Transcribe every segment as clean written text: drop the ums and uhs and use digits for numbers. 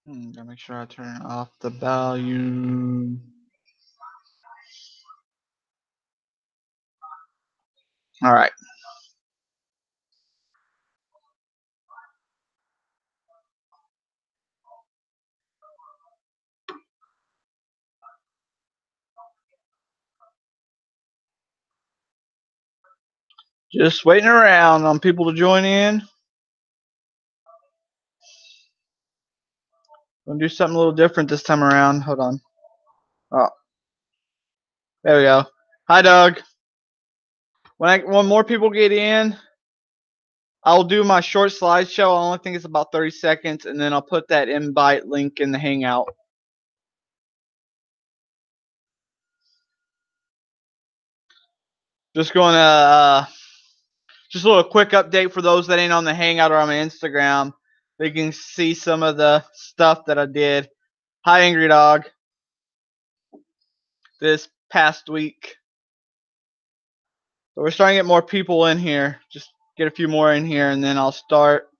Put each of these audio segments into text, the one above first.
Gotta make sure I turn off the volume. All right. Just waiting around on people to join in. Gonna do something a little different this time around. Hold on. Oh, there we go. Hi, Doug. When more people get in, I'll do my short slideshow. I only think it's about 30 seconds, and then I'll put that invite link in the Hangout. Just gonna just a little quick update for those that ain't on the Hangout or on my Instagram. They can see some of the stuff that I did. Hi, Angry Dog. This past week. So we're starting to get more people in here. Just get a few more in here, and then I'll start.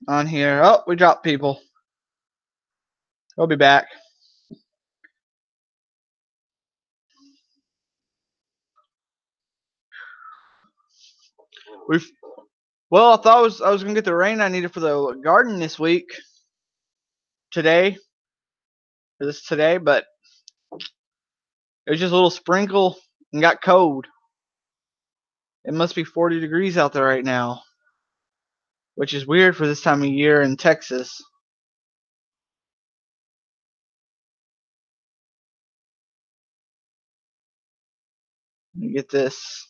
On here. Oh, we dropped people. We'll be back. Well, I thought I was gonna get the rain I needed for the garden this week. Today. But it was just a little sprinkle and got cold. It must be 40 degrees out there right now, which is weird for this time of year in Texas. Let me get this.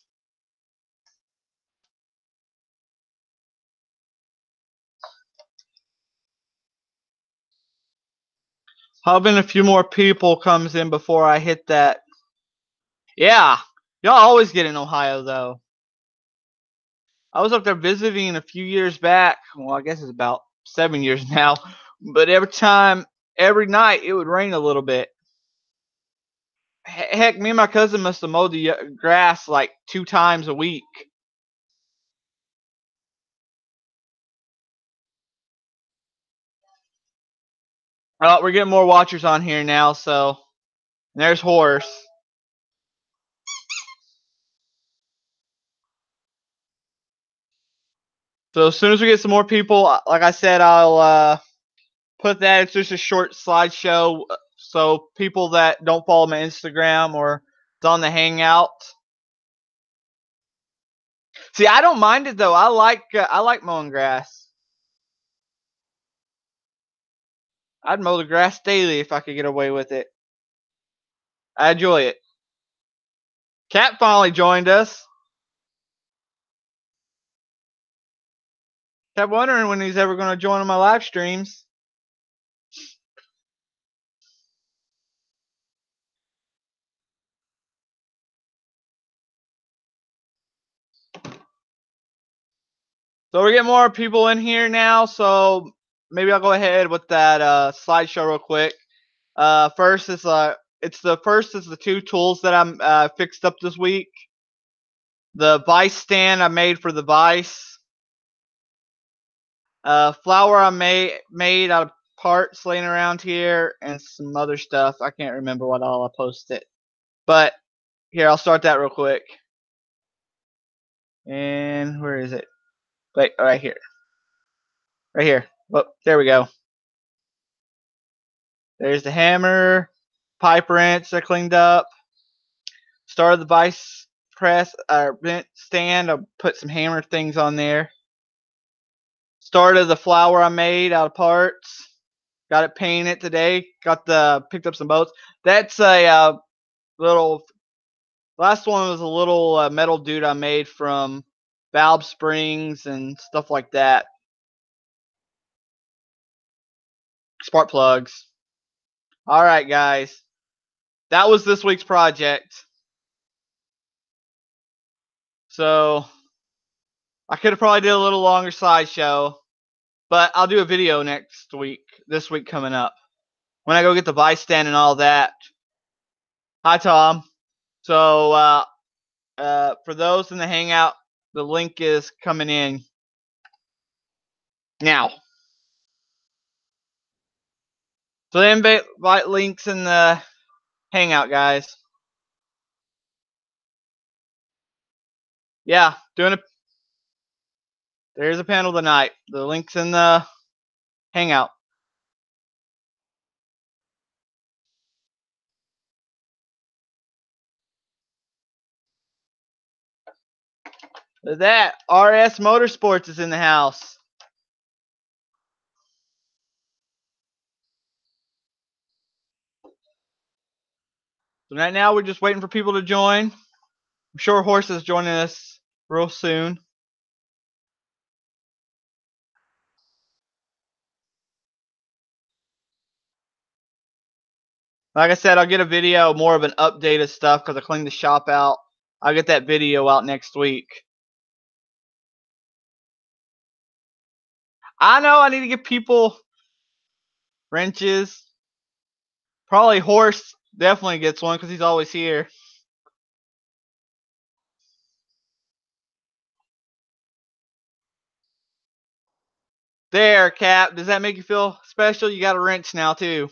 Hoping a few more people comes in before I hit that. Yeah, y'all always get in Ohio though. I was up there visiting a few years back. Well, I guess it's about 7 years now. But every night, it would rain a little bit. Heck, me and my cousin must have mowed the grass like 2 times a week. Oh, we're getting more watchers on here now, so there's Horace. So as soon as we get some more people, like I said, I'll put that. It's just a short slideshow, so people that don't follow my Instagram or it's on the Hangout. See, I don't mind it though. I like mowing grass. I'd mow the grass daily if I could get away with it. I enjoy it. Cat finally joined us. Kept wondering when he's ever going to join on my live streams. So we're getting more people in here now, so maybe I'll go ahead with that slideshow real quick. First is the 2 tools that I'm fixed up this week. The vice stand I made for the vice. Flower I made out of parts laying around here, and some other stuff. I can't remember what all I posted. But here, I'll start that real quick. And where is it? Wait, right here. Right here. Oh, there we go. There's the hammer, pipe wrench I cleaned up. Started the vice press vent stand. I put some hammer things on there. Started the flower I made out of parts. Got it painted today. Picked up some bolts. That's a little. Last one was a little metal dude I made from valve springs and stuff like that. Spark plugs. All right, guys. That was this week's project. So I could have probably did a little longer slideshow, but I'll do a video next week. This week coming up when I go get the vice stand and all that. Hi, Tom. So for those in the Hangout, The link is coming in now. So the invite links in the Hangout, guys. Yeah, there's a panel tonight. The link's in the Hangout. That RS Motorsports is in the house. So right now we're just waiting for people to join. I'm sure Horse is joining us real soon. Like I said, I'll get a video, more of an update of stuff because I cleaned the shop out. I'll get that video out next week. I know I need to give people wrenches. Probably Horse definitely gets one because he's always here. There, Cap. Does that make you feel special? You got a wrench now, too.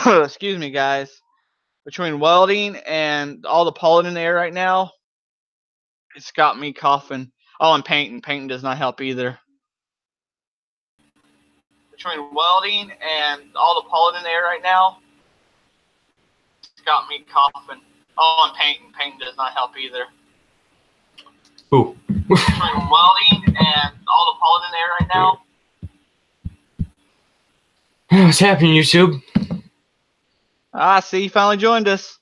Excuse me, guys. Between welding and all the pollen in the air right now, it's got me coughing. Oh, and painting. Painting does not help either. Between welding and all the pollen in the air right now, it's got me coughing. Oh, and painting. Painting does not help either. Ooh. Between welding and all the pollen in the air right now. What's happening, YouTube? Ah, see, you finally joined us.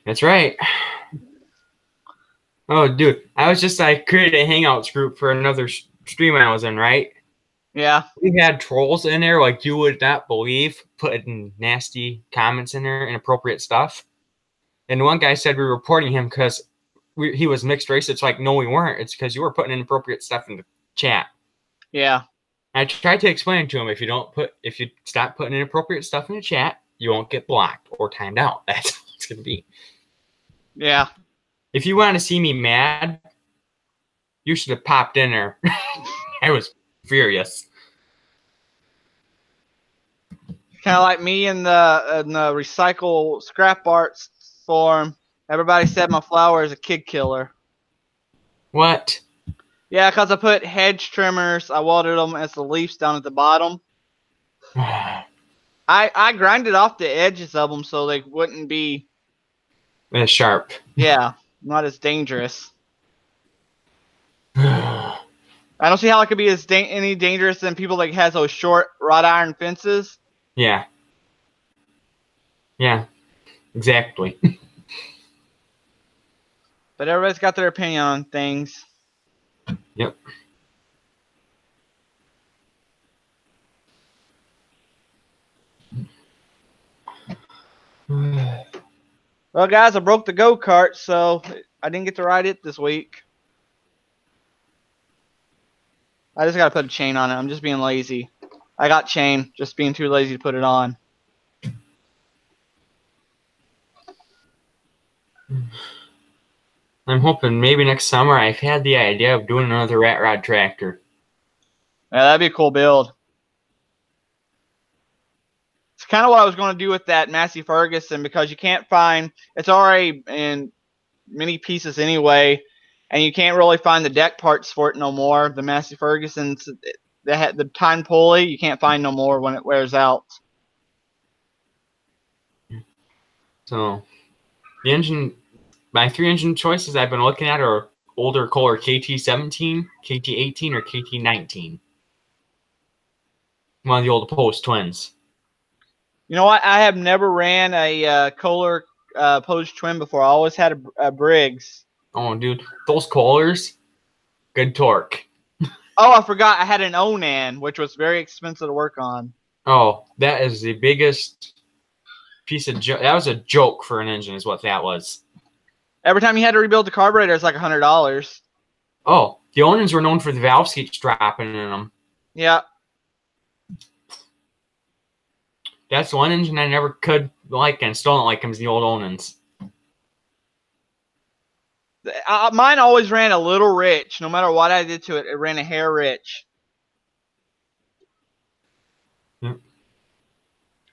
That's right. Oh, dude, I created a Hangouts group for another stream I was in, right? Yeah. We had trolls in there like you would not believe, putting nasty comments in there, inappropriate stuff. And one guy said we were reporting him because he was mixed race. It's like, no, we weren't. It's because you were putting inappropriate stuff in the chat. Yeah. I tried to explain to him, if you stop putting inappropriate stuff in the chat, you won't get blocked or timed out. That's what it's going to be. Yeah. If you want to see me mad, you should have popped in there. I was furious. Kind of like me in the recycle scrap arts forum. Everybody said my flower is a kid killer. What? Yeah, because I put hedge trimmers. I welded them as the leaves down at the bottom. I grinded off the edges of them so they wouldn't be as sharp. Yeah, not as dangerous. I don't see how it could be any dangerous than people that has those short wrought iron fences. Yeah. Yeah, exactly. But everybody's got their opinion on things. Yep. Well, guys, I broke the go-kart, so I didn't get to ride it this week. I just got to put a chain on it. I'm just being lazy. I got chain, just being too lazy to put it on. I'm hoping maybe next summer. I've had the idea of doing another rat rod tractor. Yeah, that'd be a cool build. It's kind of what I was going to do with that Massey Ferguson, because you can't find, it's already in many pieces anyway, and you can't really find the deck parts for it no more. The Massey Fergusons, the time pulley, you can't find no more when it wears out. So, my 3 engine choices I've been looking at are older Kohler KT17, KT18, or KT19. One of the old Post twins. You know what? I have never ran a Kohler Post twin before. I always had a Briggs. Oh, dude, those Kohlers, good torque. Oh, I forgot. I had an Onan, which was very expensive to work on. Oh, that is the biggest That was a joke for an engine, is what that was. Every time you had to rebuild the carburetor, it's like $100. Oh, the Onins were known for the valve seats dropping in them. Yeah. That's one engine I never could like and still don't like them, is the old Onins. Mine always ran a little rich. No matter what I did to it, it ran a hair rich. Yep.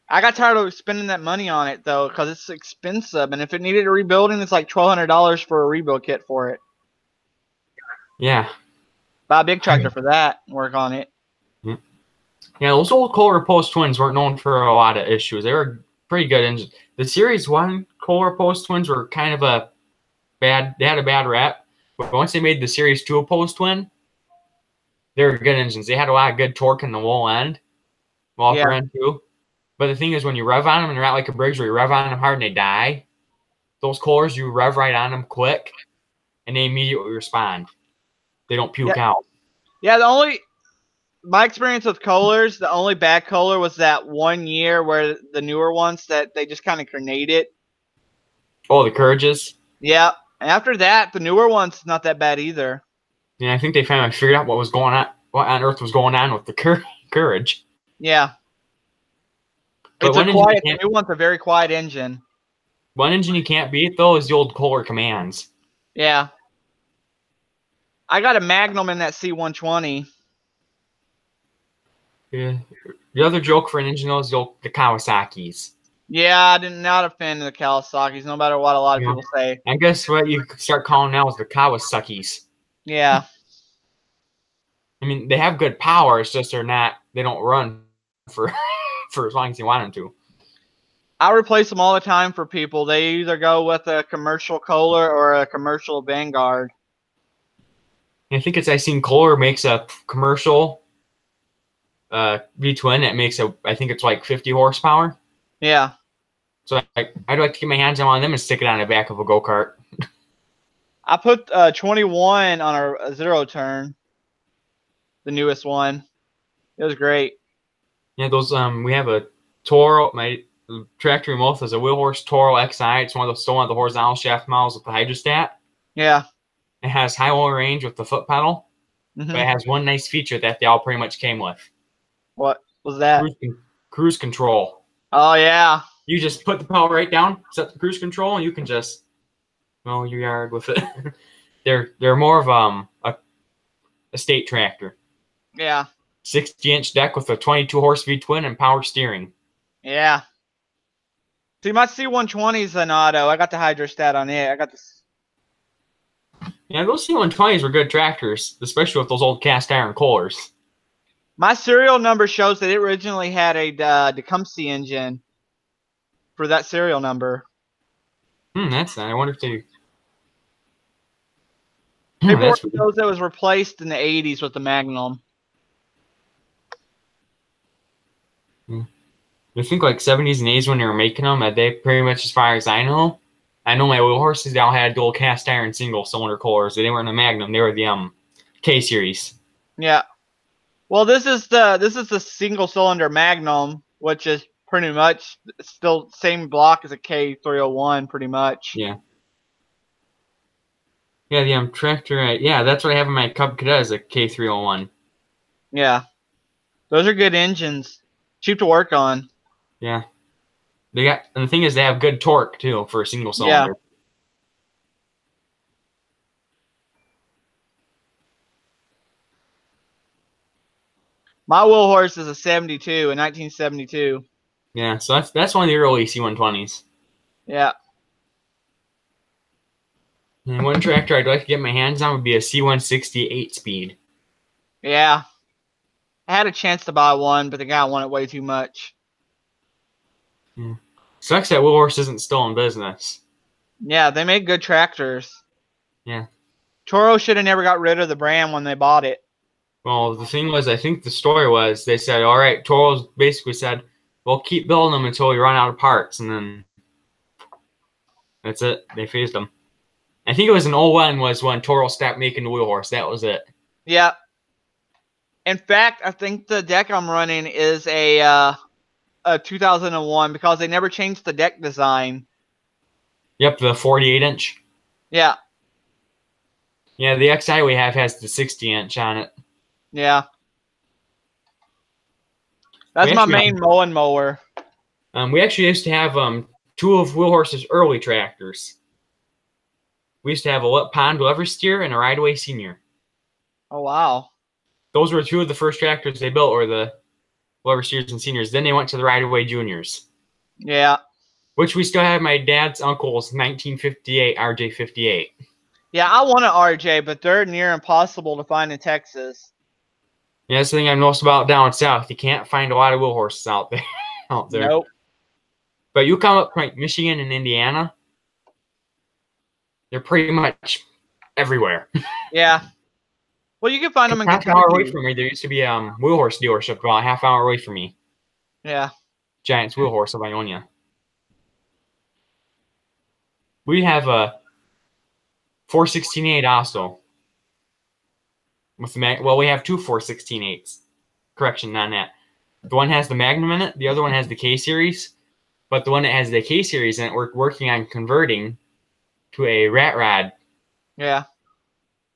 I got tired of spending that money on it, though, because it's expensive. And if it needed a rebuilding, it's like $1,200 for a rebuild kit for it. Yeah. Buy a big tractor for that and work on it. Yeah, those old Kohler Post twins weren't known for a lot of issues. They were pretty good engines. The Series 1 Kohler Post twins were kind of they had a bad rap. But once they made the Series 2 Post twin, they were good engines. They had a lot of good torque in the whole end. Upper end too. But the thing is, when you rev on them and they're not like a Briggs where you rev on them hard and they die, those Kohlers, you rev right on them quick and they immediately respond. They don't puke out. Yeah, my experience with Kohlers, the only bad Kohler was that 1 year where the newer ones that they just kind of grenaded. Oh, the Courages? Yeah. And after that, the newer one's not that bad either. Yeah, I think they finally figured out what on earth was going on with the Courage. Yeah. But the new one's a very quiet engine. One engine you can't beat, though, is the old Kohler Commands. Yeah. I got a Magnum in that C120. Yeah. The other joke for an engine, though, is the Kawasaki's. Yeah, not a fan of the Kawasaki's, no matter what a lot of people say. I guess what you start calling now is the Kawasaki's. Yeah. I mean, they have good power. It's just they don't run for as long as you want them to. I replace them all the time for people. They either go with a commercial Kohler or a commercial Vanguard. I think I've seen Kohler makes a commercial V-twin that makes I think it's like 50 horsepower. Yeah. So I'd like to get my hands on one of them and stick it on the back of a go-kart. I put 21 on a zero turn, the newest one. It was great. Yeah, those we have a Toro. My tractor remote is a wheel horse Toro XI. It's one of the horizontal shaft models with the hydrostat. Yeah. It has high oil range with the foot pedal, but it has one nice feature that they all pretty much came with. What was that? Cruise control. Oh yeah. You just put the pedal right down, set the cruise control, and you can just mow your yard with it. they're more of a state tractor. Yeah. 60-inch deck with a 22-horse V-twin and power steering. Yeah. See, my C120 is an auto. I got the hydrostat on it. I got this. Yeah, those C120s were good tractors, especially with those old cast iron Kohlers. My serial number shows that it originally had a Tecumseh engine for that serial number. That's nice. I wonder if they... Paperwork shows it was replaced in the 80s with the Magnum. I think like 70s and 80s when they were making them, they pretty much, as far as I know my wheel horses, they all had dual cast iron single cylinder Kohlers. They weren't the Magnum. They were the K series. Yeah. Well, this is the single cylinder Magnum, which is pretty much still same block as a K301, pretty much. Yeah. Yeah, the tractor. Yeah, that's what I have in my Cub Cadet is a K301. Yeah. Those are good engines. Cheap to work on. Yeah. And the thing is, they have good torque too for a single cylinder. Yeah. My wheel horse is a 72, a 1972. Yeah, so that's one of the early C120s. Yeah. And one tractor I'd like to get my hands on would be a C160 8-speed. Yeah. I had a chance to buy one, but the guy wanted way too much. Yeah. Sucks that wheel horse isn't still in business. Yeah, they make good tractors. Yeah. Toro should have never got rid of the brand when they bought it. Well, the thing was, I think the story was, they said, all right, Toro basically said, well, keep building them until we run out of parts, and then that's it. They phased them. I think it was in 01 was when Toro stopped making the wheel horse. That was it. Yeah. In fact, I think the deck I'm running is a 2001 because they never changed the deck design. Yep, the 48-inch. Yeah. Yeah, the XI we have has the 60-inch on it. Yeah. That's my main mowing mower. We actually used to have 2 of Wheelhorse's early tractors. We used to have a Pond Lever Steer and a Rideaway Senior. Oh, wow. Those were 2 of the first tractors they built, were the Lever Steers and Seniors. Then they went to the Rideaway Juniors. Yeah. Which we still have my dad's uncle's 1958 RJ58. Yeah, I want an RJ, but they're near impossible to find in Texas. Yeah, that's the thing I noticed about down south. You can't find a lot of wheel horses out there. Nope. But you come up like Michigan and Indiana, they're pretty much everywhere. Yeah. Well, you can find them in half Kentucky. Hour away from me, there used to be a wheel horse dealership about a half hour away from me. Yeah. Giants Wheel Horse of Ionia. We have a 416.8 also. We have 2 416.8s. Correction on that. The one has the Magnum in it. The other one has the K Series. But the one that has the K Series in it, we're working on converting to a rat rod. Yeah.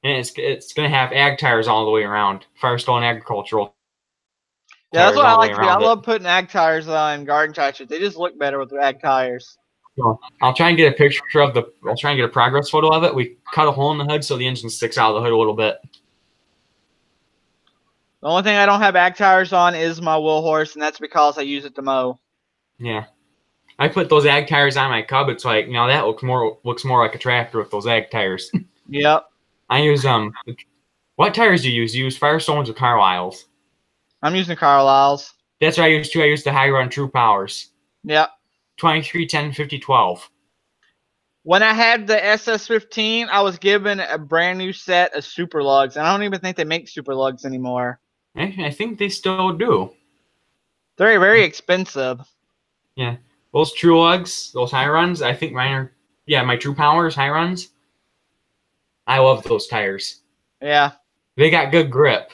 And it's going to have ag tires all the way around. Firestone agricultural. Yeah, that's what I like to do. I love putting ag tires on garden tractors. They just look better with ag tires. So I'll try and get a picture of I'll try and get a progress photo of it. We cut a hole in the hood so the engine sticks out of the hood a little bit. The only thing I don't have ag tires on is my wheel horse, and that's because I use it to mow. Yeah. I put those ag tires on my Cub. It's like, that looks more like a tractor with those ag tires. Yep. I use what tires do you use? Do you use Firestones or Carlisles? I'm using Carlisles. That's what I use too. I use the High Run True Powers. Yep. 23, 10, 50, 12. When I had the SS15, I was given a brand new set of super lugs, and I don't even think they make super lugs anymore. I think they still do. They're very expensive. Yeah. Those True Lugs, those High Runs, I think mine are, my True Powers, High Runs. I love those tires. Yeah. They got good grip.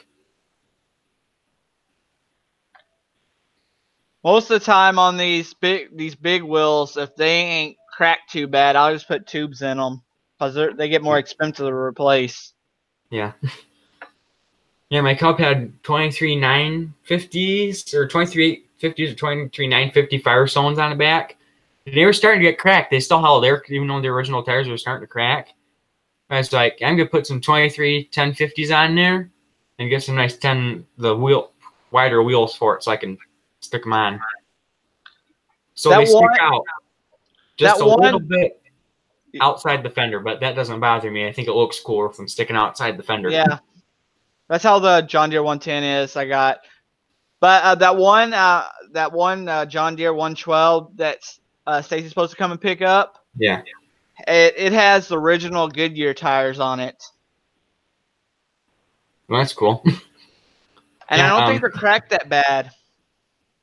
Most of the time on these big wheels, if they ain't cracked too bad, I'll just put tubes in them because they get more expensive to replace. Yeah. Yeah, my Cub had 23 950s or 23 850s or 23 950 Firestones on the back. They were starting to get cracked. They still held there, even though the original tires were starting to crack. I was like, I'm going to put some 23 1050s on there and get some nice wider wheels for it so I can stick them on. So they stick out just a little bit outside the fender, but that doesn't bother me. I think it looks cooler from sticking outside the fender. Yeah. That's how the John Deere 110 is. I got, but that one John Deere 112 that Stacy's supposed to come and pick up. Yeah. It has the original Goodyear tires on it. Well, that's cool. And I don't think they're cracked that bad.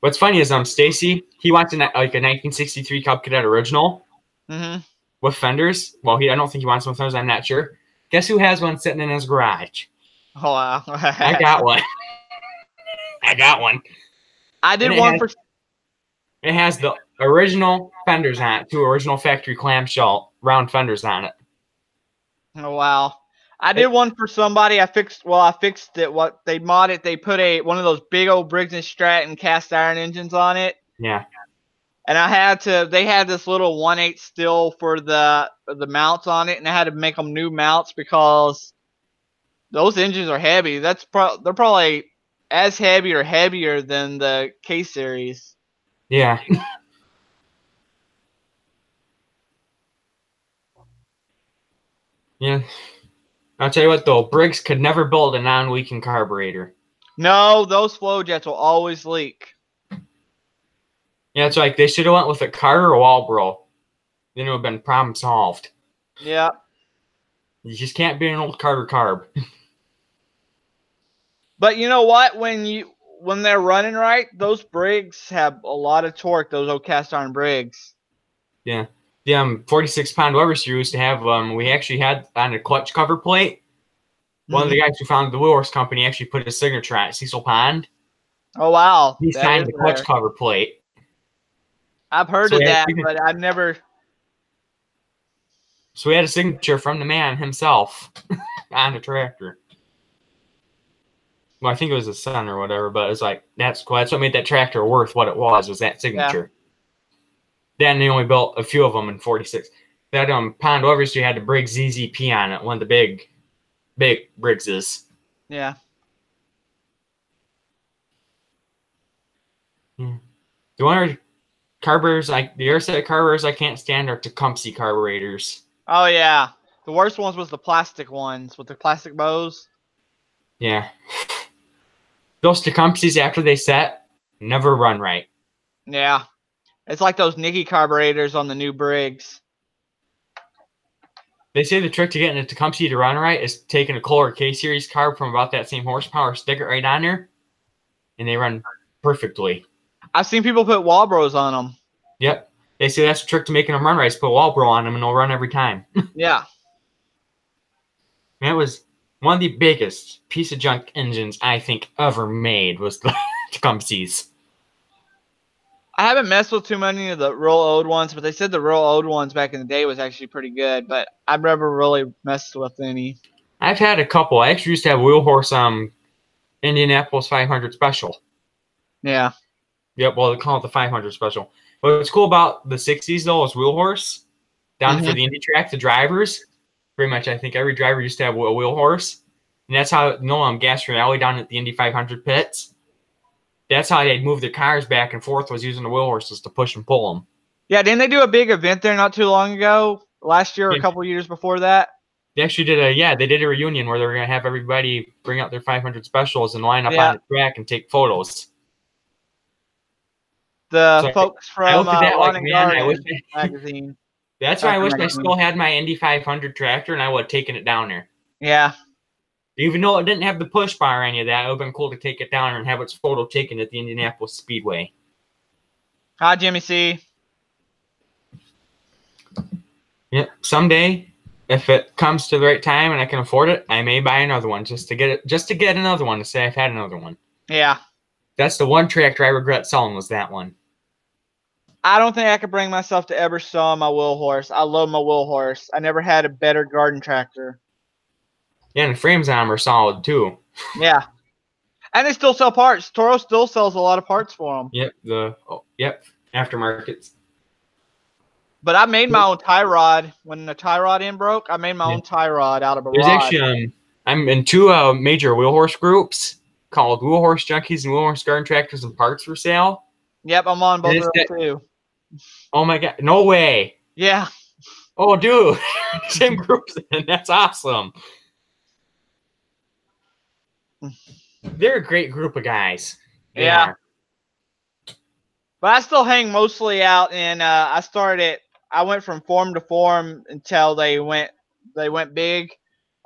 What's funny is Stacy, he wants a 1963 Cub Cadet original with fenders. Well, I don't think he wants one with fenders. I'm not sure. Guess who has one sitting in his garage? Oh, wow. I got one. I got one. I did one for... It has the original fenders on it, 2 original factory clamshell round fenders on it. Oh, wow. I did one for somebody. I fixed it. What they modded, they put one of those big old Briggs & Stratton cast iron engines on it. Yeah. And they had this little 1/8 steel for the mounts on it, and I had to make them new mounts because those engines are heavy. They're probably as heavy or heavier than the K series. Yeah. Yeah. I'll tell you what though, Briggs could never build a non-leaking carburetor. No, those flow jets will always leak. Yeah, it's like they should have went with a Carter or Walbro. Then it would have been problem solved. Yeah. You just can't be an old Carter carb. But you know what? When they're running right, those Briggs have a lot of torque. Those old cast iron Briggs. Yeah. The 46-pound Weber steer used to have. We actually had on a clutch cover plate. One of the guys who founded the Wheelhorse Company actually put his signature on it, Cecil Pond. Oh wow! He signed the clutch cover plate. I've heard So of we had, that, but I've never. so we had a signature from the man himself on the tractor. Well, I think it was his son or whatever, but it was like, that's cool. That's what made that tractor worth what it was that signature. Yeah. Then they only built a few of them in 46. That Pond Overstreet had the Briggs ZZP on it, one of the big Briggses. Yeah. Yeah. The one carburetors, like the air-set carburetors I can't stand are Tecumseh carburetors. Oh yeah. The worst ones was the plastic ones with the plastic bows. Yeah. Those Tecumsehs, after they set, never run right. Yeah. It's like those Nicky carburetors on the new Briggs. They say the trick to getting a Tecumseh to run right is taking a Kohler K-Series carb from about that same horsepower, stick it right on there, and they run perfectly. I've seen people put Walbros on them. Yep. They say that's the trick to making them run right is put Walbro on them and they'll run every time. Yeah. And it was one of the biggest piece of junk engines I think ever made was the Tecumsehs. I haven't messed with too many of the real old ones, but they said the real old ones back in the day was actually pretty good, but I've never really messed with any. I've had a couple. I actually used to have a wheel horse Indianapolis 500 Special. Yeah. Yep, well, they call it the 500 Special. But what's cool about the 60s, though, is wheel horse. Down for the Indy track, the drivers, pretty much I think every driver used to have a wheel horse. And that's how, Gas Rally down at the Indy 500 pits. That's how they'd move their cars back and forth, was using the wheel horses to push and pull them. Yeah, didn't they do a big event there not too long ago? Last year or a couple of years before that? They actually did a reunion where they were going to have everybody bring out their 500 specials and line up on the track and take photos. The folks from Lawn and Garden magazine. That's why I wish I still had my Indy 500 tractor and I would have taken it down there. Yeah. Even though it didn't have the push bar or any of that, it would have been cool to take it down there and have its photo taken at the Indianapolis Speedway. Hi, Jimmy C. Yeah, someday, if it comes to the right time and I can afford it, I may buy another one just to get another one to say I've had another one. Yeah. That's the one tractor I regret selling, was that one. I don't think I could bring myself to ever sell my wheel horse. I love my wheel horse. I never had a better garden tractor. Yeah, and the frames on them are solid too. Yeah. And they still sell parts. Toro still sells a lot of parts for them. Yep, aftermarkets. But I made my own tie rod. When the tie rod end broke, I made my own tie rod out of a rod. There's actually, I'm in two major wheel horse groups called Wheel Horse Junkies and Wheel Horse Garden Tractors and Parts for Sale. Yep, I'm on both of them too. Oh my God, no way. Yeah. Oh, dude, same groups, and that's awesome. They're a great group of guys. Yeah. But I still hang mostly out, and I went from form to form until they went big,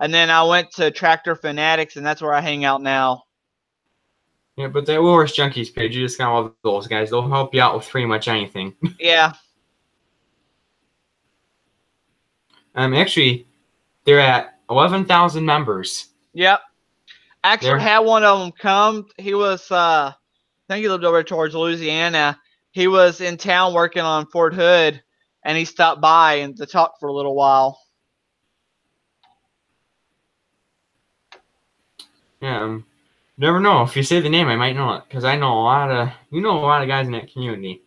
and then I went to Tractor Fanatics, and that's where I hang out now. Yeah, but that Wheel Horse Junkies page, you just got all those guys. They'll help you out with pretty much anything. Yeah. Actually, they're at 11,000 members. Yep. Actually, had one of them come. He was, I think he lived over towards Louisiana. He was in town working on Fort Hood, and he stopped by and to talk for a little while. Yeah. Never know. If you say the name, I might know it because I know a lot of guys in that community.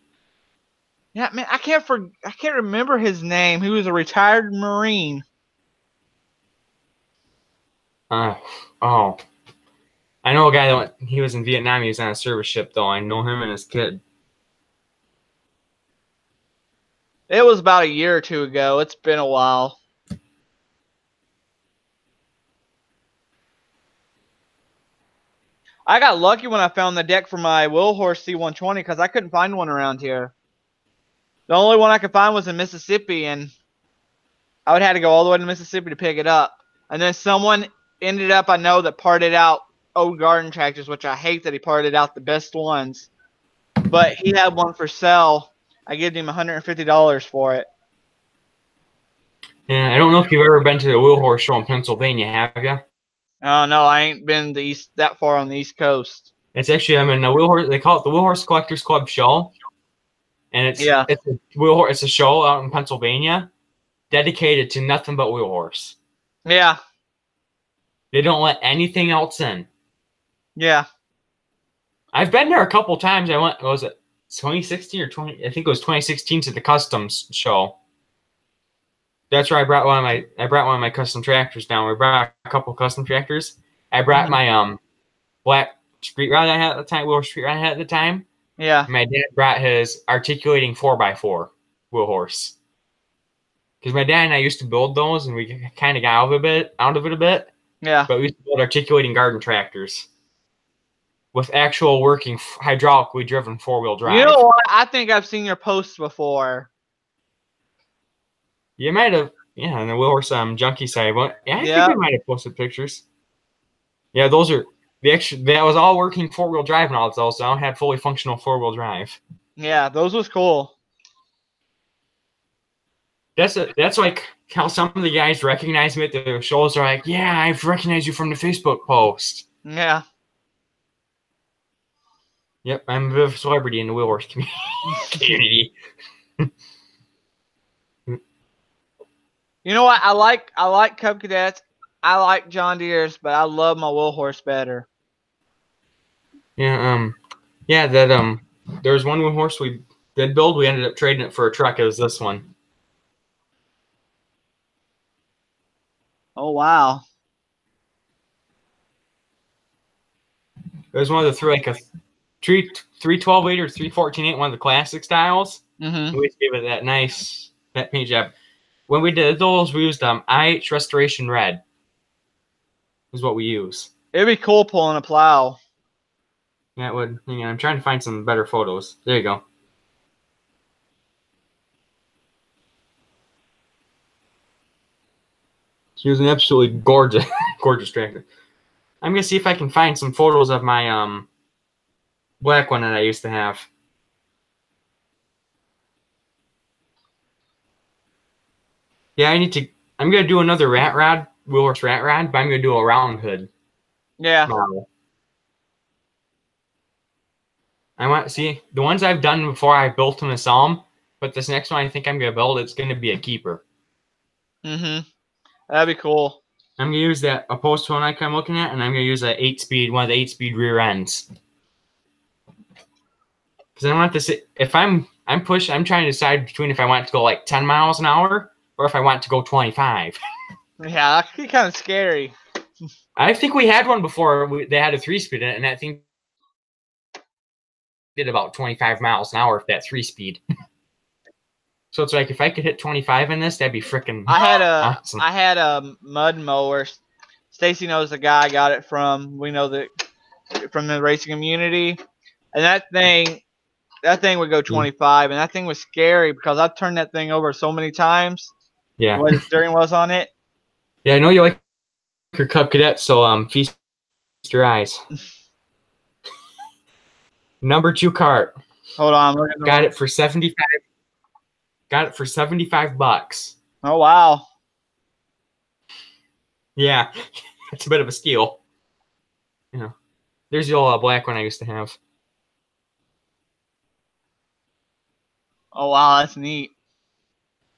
Yeah, man, I can't remember his name. He was a retired Marine. Oh. I know a guy he was in Vietnam. He was on a service ship, though. I know him and his kid. It was about a year or two ago. It's been a while. I got lucky when I found the deck for my Wheel Horse C120 because I couldn't find one around here. The only one I could find was in Mississippi, and I would have to go all the way to Mississippi to pick it up. And then someone ended up, I know, that parted out old garden tractors, which I hate that he parted out the best ones. But he had one for sale. I gave him $150 for it. Yeah, I don't know if you've ever been to the Wheel Horse show in Pennsylvania, have you? Oh, no, I ain't been that far on the East Coast. It's actually, in the Wheel Horse, they call it the Wheel Horse Collectors Club show. and it's a show out in Pennsylvania dedicated to nothing but wheel horse. Yeah. They don't let anything else in. Yeah. I've been there a couple times. I went, was it 2016 or 20? I think it was 2016 to the customs show. That's where I brought one of my custom tractors down. We brought a couple custom tractors. I brought my black street rod I had at the time, wheel street rod I had at the time. Yeah. My dad brought his articulating 4x4 wheel horse. Because my dad and I used to build those, and we kind of got out of it a bit. Yeah. But we used to build articulating garden tractors with actual working hydraulically driven 4-wheel drive. You know what? I think I've seen your posts before. You might have, yeah, on the wheel horse junkie side. But yeah, I think we might have posted pictures. Yeah, those are that was all working 4-wheel drive and all those. So I had fully functional 4-wheel drive. Yeah, those was cool. That's like how some of the guys recognize me at the shows. Are like, yeah, I've recognized you from the Facebook post. Yeah. Yep, I'm a bit of a celebrity in the wheel horse community. You know what? I like Cub Cadets. I like John Deere's, but I love my wheel horse better. Yeah, that there was one wheel horse we did build. We ended up trading it for a truck. It was this one. Oh wow! It was one of the three 312-8 or 314-8, one of the classic styles. Mm-hmm. We gave it that paint job. When we did those, we used IH Restoration Red. Is what we use. It'd be cool pulling a plow. That would. Hang on, I'm trying to find some better photos. There you go. She was an absolutely gorgeous, gorgeous tractor. I'm gonna see if I can find some photos of my black one that I used to have. Yeah, I'm gonna do another wheel horse rat rod, but I'm gonna do a round hood. Yeah. Model. I want to see the ones I've done before. I built them to sell them, but this next one I think I'm gonna build. It's gonna be a keeper. Mm-hmm. That'd be cool. I'm gonna use that opposed to one I'm looking at, and I'm gonna use one of the 8-speed rear ends. Because I want this. If I'm trying to decide between if I want to go like 10 miles an hour or if I want to go 25. Yeah, that could be kind of scary. I think we had one before. They had a 3-speed in it, and that thing did about 25 miles an hour if that 3-speed. So it's like if I could hit 25 in this, that'd be freaking awesome. I had a mud mower. Stacy knows the guy I got it from. We know that from the racing community, and that thing would go 25, and that thing was scary because I've turned that thing over so many times. Yeah. When the steering wheel's on it. Yeah, I know you like your Cub Cadet, so feast your eyes. Number 2 cart. Hold on. Got it for 75. Got it for $75. Oh wow. Yeah, it's a bit of a steal. Yeah. There's the old black one I used to have. Oh wow, that's neat.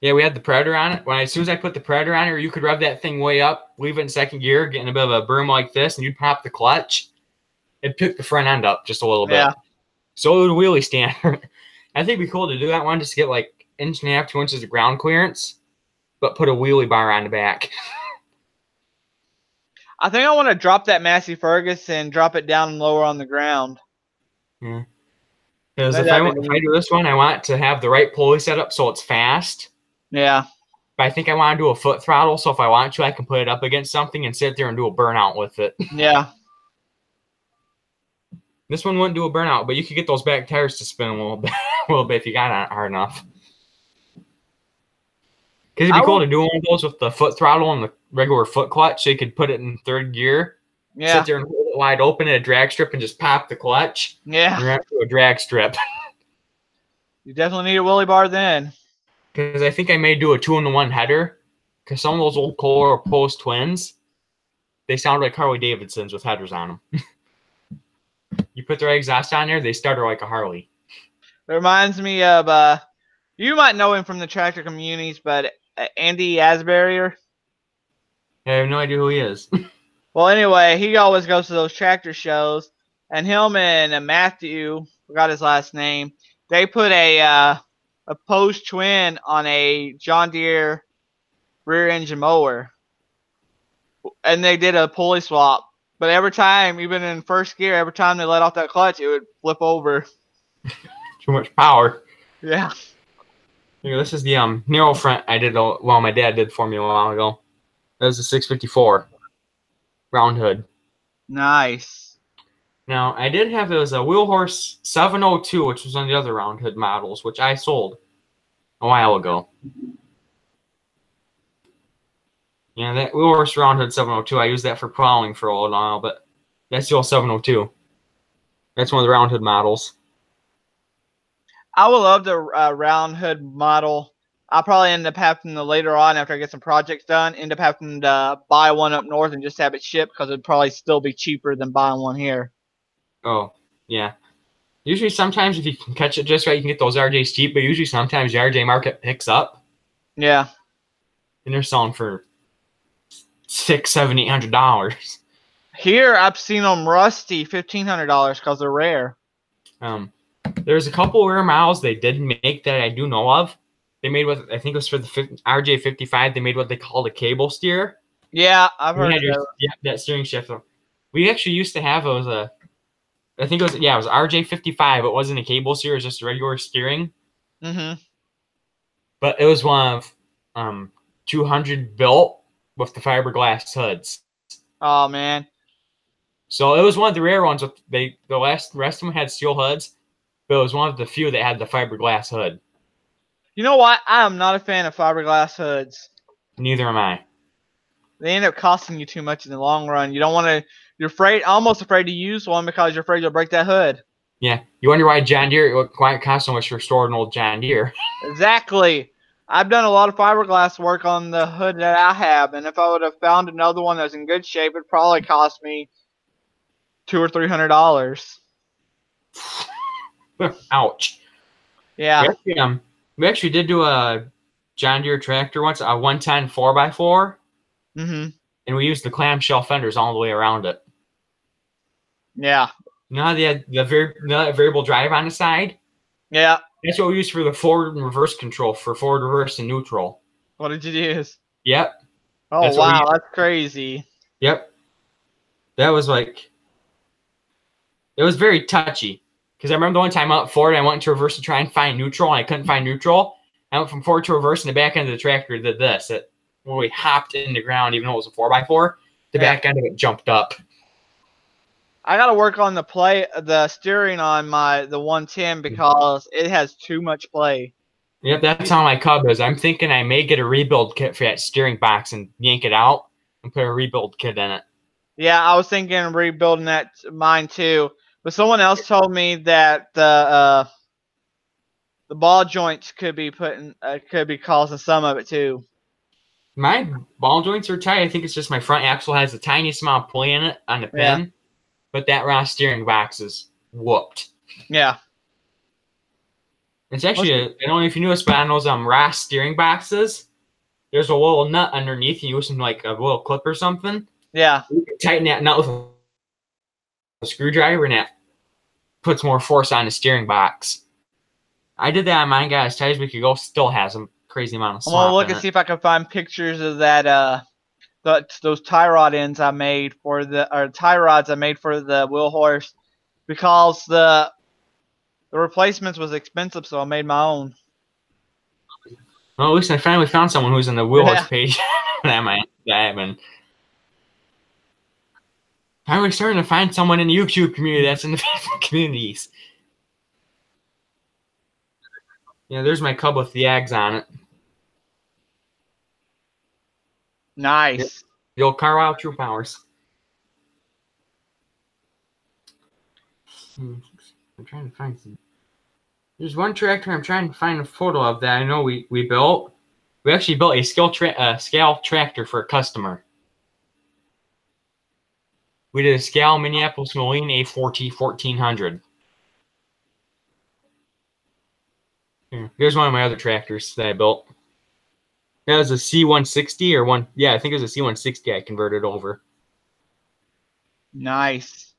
Yeah, we had the Predator on it. As soon as I put the Predator on it, you could rev that thing way up, leave it in second gear, get in a bit of a berm like this, and you'd pop the clutch. It'd pick the front end up just a little bit. Yeah. So it would wheelie stand. I think it'd be cool to do that one just to get like 1.5 to 2 inches of ground clearance, but put a wheelie bar on the back. I think I want to drop that Massey Ferguson, drop it down lower on the ground. Yeah. Because if I do this one, I want to have the right pulley set up so it's fast. Yeah. But I think I want to do a foot throttle, so if I want to, I can put it up against something and sit there and do a burnout with it. Yeah. This one wouldn't do a burnout, but you could get those back tires to spin a little bit if you got on it hard enough. Because it'd be cool to do one of those with the foot throttle and the regular foot clutch, so you could put it in third gear. Yeah. Sit there and hold it wide open in a drag strip and just pop the clutch. Yeah. You're up to a drag strip. You definitely need a wheelie bar then. Because I think I may do a 2-in-1 header. Because some of those old Kohler Post twins, they sound like Harley Davidsons with headers on them. You put the right exhaust on there, they stutter like a Harley. It reminds me of you might know him from the tractor communities, but Andy Asbury. I have no idea who he is. Well, anyway, he always goes to those tractor shows, and him and Matthew, forgot his last name, they put a Post twin on a John Deere rear engine mower, and they did a pulley swap. But every time, even in first gear, every time they let off that clutch, it would flip over. Too much power. Yeah. Here, this is the narrow front I did. Well, my dad did for me a while ago. That was a 654 round hood. Nice. Now I did have, it was a Wheelhorse 702, which was on the other round hood models, which I sold a while ago. Yeah, that Wheelhorse round hood 702, I used that for plowing for a little while, but that's the old 702. That's one of the round hood models. I would love the round hood model. I'll probably end up having to later on, after I get some projects done, end up having to buy one up north and just have it shipped, because it'd probably still be cheaper than buying one here. Oh, yeah. Usually sometimes if you can catch it just right, you can get those RJs cheap, but usually sometimes the RJ market picks up. Yeah. And they're selling for $600, $700, $800. Here, I've seen them rusty, $1,500, because they're rare. There's a couple rare models they did make that I do know of. They made what I think it was for the RJ55. They made what they called a cable steer. Yeah, I've heard of that. Yeah, that steering shift. We actually used to have, it was a, I think it was, yeah, it was RJ55. It wasn't a cable steer. It was just a regular steering. Mm-hmm. But it was one of 200 built with the fiberglass hoods. Oh, man. So it was one of the rare ones. With the rest of them had steel hoods, but it was one of the few that had the fiberglass hood. You know what? I am not a fan of fiberglass hoods. Neither am I. They end up costing you too much in the long run. You don't want to. You're almost afraid to use one because you're afraid you'll break that hood. Yeah, you wonder why John Deere, why it costs so much to restore an old John Deere. Exactly. I've done a lot of fiberglass work on the hood that I have, and if I would have found another one that's in good shape, it'd probably cost me $200 or $300. Ouch. Yeah. We actually did do a John Deere tractor once, a 110 4x4. Mm-hmm. And we used the clamshell fenders all the way around it. Yeah. You know how they had the variable drive on the side? Yeah. That's what we used for the forward and reverse control, for forward, reverse, and neutral. What did you use? Yep. Oh, wow. That's crazy. Yep. That was like, it was very touchy. Because I remember the one time out forward, I went to reverse to try and find neutral, and I couldn't find neutral. I went from forward to reverse, and the back end of the tractor did this. When we hopped in the ground, even though it was a 4x4, the back end of it jumped up. I got to work on the steering on the 110 because it has too much play. Yep, that's how my Cub is. I'm thinking I may get a rebuild kit for that steering box and yank it out and put a rebuild kit in it. Yeah, I was thinking of rebuilding mine too. But someone else told me that the ball joints could be causing some of it too. My ball joints are tight. I think it's just my front axle has the tiniest amount of pulley in it on the pin. Yeah. But that raw steering box is whooped. Yeah. It's actually, I don't know if you knew this, but on those raw steering boxes, there's a little nut underneath. You use some like a little clip or something. Yeah. You can tighten that nut with a screwdriver, and that puts more force on the steering box. I did that on mine, guys. Tight as we could go. Still has a crazy amount of slop. I'm gonna look and see if I can find pictures of that. Those tie rod ends I made for tie rods I made for the Wheelhorse, because the replacements was expensive, so I made my own. Well, at least I finally found someone who's in the Wheelhorse page. I'm finally starting to find someone in the YouTube community that's in the Facebook communities. Yeah, there's my Cub with the Ags on it. Nice. The old Carlisle True Powers. I'm trying to find some. There's one tractor I'm trying to find a photo of that I know we built. We actually built a scale tractor for a customer. We did a scale Minneapolis Moline A40 1400. Yeah. Here's one of my other tractors that I built. That was a C160 or one. Yeah, I think it was a C160 I converted over. Nice.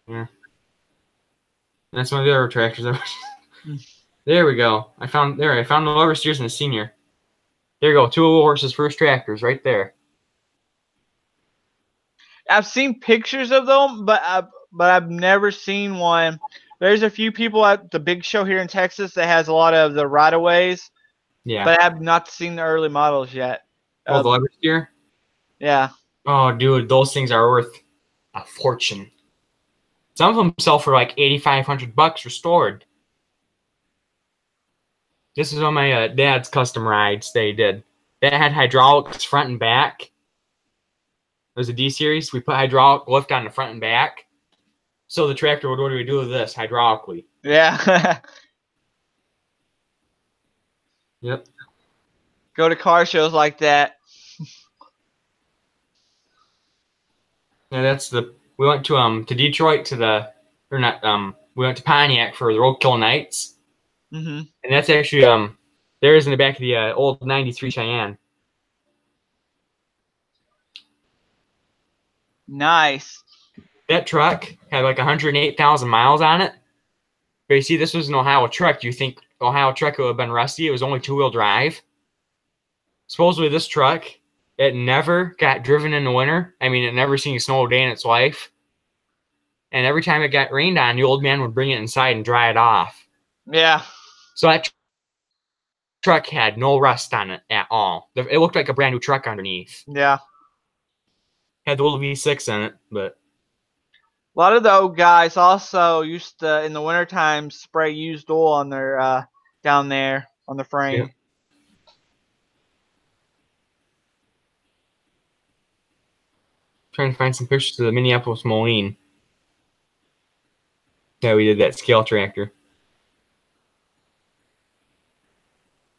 Yeah. That's one of the other tractors. There we go. I found the oversteers and the senior. There you go. 2 horses, first tractors right there. I've seen pictures of them, but I've never seen one. There's a few people at the big show here in Texas that has a lot of the right-of-ways, Yeah. but I have not seen the early models yet. Oh, the oversteer? Yeah. Oh, dude, those things are worth a fortune. Some of them sell for like $8,500 restored. This is on my dad's custom rides they did. That had hydraulics front and back. It was a D series. We put hydraulic lift on the front and back. So the tractor would, what do we do with this hydraulically? Yeah. Yep. Go to car shows like that. Yeah, that's the. We went to Detroit to the, or not we went to Pontiac for the Roadkill Nights. Mm-hmm. And that's actually there is in the back of the old '93 Cheyenne. Nice. That truck had like 108,000 miles on it. But you see, this was an Ohio truck. You think Ohio truck would have been rusty? It was only 2-wheel drive. Supposedly, this truck, it never got driven in the winter. I mean, it never seen snow a day in its life. And every time it got rained on, the old man would bring it inside and dry it off. Yeah. So that truck had no rust on it at all. It looked like a brand new truck underneath. Yeah. Had the little V6 in it, but a lot of the old guys also used to, in the wintertime, spray used oil on their down there on the frame. yeah. Trying to find some pictures of the Minneapolis Moline. Yeah, we did that scale tractor.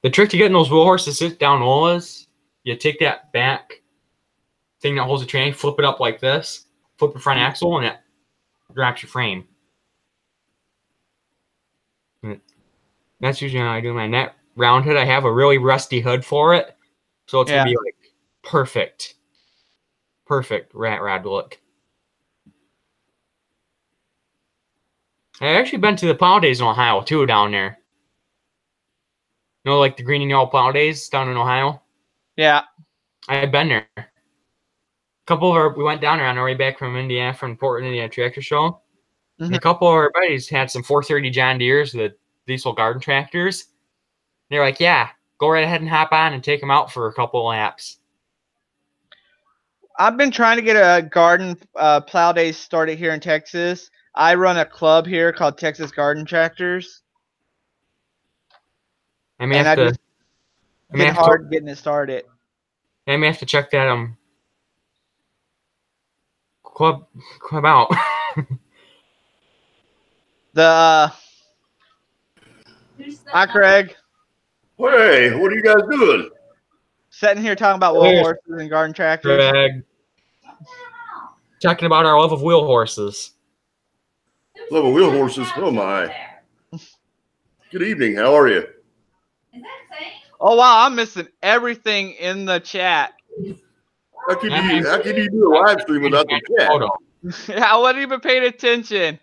The trick to getting those wheel horses to sit down low is you take that back thing that holds the train, flip it up like this, flip the front axle, and it drops your frame. That's usually how I do mine. That round hood, I have a really rusty hood for it, so it's gonna be like perfect rat rod look. I've actually been to the plow days in Ohio too, down there. You know, like the green and yellow plow days down in Ohio? Yeah. I've been there. We went down there on our way back from Indiana, from Portland, Indiana Tractor Show. Mm-hmm. And a couple of our buddies had some 430 John Deeres, the diesel garden tractors. They're like, yeah, go right ahead and hop on and take them out for a couple of laps. I've been trying to get a garden plow days started here in Texas. I run a club here called Texas Garden Tractors. I may have to. It's hard getting it started. I may have to check that club out. Hi, Craig. Hey, what are you guys doing? Sitting here talking about wheel horses and garden tractors. Craig. Talking about our love of wheel horses. Love of wheel horses? Oh, my. Good evening. How are you? Oh, wow. I'm missing everything in the chat. How can you do a live stream without the chat? I wasn't even paying attention.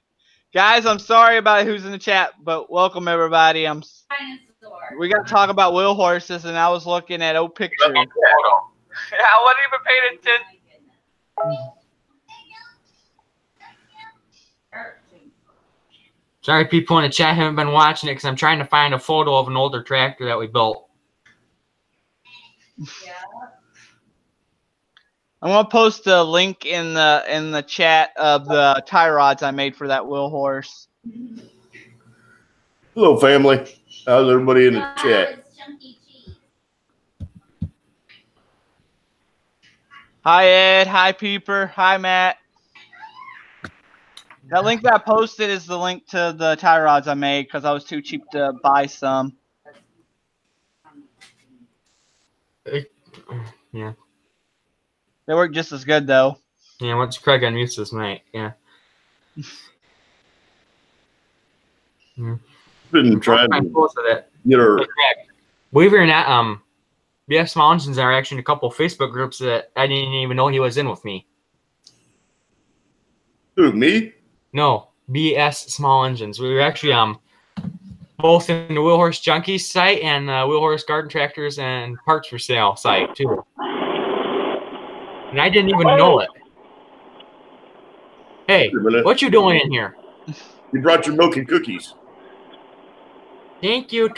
Guys, I'm sorry about who's in the chat, but welcome, everybody. We got to talk about wheel horses, and I was looking at old pictures. I wasn't even paying attention. Sorry, people in the chat haven't been watching it because I'm trying to find a photo of an older tractor that we built. Yeah. I'm gonna post a link in the chat of the tie rods I made for that wheel horse. Hello, family. How's everybody in the chat? Hi, Ed. Hi, Peeper. Hi, Matt. That link that I posted is the link to the tie rods I made because I was too cheap to buy some. Yeah. They work just as good, though. Yeah, once Craig unmutes this night, yeah. Been trying to Close with it. get our. Believe it or not, Bssmallengines are actually in a couple of Facebook groups that I didn't even know he was in with me. Who, me? No, Bssmallengines. We were actually both in the Wheel Horse Junkies site and Wheel Horse Garden Tractors and Parts for Sale site too. And I didn't even know it. Hey, what you doing in here? You brought your milk and cookies. Thank you,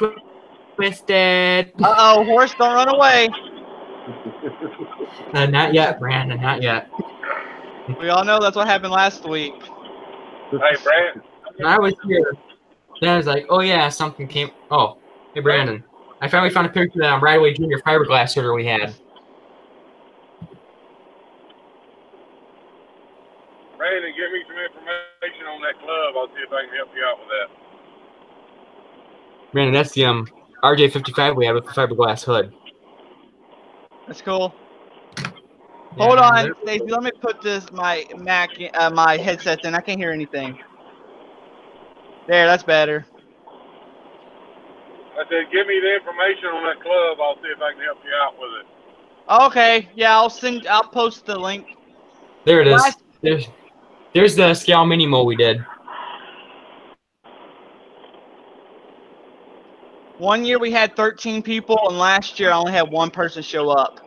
Twisted. Uh-oh, horse, don't run away. Not yet, Brandon, not yet. We all know that's what happened last week. Hey, Brandon. When I was here, then I was like, oh yeah, something came. Oh, hey, Brandon. I finally found a picture of that Bradway Junior fiberglass order we had. Brandon, give me some information on that club. I'll see if I can help you out with that. Brandon, that's the RJ55 we had with the fiberglass hood. That's cool. Yeah, Hold on, Stacey. Let me put my my headset in. I can't hear anything. There, that's better. I said, give me the information on that club. I'll see if I can help you out with it. Okay, yeah, I'll post the link. There it is. There's the scale mini-mo we did. One year we had 13 people, and last year I only had one person show up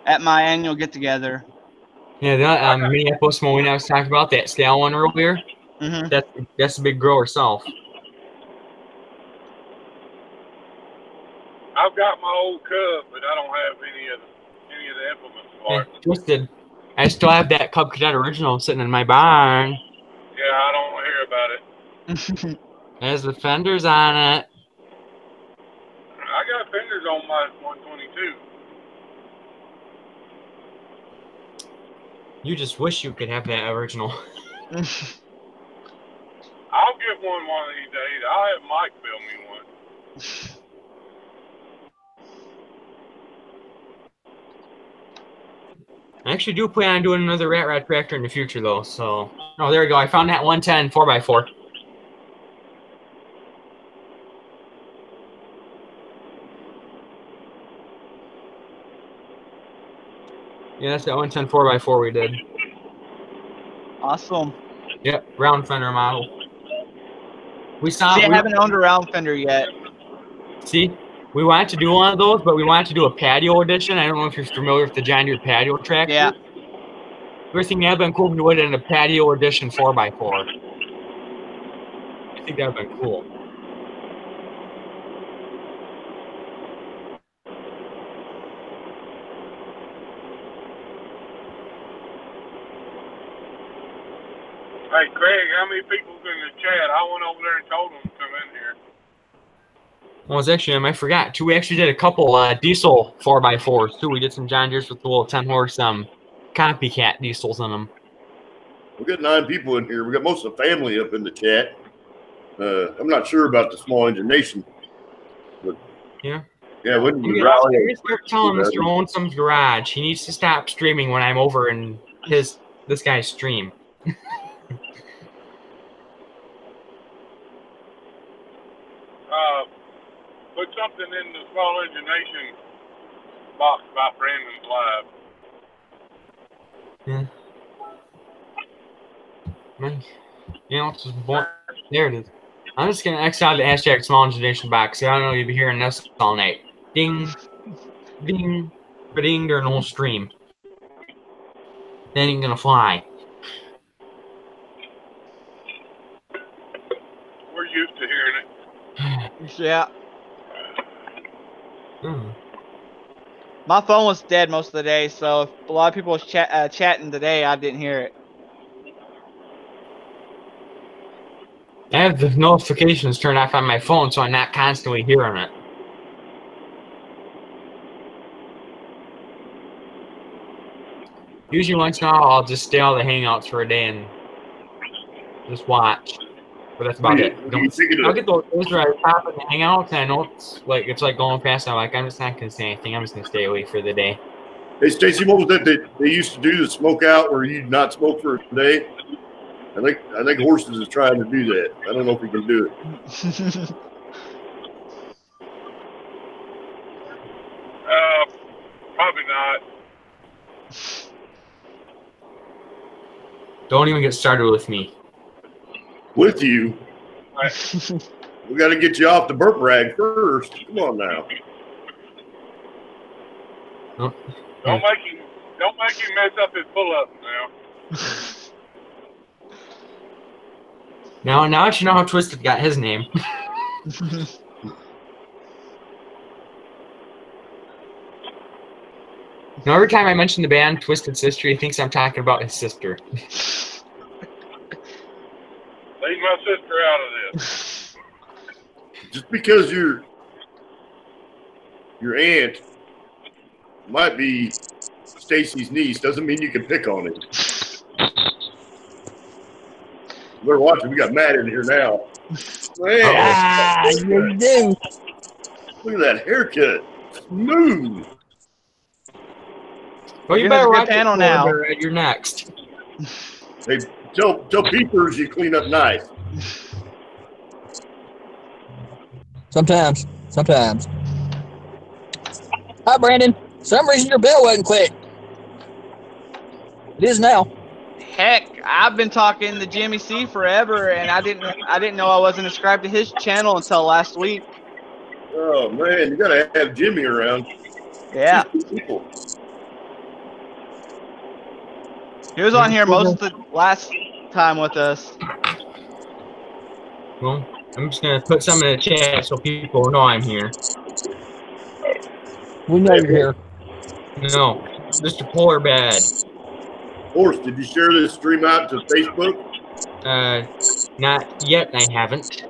at my annual get-together. Yeah, that Minneapolis mowing I was talking about, that scale one earlier. Mm-hmm. That's the big grower herself. I've got my old Cub, but I don't have any of the implements for it. Twisted. I still have that Cub Cadet original sitting in my barn. Yeah, I don't want to hear about it. There's the fenders on it. I got fenders on my 122. You just wish you could have that original. I'll get one of these days. I'll have Mike build me one. I actually do plan on doing another rat rod tractor in the future, though. So, oh, there we go. I found that 110 4x4. Yeah, that's that 110 4x4 we did. Awesome. Yep, round fender model. We See, I haven't owned a round fender yet. See, we wanted to do one of those, but we wanted to do a patio edition. I don't know if you're familiar with the John Deere patio tractor. Yeah. First thing that would have been cool if we would have done a patio edition 4x4. I think that would have been cool. Hey, Craig, how many people's in the chat? I went over there and told them to come in here. Well, it's actually, I forgot too. We actually did a couple diesel 4x4s too. We did some John Deere's with the little 10-horse copycat diesels in them. We got 9 people in here. We got most of the family up in the chat. I'm not sure about the Small Engine Nation, but yeah, wouldn't you start telling Mr. Lonesome's Garage he needs to stop streaming when I'm over in this guy's stream. Put something in the Small Engine Nation box about Brandon's live. Yeah. You know, it's just there it is. I'm just gonna X out the hashtag #SmallEngineation box. I don't know you'll be hearing this all night. Ding, ding, ba-ding during the whole stream. Then you're gonna fly. We're used to hearing it. Yeah. My phone was dead most of the day, so if a lot of people was chatting today, I didn't hear it. I have the notifications turned off on my phone, so I'm not constantly hearing it. Usually once in a while, I'll just stay all the hangouts for a day and just watch. But that's about it. I'll get those where I pop in the hangouts, and I know it's like going fast. I'm just not gonna say anything. I'm just gonna stay away for the day. Hey, Stacy, what was that they used to do, the smoke out where you'd not smoke for a day? I think Horses is trying to do that. I don't know if he can do it. Probably not. Don't even get started with me. With you? We got to get you off the burp rag first. Come on now. Oh. Don't make him mess up his pull-ups now. Now that you know how Twisted got his name. Now, every time I mention the band Twisted Sister, he thinks I'm talking about his sister. Leave my sister out of this. Just because your aunt might be Stacy's niece doesn't mean you can pick on him. We're watching. We got Matt in here now. Man, you do. look at that haircut. Smooth. Well, you You're better a good watch panel it, now. Ed, you're next. Hey, tell Peepers you clean up nice. Sometimes. Hi, Brandon. For some reason your bell wasn't clicked. It is now. Heck, I've been talking to Jimmy C forever, and I didn't know I wasn't subscribed to his channel until last week. Oh man, you gotta have Jimmy around. Yeah, People. he was on here most of the last time with us. Well, I'm just going to put some in the chat so people know I'm here. We know you're here. No, Mr. Polar Bad. Horse, did you share this stream out to Facebook? Not yet, I haven't.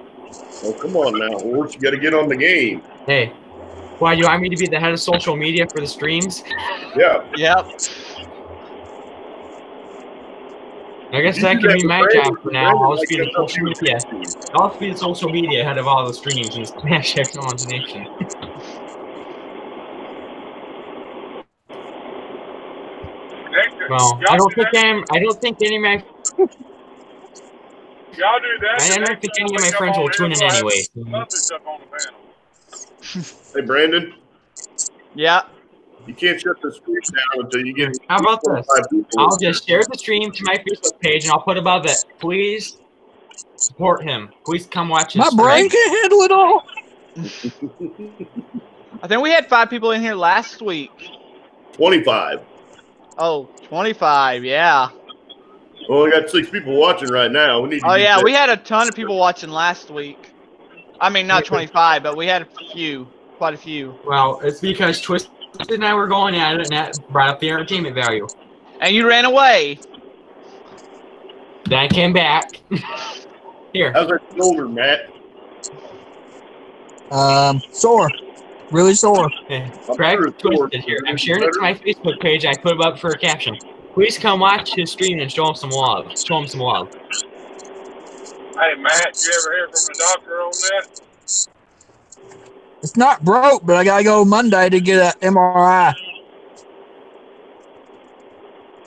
Oh, come on now, Horse. You gotta get on the game. Hey, why, you want me to be the head of social media for the streams? Yeah. Yep. I guess that can be my job for now. I'll just be the social media. I'll just be the social media head of all the streams and hashtag Smallengination. Well, I don't think any of my Y'all do that. I don't think any of my friends will tune in anyway. Hey, Brandon. Yeah. You can't shut the stream down until you get. How about this? 5 people. I'll just share the stream to my Facebook page and I'll put above it, please support him. Please come watch his My stream. brain can't handle it all. I think we had 5 people in here last week. 25. Oh, 25, yeah. Well, we got 6 people watching right now. We need. To Oh, get yeah, that. we had a ton of people watching last week. I mean, not 25, but we had a few. Quite a few. Well, it's because Twisted and I were going at it and that brought up the entertainment value. And you ran away. Then I came back. Here. How's our shoulder, Matt? Sore. Really sore. Craig Twisted here. I'm sharing it to my Facebook page. I put it up for a caption. Please come watch his stream and show him some love. Show him some love. Hey, Matt, you ever hear from the doctor on that? It's not broke, but I gotta go Monday to get an MRI.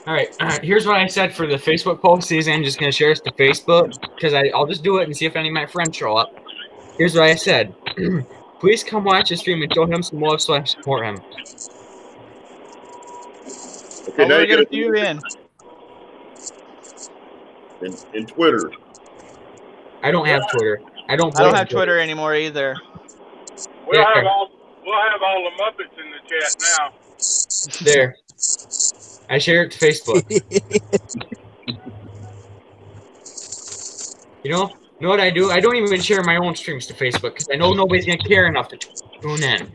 All right. Here's what I said for the Facebook post. I'm just going to share this to Facebook because I'll just do it and see if any of my friends show up. Here's what I said. Please come watch the stream and show him some love so I support him. Okay, now We're you going got to you in. in Twitter. I don't have Twitter. I don't have Twitter anymore either. We'll have all the Muppets in the chat now. There. I share it to Facebook. You know what I do? I don't even share my own streams to Facebook because I know nobody's going to care enough to tune in.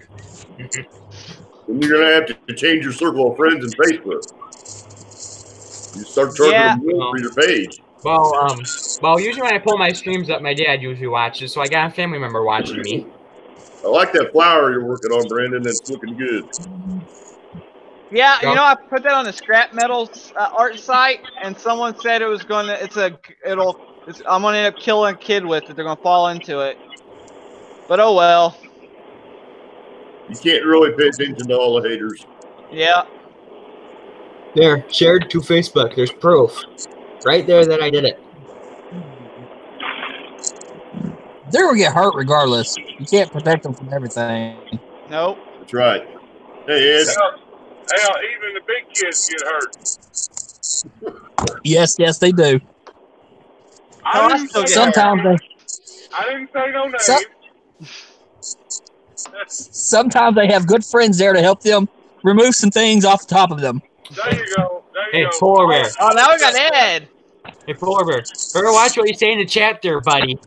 Then you're gonna have to change your circle of friends in Facebook. You start charging them more for your page. Well, usually when I pull my streams up, my dad usually watches, so I got a family member watching me. I like that flower you're working on, Brandon. That's looking good. Yeah, you know, I put that on the scrap metals art site, and someone said it was going to. I'm going to end up killing a kid with it. They're going to fall into it. But oh well. You can't really pay attention to all the haters. Yeah. There, shared to Facebook. There's proof. Right there that I did it. They're gonna get hurt regardless. You can't protect them from everything. Nope. That's right. Hey, Ed. Hell, even the big kids get hurt. Yes, they do. I still get Sometimes I didn't say no names. Sometimes they have good friends there to help them remove some things off the top of them. There you go. There you Hey, go. polar bear. Oh, now we got Ed. Hey, polar bear. Better watch what you say in the chat there, buddy.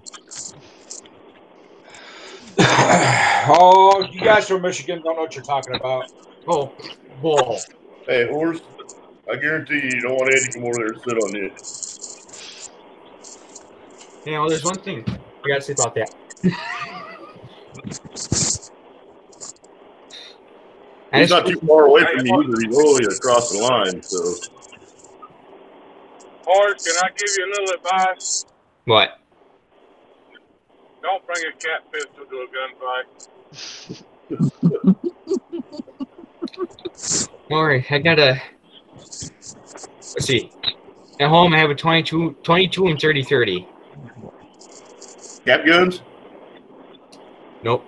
Oh, you guys from Michigan don't know what you're talking about. Oh, bull. Hey, Horse. I guarantee you don't want Ed to come over there and sit on you. You know, there's one thing I gotta say about that. He's not too far away from me either. He's only across the line, so. Horace, can I give you a little advice? What? Don't bring a cat pistol to a gunfight. Alright, I gotta. Let's see. At home, I have a 22 and 30-30. Cap guns? Nope.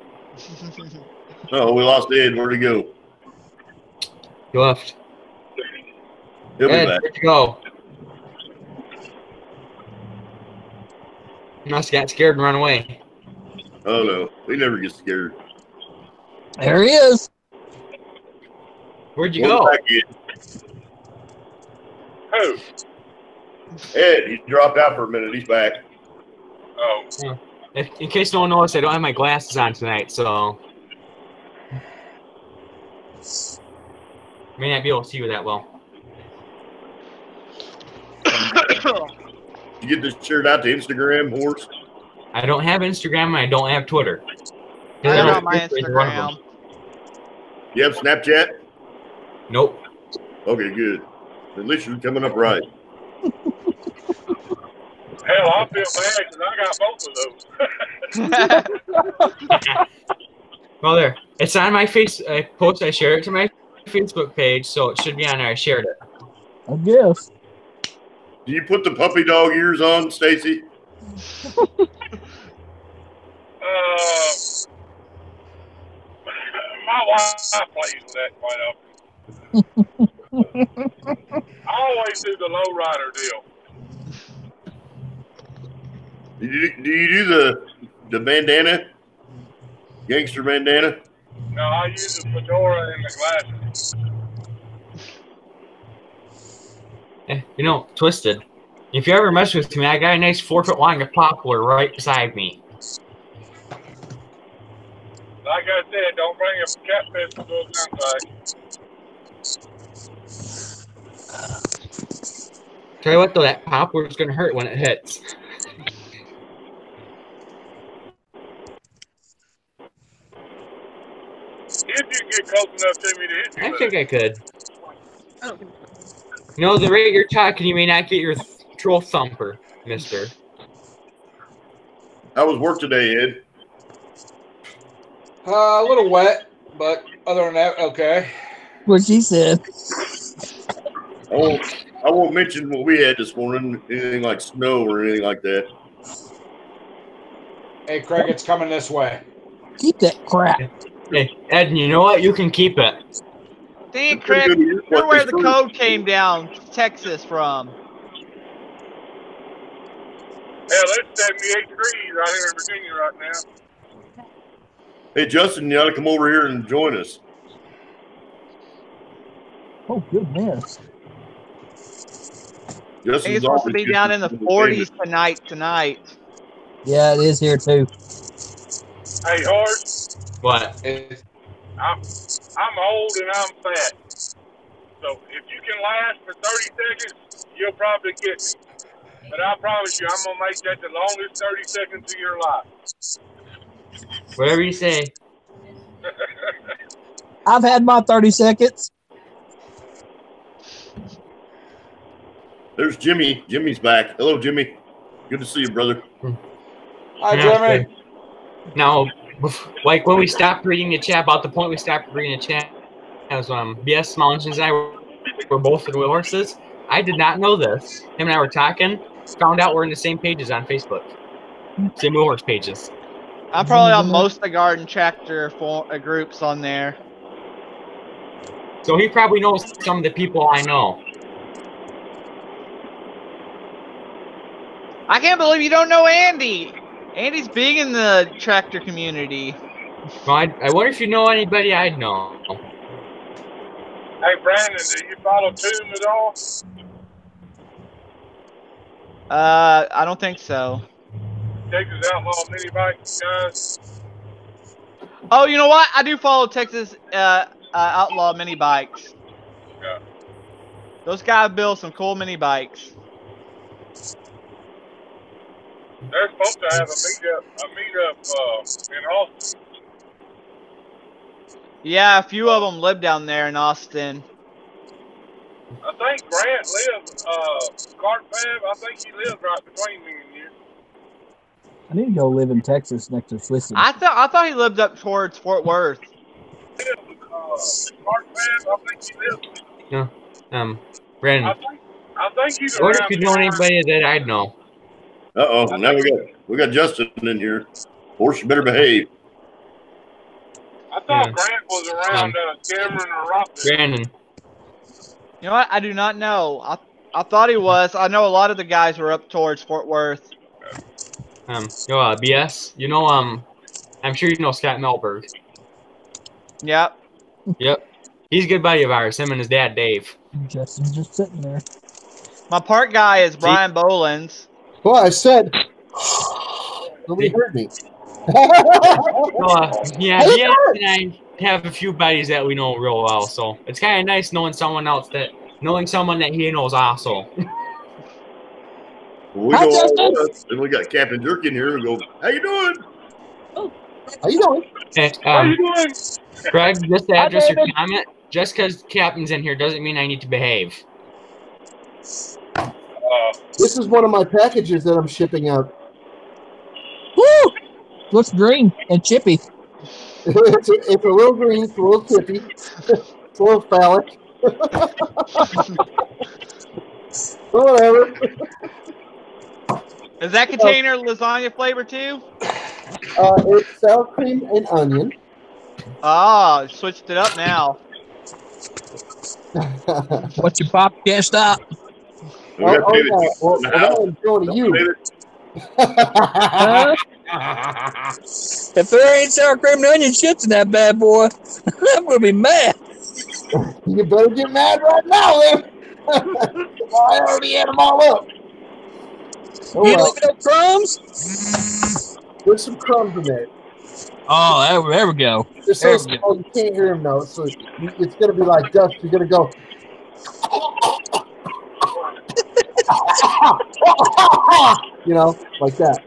Oh, we lost Ed. Where'd he go? He left. He'll be Ed, back. where'd you go? He must have got scared and run away. Oh, no. He never gets scared. There he is. Where'd you Welcome go? back, Ed. Who? Ed, he dropped out for a minute. He's back. Oh. In case no one knows, I don't have my glasses on tonight, so may not be able to see you that well. You get this shared out to Instagram, Horse? I don't have Instagram and I don't have Twitter. I don't have my Instagram. You have Snapchat? Nope. Okay, good. At least you're coming up right. Hell, I feel bad because I got both of those. Well, there. It's on my post. I shared it to my Facebook page, so it should be on there. I shared it. I guess. Do you put the puppy dog ears on, Stacy? My wife plays with that quite often. I always do the low rider deal. Do you do the bandana? Gangster bandana? No, I use the fedora and the glasses. You know, Twisted. If you ever mess with me, I got a nice 4-foot line of poplar right beside me. Like I said, don't bring a cat pistol to a gunfight. Tell you what, though, that poplar is gonna hurt when it hits. If you get close enough to me to hit you, I think I could. You know, the rate you're talking, you may not get your troll thumper, mister. How was work today, Ed? A little wet, but other than that, okay. What she said. I won't mention what we had this morning, anything like snow or anything like that. Hey, Craig, it's coming this way. Keep that crap. Hey, Ed, you know what? You can keep it. Dang, Craig, you're where the code came down, Texas from. hell, it's 78 degrees out here in Virginia right now. Hey, Justin, you ought to come over here and join us. Oh, goodness. I think it's supposed to be down in the 40s tonight. Yeah, it is here, too. Hey, Horace, What? I'm old and I'm fat. So if you can last for 30 seconds, you'll probably get me. But I promise you, I'm going to make that the longest 30 seconds of your life. Whatever you say. I've had my 30 seconds. There's Jimmy. Jimmy's back. Hello, Jimmy. Good to see you, brother. Hi, Jimmy. Now, like when we stopped reading the chat, about the point we stopped reading the chat, as Bssmallengines and I were both in horses. I did not know this. Him and I were talking. Found out we're in the same pages on Facebook. Same horse pages. I'm probably on most of the garden tractor groups on there. So he probably knows some of the people I know. I can't believe you don't know Andy. Andy's big in the tractor community. Well, I wonder if you know anybody I'd know. Hey, Brandon, do you follow Tomb at all? I don't think so. Texas Outlaw Mini Bike guys? Oh, you know what? I do follow Texas Outlaw Mini Bikes. Yeah. Those guys build some cool mini bikes. They're supposed to have a meetup in Austin. Yeah, a few of them live down there in Austin. I think Grant lives, Cart Fab, I think he lives right between me and you. I need to go live in Texas next to Twisted. I thought he lived up towards Fort Worth. Cart Fab, I think he lives. No. Brandon. I think he's I wonder around. if you know anybody that I'd know. Uh-oh, now we got Justin in here. Horse, you better behave. I thought Grant was around Cameron or Rockville. Brandon. You know what? I do not know. I thought he was. I know a lot of the guys were up towards Fort Worth. BS. You know, I'm sure you know Scott Melberg. Yep. Yep. He's a good buddy of ours, him and his dad, Dave. Justin's just sitting there. My park guy is Brian Bolins. Well, I said, nobody heard me. Yeah, he and I have a few buddies that we know real well, so it's kind of nice knowing someone that he knows also. We Hi, go all Justin. at us, and we got Captain Jerk in here and go, how you doing? How you doing? And, How you doing? Greg, just to address your comment, just because Captain's in here doesn't mean I need to behave. This is one of my packages that I'm shipping out. Woo! Looks green and chippy. It's a little green, it's a little chippy, it's a little phallic. Whatever. Is that container lasagna flavor too? It's sour cream and onion. Ah, switched it up now. What you pop can't stop. We got David yeah. Well, in the that house. one's going to you. David, If there ain't sour cream and onion chips in that bad boy, I'm gonna be mad. You better get mad right now, then. I already had them all up. Oh, You well. leaving no crumbs? There's some crumbs in there. Oh, there we go. They're so small you can't hear them though. So it's gonna be like dust. You're gonna go. You know, like that.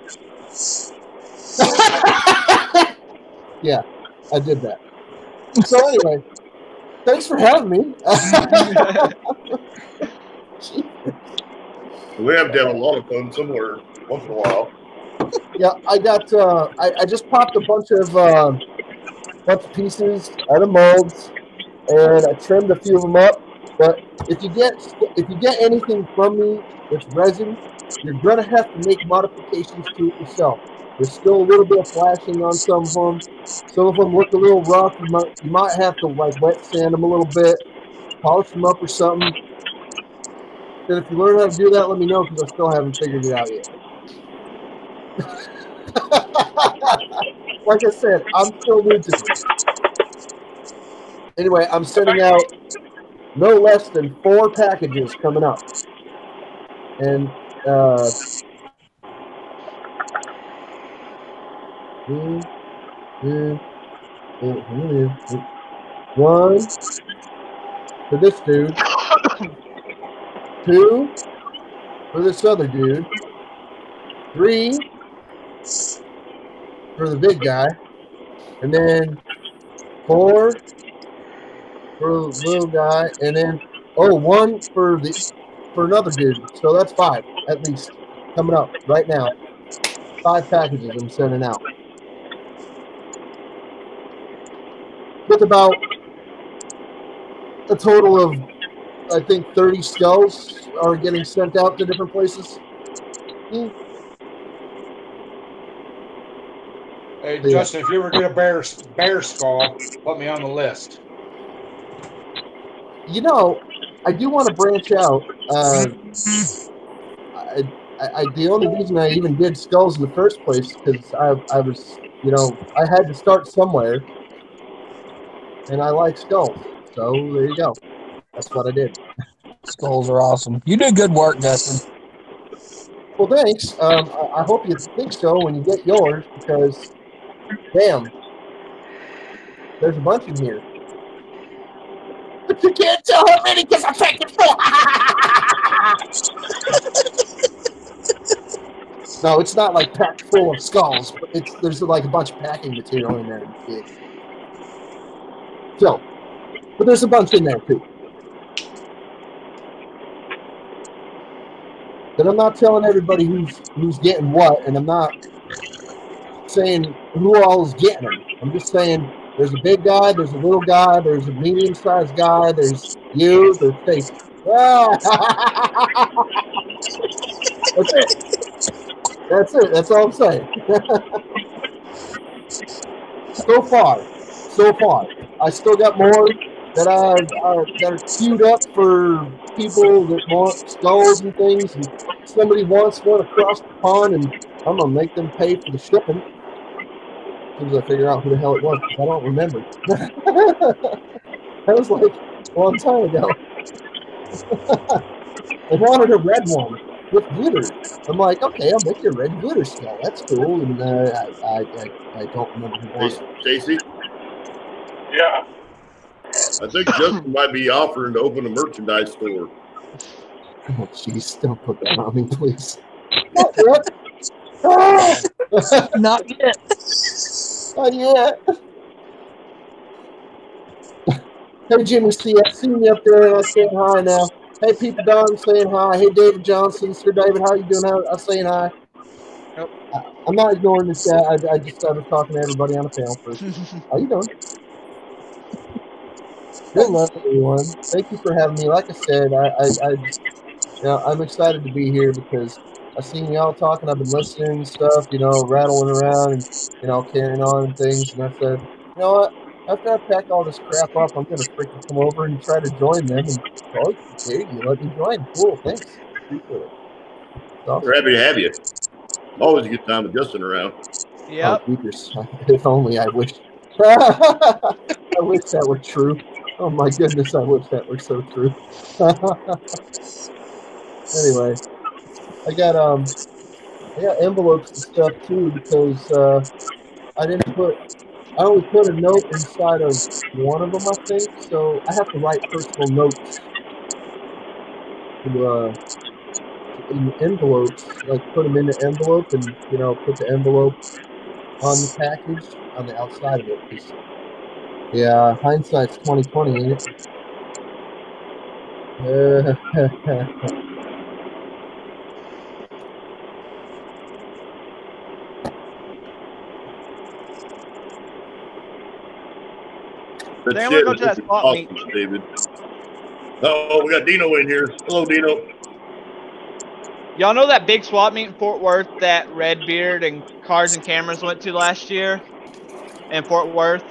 Yeah, I did that. So anyway, thanks for having me. we have to have a lot of fun somewhere once in a while. Yeah, I got. I just popped a bunch of pieces out of molds, and I trimmed a few of them up. But if you get anything from me that's resin, you're gonna have to make modifications to it yourself. There's still a little bit of flashing on some of them. Some of them look a little rough. You might have to like wet sand them a little bit, polish them up or something. And if you learn how to do that, let me know because I still haven't figured it out yet. Like I said, I'm still new to this. Anyway, I'm sending out no less than 4 packages coming up. And one for this dude, 2 for this other dude, 3 for the big guy, and then 4 for the little guy, and then 1 for another dude. So that's 5 at least coming up right now. 5 packages I'm sending out. With about a total of, I think, 30 skulls are getting sent out to different places. Hey, Yeah. Justin, if you ever get a bear skull, put me on the list. You know, I do want to branch out. The only reason I even did skulls in the first place because I was, you know, I had to start somewhere, and I like skulls. So there you go. That's what I did. Skulls are awesome. You do good work, Justin. Well, thanks. I hope you think so when you get yours because, damn, there's a bunch in here. But you can't tell how many because I'm checking full. No, it's not like packed full of skulls, but there's like a bunch of packing material in there and shit. So, but there's a bunch in there too. But I'm not telling everybody who's getting what, and I'm not saying who all is getting them. I'm just saying there's a big guy, there's a little guy, there's a medium-sized guy, there's you, there's Stacy. That's it. That's it. That's all I'm saying. So far. I still got more that are queued up for people that want skulls and things, and somebody wants one across the pond, and I'm gonna make them pay for the shipping. As soon as I figure out who the hell it was, because I don't remember. That was like a long time ago. I wanted a red one with glitter. I'm like, okay, I'll make you a red glitter skull. That's cool. And I don't remember who won it. Stacy, Yeah. I think Justin might be offering to open a merchandise store. Oh, jeez, don't put that on me, please. What? Ah! Not yet. Not yet. Hey, Jimmy C, I've seen you up there. I'm saying hi now. Hey, People Don, saying hi. Hey, David Johnson. Sir David, how you doing? I'm saying hi. Nope. I'm not ignoring this guy. I just started talking to everybody on the panel first. How you doing? Good luck, everyone. Thank you for having me. Like I said, I'm excited to be here because I've seen y'all talking. I've been listening and stuff, rattling around and, carrying on and things. And I said, you know what? After I pack all this crap up, I'm going to freaking come over and try to join them. And, oh, here, you let me join. Cool, thanks. Appreciate it. Awesome. We're happy to have you. Always a good time with Justin around. Yep. Oh, jeepers. If only I wish. I wish that were true. Oh, my goodness, I wish that were so true. Anyway, I got envelopes and stuff too because I only put a note inside of one of them, I think. So I have to write personal notes to in envelopes, like put them in the envelope and put the envelope on the package on the outside of it. Because yeah, hindsight's 20/20, ain't it? That Then shit we'll go was to that swap meet. awesome, David. Oh, we got Dino in here. Hello, Dino. Y'all know that big swap meet in Fort Worth that Redbeard and Cars and Cameras went to last year in Fort Worth?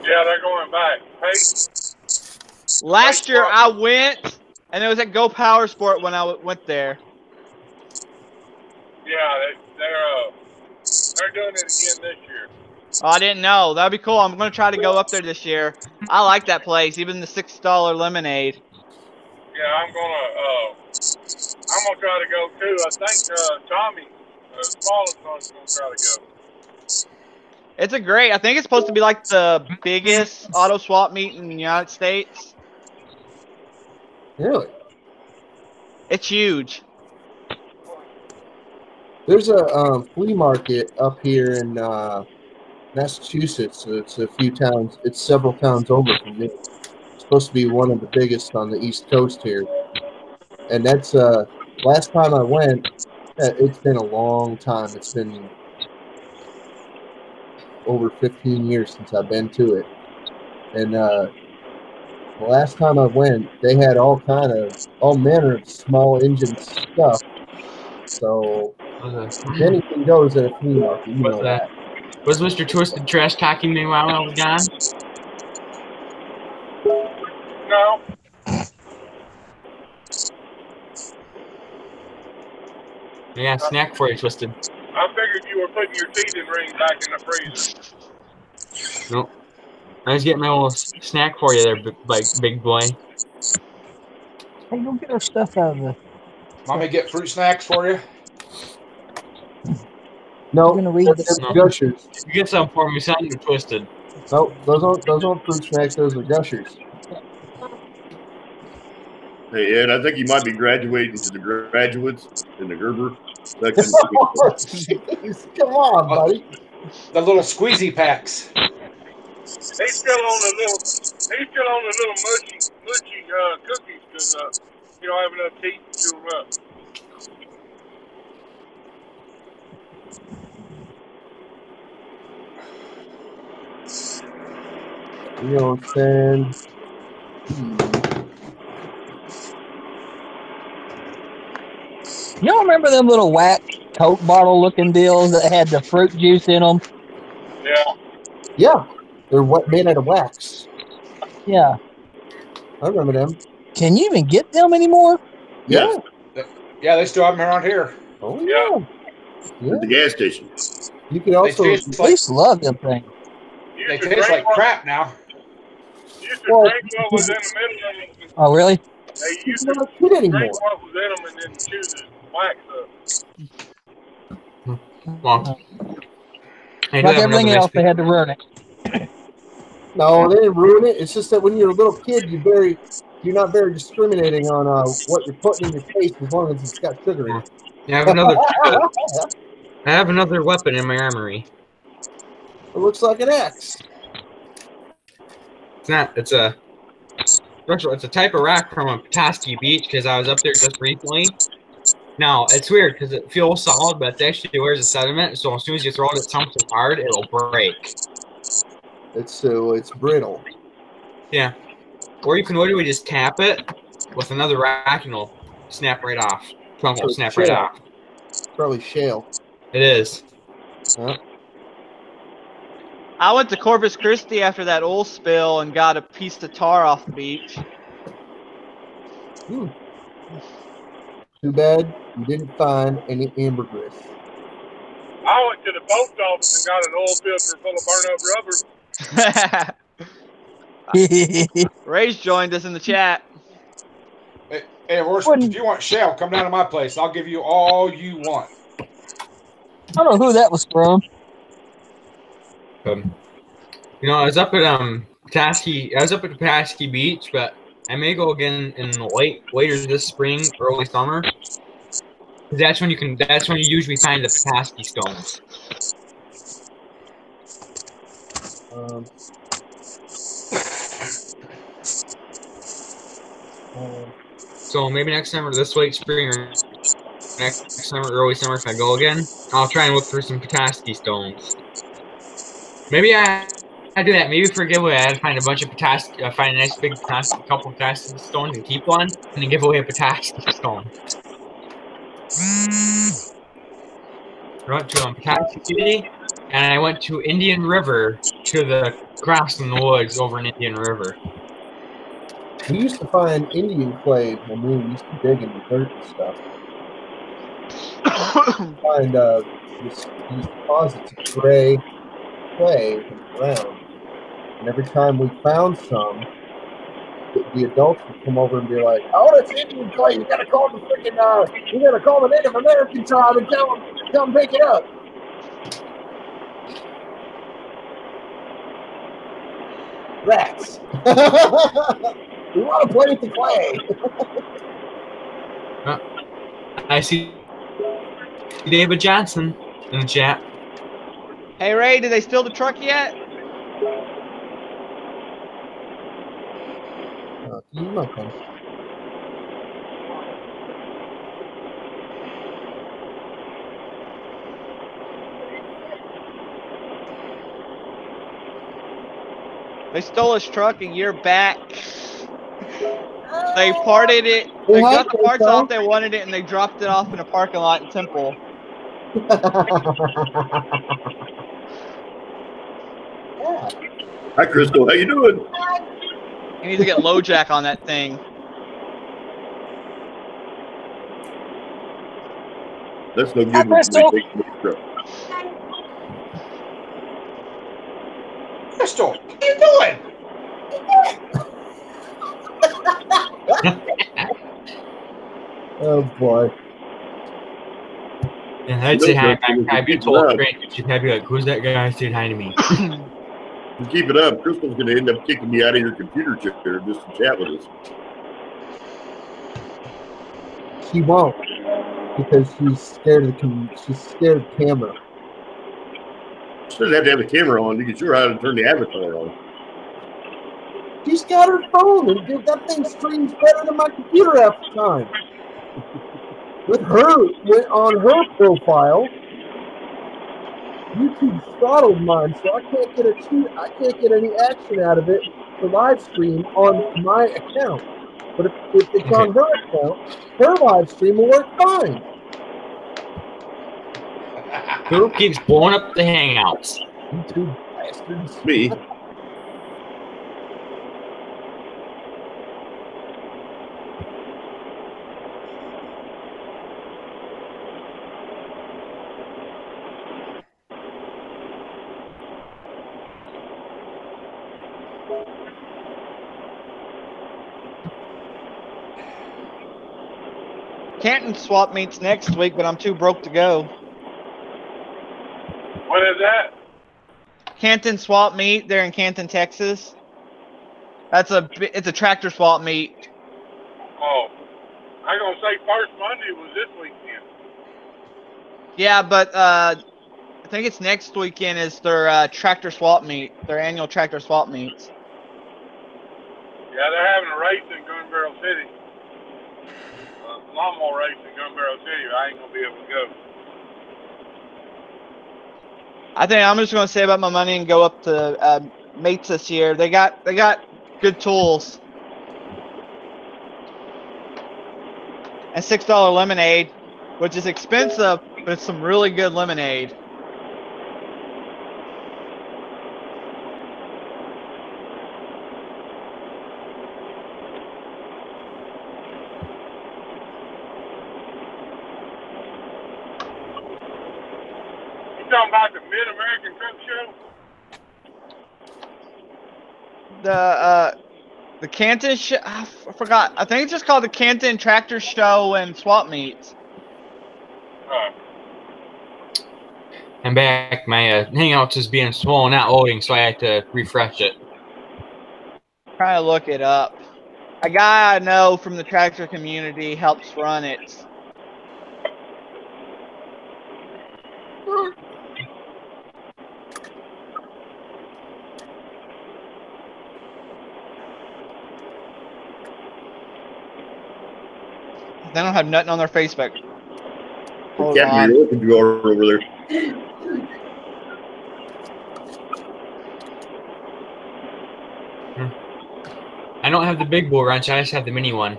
Yeah, they're going back. Hey, Last year I went, and it was at Go Power Sport when I went there. yeah, they're doing it again this year. Oh, I didn't know. That'd be cool. I'm gonna try to go up there this year. I like that place, even the $6 lemonade. Yeah, I'm gonna try to go too. I think Tommy, Smallengines, gonna try to go. It's a great. I think it's supposed to be like the biggest auto swap meet in the United States. Really? It's huge. There's a flea market up here in Massachusetts. It's a few towns. It's several towns over from me. It's supposed to be one of the biggest on the East Coast here. And that's last time I went. It's been a long time. It's been over 15 years since I've been to it. And the last time I went, they had all manner of small engine stuff. So anything goes at a flea market. You know that. Was Mr. Twisted trash talking me while I was gone? No. I got a snack for you, Twisted. I figured you were putting your teething ring back in the freezer. Nope. I was getting my little snack for you there, big boy. Hey, go get our stuff out of the. Mommy, get fruit snacks for you. No, You're gonna read this. No. Gushers. You get some for me, son. You're Twisted. No, those aren't fruit snacks. Those are Gushers. Hey, Ed, I think you might be graduating to the graduates in the Gerber section. Oh, jeez. Come on, buddy. The little squeezy packs. He's still on the little mushy cookies because you don't have enough teeth to chew them up. You know what I'm saying? You don't remember them little wax Coke bottle looking deals that had the fruit juice in them? Yeah. Yeah, they're made out of wax. Yeah. I remember them. Can you even get them anymore? Yeah. Yeah, they still have them around here. Oh Yeah. yeah. At the gas station. You can also. They taste I like, used to love them things. they taste like crap now. Used to drink what was in the middle of them. Oh, really? They You used to don't fit anymore. drink what was in them and then chew the wax up. Well, I do Like have everything another else, they had to ruin it. No, they didn't ruin it. It's just that when you're a little kid, you're not very discriminating on what you're putting in your face as long as it's got sugar in it. I have another weapon in my armory. It looks like an axe. It's not. It's a type of rock from a Petoskey beach because I was up there just recently. Now it's weird because it feels solid, but it actually wears a sediment. So as soon as you throw it at something hard, it'll break. It's brittle. Yeah. Or you can literally just tap it with another rock and it'll snap right off. Chunk will snap right off. It's probably shale. It is. Huh? I went to Corpus Christi after that oil spill and got a piece of tar off the beach. Too bad you didn't find any ambergris. I went to the post office and got an oil filter full of burnt up rubber. Ray's joined us in the chat. Hey, Horseman, if you want shale, come down to my place. I'll give you all you want. I don't know who that was from. You know, I was up at Petoskey. I was up at the Petoskey Beach, but I may go again in later this spring, early summer. That's when you usually find the Petoskey stones. So maybe next summer, this late spring, or next summer, early summer, if I go again, I'll try and look for some Petoskey stones. Maybe I do that. Maybe for a giveaway, I'd find a bunch of Petoskey, find a nice big couple of Petoskey stones and keep one, and then give away a Petoskey stone. I went to Petoskey City, and I went to Indian River, to the cross in the woods over in Indian River. We used to find Indian clay when we used to dig in the dirt and stuff. Find these deposits of gray clay in the ground. And every time we found some, the adults would come over and be like, "Oh, that's Indian clay. You gotta call the freaking you gotta call the Native American tribe and tell them to come pick it up." Rats. We want to play with the clay. I see David Johnson in the chat. Hey Ray, did they steal the truck yet? You might come. They stole his truck a year back. They parted it. They got the parts off they wanted it, and they dropped it off in a parking lot in Temple. Yeah. Hi, Crystal. How you doing? You need to get low jack on that thing. That's no Hi, good when Crystal. somebody takes the truck. Crystal, what are you doing? Oh boy. Yeah, I'd say hi. I'd be a total stranger. She'd probably be like, "Who's that guy saying hi to me?" You keep it up, Crystal's going to end up kicking me out of your computer chair just to chat with us. She won't because she's scared of she's scared of camera. She doesn't have to have a camera on. You can show her how to turn the avatar on. She's got her phone, and dude, that thing streams better than my computer half the time. With her, on her profile, YouTube throttled mine, so I can't get I can't get any action out of it to live stream on my account. But if it's on her account, her live stream will work fine. Who keeps blowing up the Hangouts? YouTube bastards. Me. Canton swap meets next week, but I'm too broke to go. What is that? Canton swap meet. They're in Canton, Texas. It's a tractor swap meet. Oh, I'm gonna say first Monday was this weekend. Yeah, but I think it's next weekend is their tractor swap meet, their annual tractor swap meets. Yeah, they're having a race in Gun Barrel City. Lawnmower race in Gun Barrel City. I ain't gonna be able to go. I think I'm just gonna save up my money and go up to meets this year. They got good tools and $6 lemonade, which is expensive, but it's some really good lemonade. You talking about the Mid-American Truck Show? The Canton I forgot. I think it's just called the Canton Tractor Show and Swap Meets. I'm back. My Hangouts is being swollen, not loading, so I had to refresh it. Trying to look it up. A guy I know from the tractor community helps run it. They don't have nothing on their Facebook. Hold on. You're looking over there. I don't have the big bull wrench. I just have the mini one.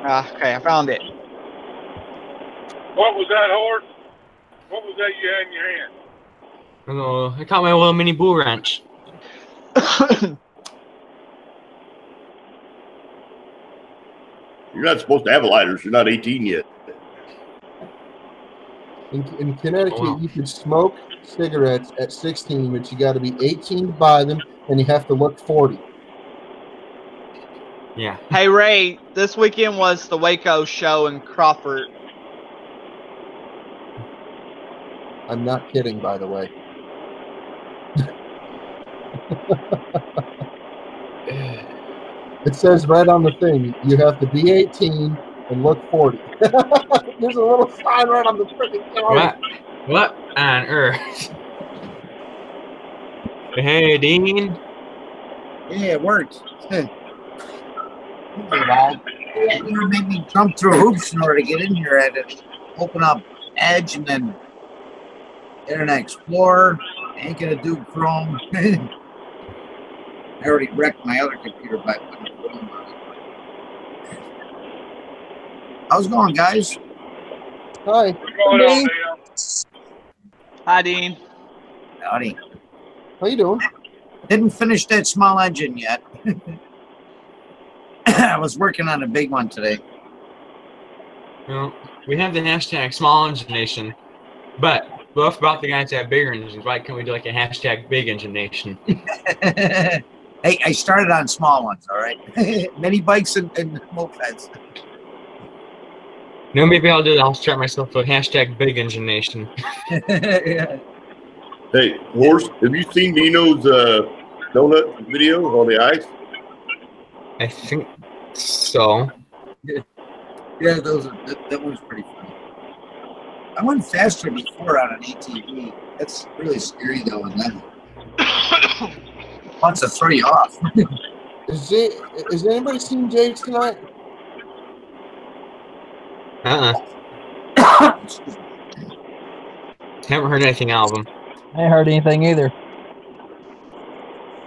Okay, I found it. What was that, horse? What was that you had in your hand? Oh, I caught my little mini bull wrench. You're not supposed to have lighters. You're not 18 yet. In Connecticut, you can smoke cigarettes at 16, but you got to be 18 to buy them, and you have to look 40. Yeah. Hey, Ray, this weekend was the Waco show in Crawford. I'm not kidding, by the way. It says right on the thing, you have to be 18 and look 40. There's a little sign right on the freaking counter. What on earth? Hey, Dean. Yeah, it works. You made me jump through hoops in order to get in here. I had to open up Edge and then Internet Explorer. Ain't gonna do Chrome. I already wrecked my other computer by putting the film on it. How's it going, guys? Hi. What's going on, Neil? Hi, Dean. Howdy. How you doing? Didn't finish that small engine yet. I was working on a big one today. Well, we have the hashtag smallengination, but what about the guys that have bigger engines? Why can't we do like a hashtag big engine nation? Hey, I started on small ones, all right? Mini bikes and mopeds. No, maybe I'll do that. I'll start myself a hashtag big engine nation. Yeah. Hey, Horse, have you seen Nino's donut video on the ice? I think so. Yeah, that was pretty funny. I went faster before on an ATV. That's really scary though, and then wants to throw you off. Has anybody seen Jay tonight? Haven't heard anything out of him. I ain't heard anything either.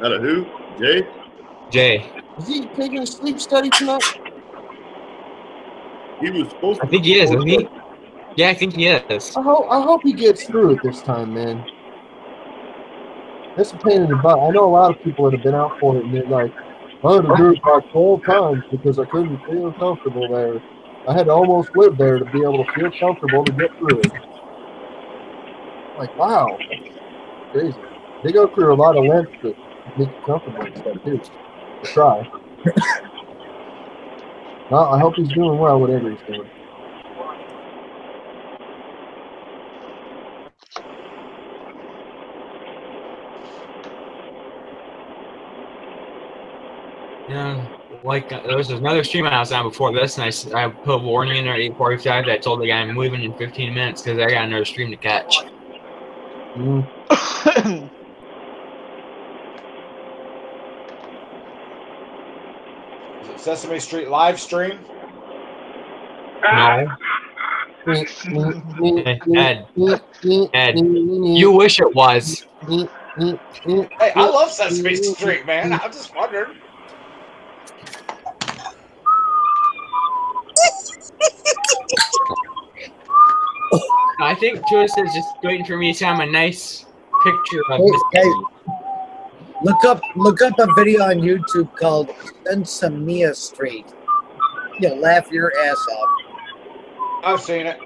Out of who? Jay? Jay. Is he taking a sleep study tonight? He was supposed to. I think he is, isn't he? Yeah, I think he is. I hope he gets through it this time, man. That's a pain in the butt. I know a lot of people that have been out for it, and they're like, I had to do it like 12 times because I couldn't feel comfortable there. I had to almost live there to be able to feel comfortable to get through it. Like, wow. That's crazy. They go through a lot of lengths to make you comfortable and stuff, too. To try. Well, I hope he's doing well, whatever he's doing. Yeah, like there was another stream I was on before this, and I put a warning in there at 8:45 that I told the guy I'm leaving in 15 minutes because I got another stream to catch. Mm. Is it Sesame Street live stream? No. Ed, you wish it was. Hey, I love Sesame Street, man. I'm just wondering. I think Joyce is just waiting for me to have a nice picture of Hey, Miss hey, look up a video on YouTube called Bssmallengines Street. You'll laugh your ass off. I've seen it.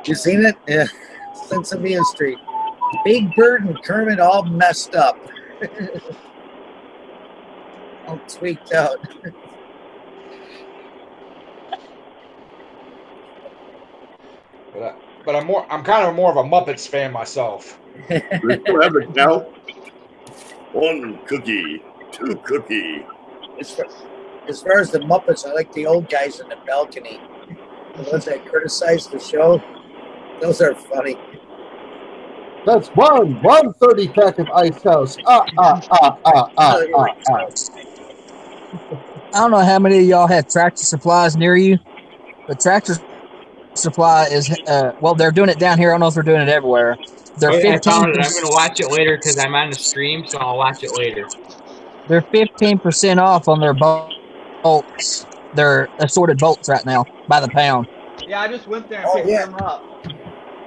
You seen it? Yeah. Bssmallengines Street. Big Bird and Kermit all messed up. All tweaked out. But I'm kind of more of a Muppets fan myself. They still have it now. 1 cookie, 2 cookie. As far as the Muppets, I like the old guys in the balcony. The ones that criticized the show. Those are funny. That's one 30-pack of Ice House. I don't know how many of y'all have Tractor Supplies near you, but Tractor Supply is, well, they're doing it down here. I don't know if they're doing it everywhere. They're I 15%. found it. I'm going to watch it later because I'm on the stream, so I'll watch it later. They're 15% off on their bolts. They're assorted bolts right now by the pound. Yeah, I just went there and picked them up.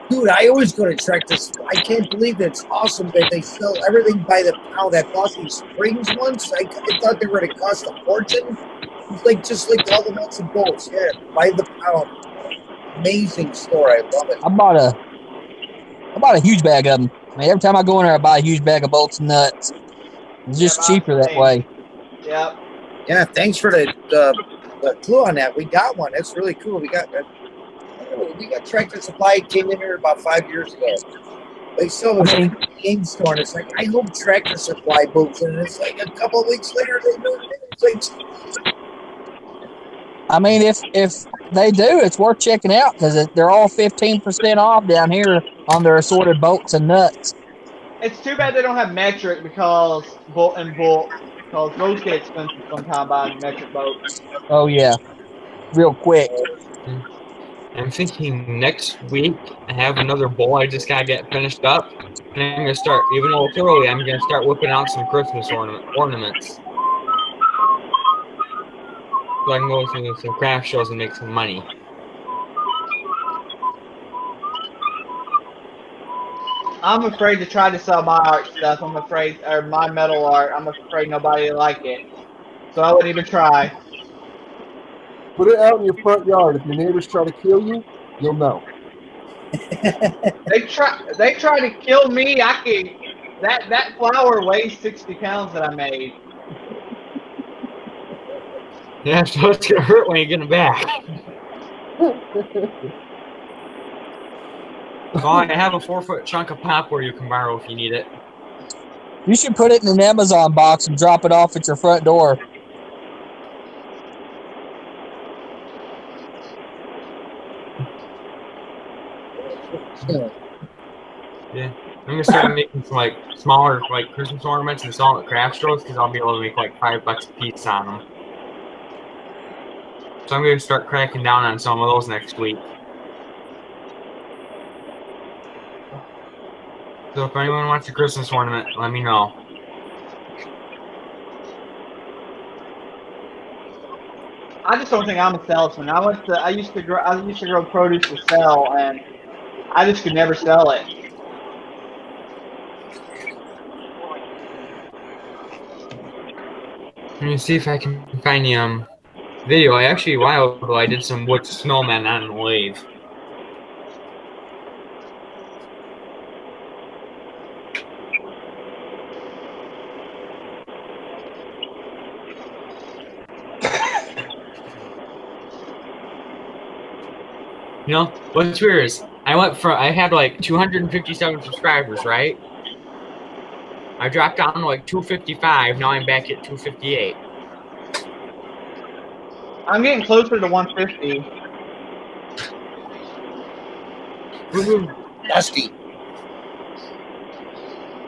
Dude, I always go to Tractor Supply. I can't believe it's awesome that they sell everything by the pound. I bought these springs once. I thought they were going to cost a fortune. It's like just like all the nuts and bolts. Yeah, by the pound. Amazing store. I love it. I bought a huge bag of them. I mean, every time I go in there, I buy a huge bag of bolts and nuts. It's just cheaper that way. Yep. Yeah, thanks for the clue on that. We got one. That's really cool. We got Tractor Supply. Came in here about 5 years ago. They sell it in the game store, and it's like, I hope Tractor Supply boots, and it's like a couple of weeks later they do it. It's like, I mean, if they do, it's worth checking out because they're all 15% off down here on their assorted bolts and nuts. It's too bad they don't have metric because because those get expensive sometimes buying metric boats. Oh yeah, real quick. I'm thinking next week I have another bowl I just gotta get finished up. And I'm gonna start, even though it's early, I'm gonna start whipping out some Christmas ornaments. So I can go to some craft shows and make some money. I'm afraid to try to sell my art stuff. I'm afraid, or my metal art. I'm afraid nobody will like it. So I wouldn't even try. Put it out in your front yard. If your neighbors try to kill you, you'll know. They try to kill me. I can. That flower weighs 60 pounds that I made. Yeah, so it's gonna hurt when you get it back. Oh, I have a 4-foot chunk of poplar you can borrow if you need it. You should put it in an Amazon box and drop it off at your front door. Yeah, I'm gonna start making some like smaller like Christmas ornaments and sell them at craft stores because I'll be able to make like $5 a piece on them. So I'm gonna start cracking down on some of those next week. So if anyone wants a Christmas ornament, let me know. I just don't think I'm a salesman. I used to grow produce to sell, and I just could never sell it. Let me see if I can find the video. A while ago I did some wood snowmen on the lathe. You know, what's weird is I had like 257 subscribers, right? I dropped down to like 255. Now I'm back at 258. I'm getting closer to 150. Dusty.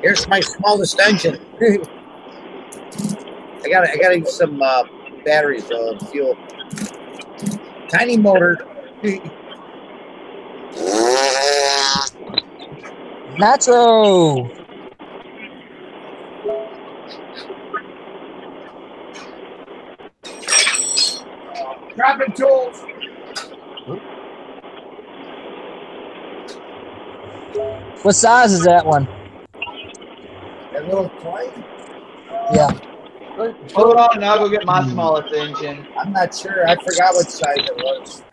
Here's my smallest engine. I gotta use some batteries, fuel. Tiny motor. Nacho. Dropping tools. What size is that one? That little toy? Yeah. Hold on, and I'll go get my smallest engine. I'm not sure. I forgot what size it was.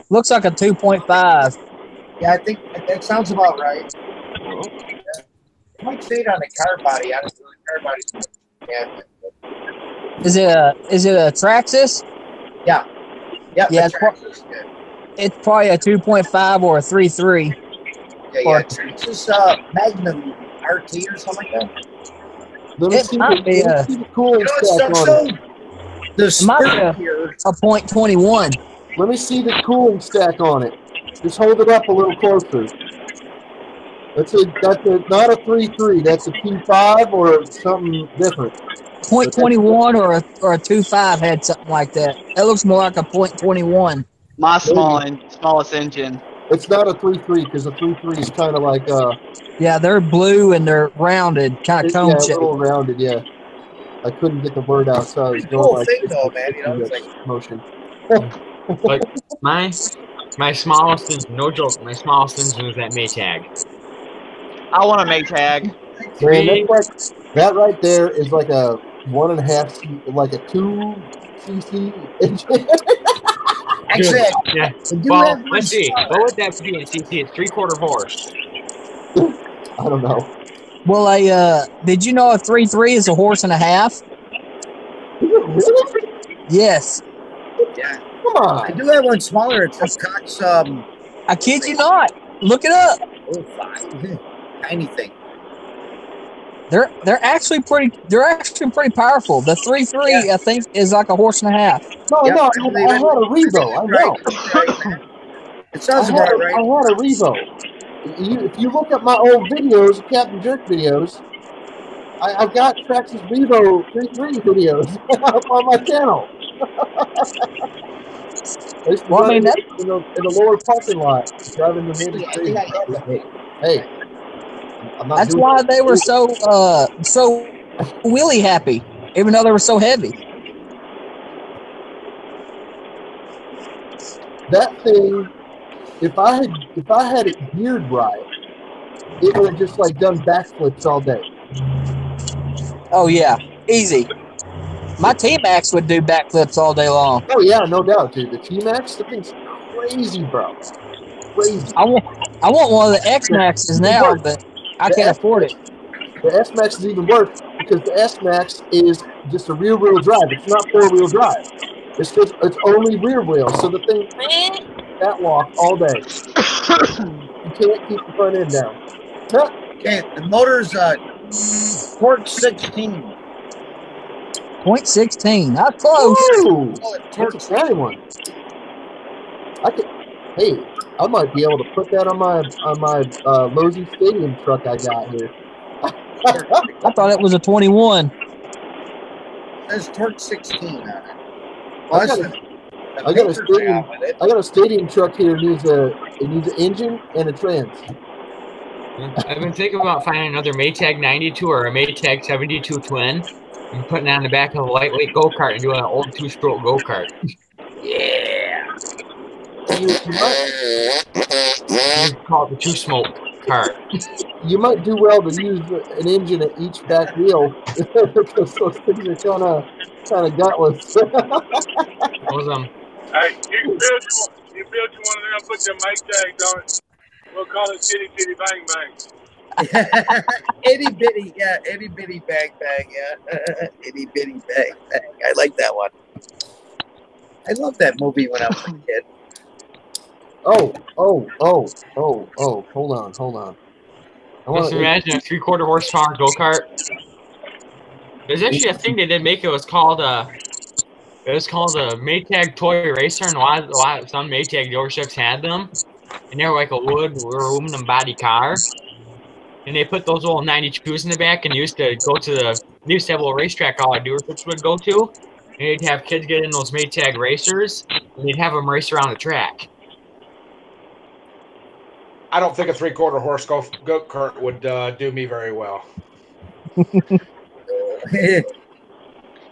Looks like a 2.5. Yeah, I think that sounds about right. I might say it on the car body. I don't know the car body's. Yeah. Is it a Traxxas? Yeah. Yep, Yeah, it's probably a 2.5 or a 3.3. Yeah. Traxxas Magnum RT or something like that. Let me see the cooling stack on it. The might be a 0.21. Let me see the cooling stack on it. Just hold it up a little closer. That's not a 3.3. That's a 2.5 or something different. 0.21 or a 2.5 had something like that. That looks more like a 0.21. My smallest engine. It's not a 3.3 because a 3.3 is kind of like Yeah, they're blue and they're rounded, kind of cone shaped. A little rounded. Yeah, I couldn't get the word out, so I was going like thing, though, man. You know, it's like motion. Like my smallest engine, no joke, my smallest engine was that Maytag. I want a Maytag. Man, that's like, that right there is like a 1.5, like a 2 cc engine. Actually, yeah. Well, let's see. What would that be in cc? It's 3/4 horse. I don't know. Well, did you know a 3.3 is a horse and a half? Is it really? Yes. Yeah. Come on. I do have one smaller. It's a Cox. I kid you not. Look it up. 05. Tiny thing. They're actually pretty powerful. The 3.3 I think is like a horse and a half. No, I had a Revo. I know. It sounds about right. I had a Revo. If you look at my old videos, Captain Jerk videos, I've got Traxxas Revo 3.3 videos up on my channel. I used to Well, I run mean, in the lower parking lot, driving the I think I got that. Hey, I'm not that's doing why that. they were so wheelie happy, even though they were so heavy. That thing, if I had it geared right, it would have just like done backflips all day. Oh yeah, easy. My T-Max would do backflips all day long. Oh yeah, no doubt, dude. The T-Max, the thing's crazy, bro. Crazy. I want one of the X-Maxes now, but I can't afford it. The S-Max is even worse because the S-Max is just a rear-wheel drive. It's not four-wheel drive. It's only rear wheel. So the thing that walk all day. You can't keep the front end down. Okay, the motor's torque 16. 0.16. Not close. Ooh, Call it that's torque a fine one. Hey, I might be able to put that on my Lozy Stadium truck I got here. I thought it was a 21. It says torque 16 on it. I got a stadium truck here. It needs an engine and a trans. I've been thinking about finding another Maytag 92 or a Maytag 72 twin and putting it on the back of a lightweight go-kart and doing an old two-stroke go-kart. Yeah. You call it the two-smoke cart. You might do well to use an engine at each back wheel because those things are kind of gutless. Hey, you build you one of them, put your mate tags on it. We'll call it Kitty Kitty Bang Bang. Itty bitty bang bang, yeah. Itty bitty bang bang. I like that one. I loved that movie when I was a kid. Oh, hold on. Just imagine a 3/4 horsepower go-kart. There's actually a thing they did make. It was called a Maytag toy racer, and a lot of some Maytag dealerships had them, and they were like a wood or aluminum body car, and they put those little 92s in the back, and used to have a little racetrack all our dealerships would go to, and they'd have kids get in those Maytag racers, and they'd have them race around the track. I don't think a 3/4 horse go-kart would do me very well.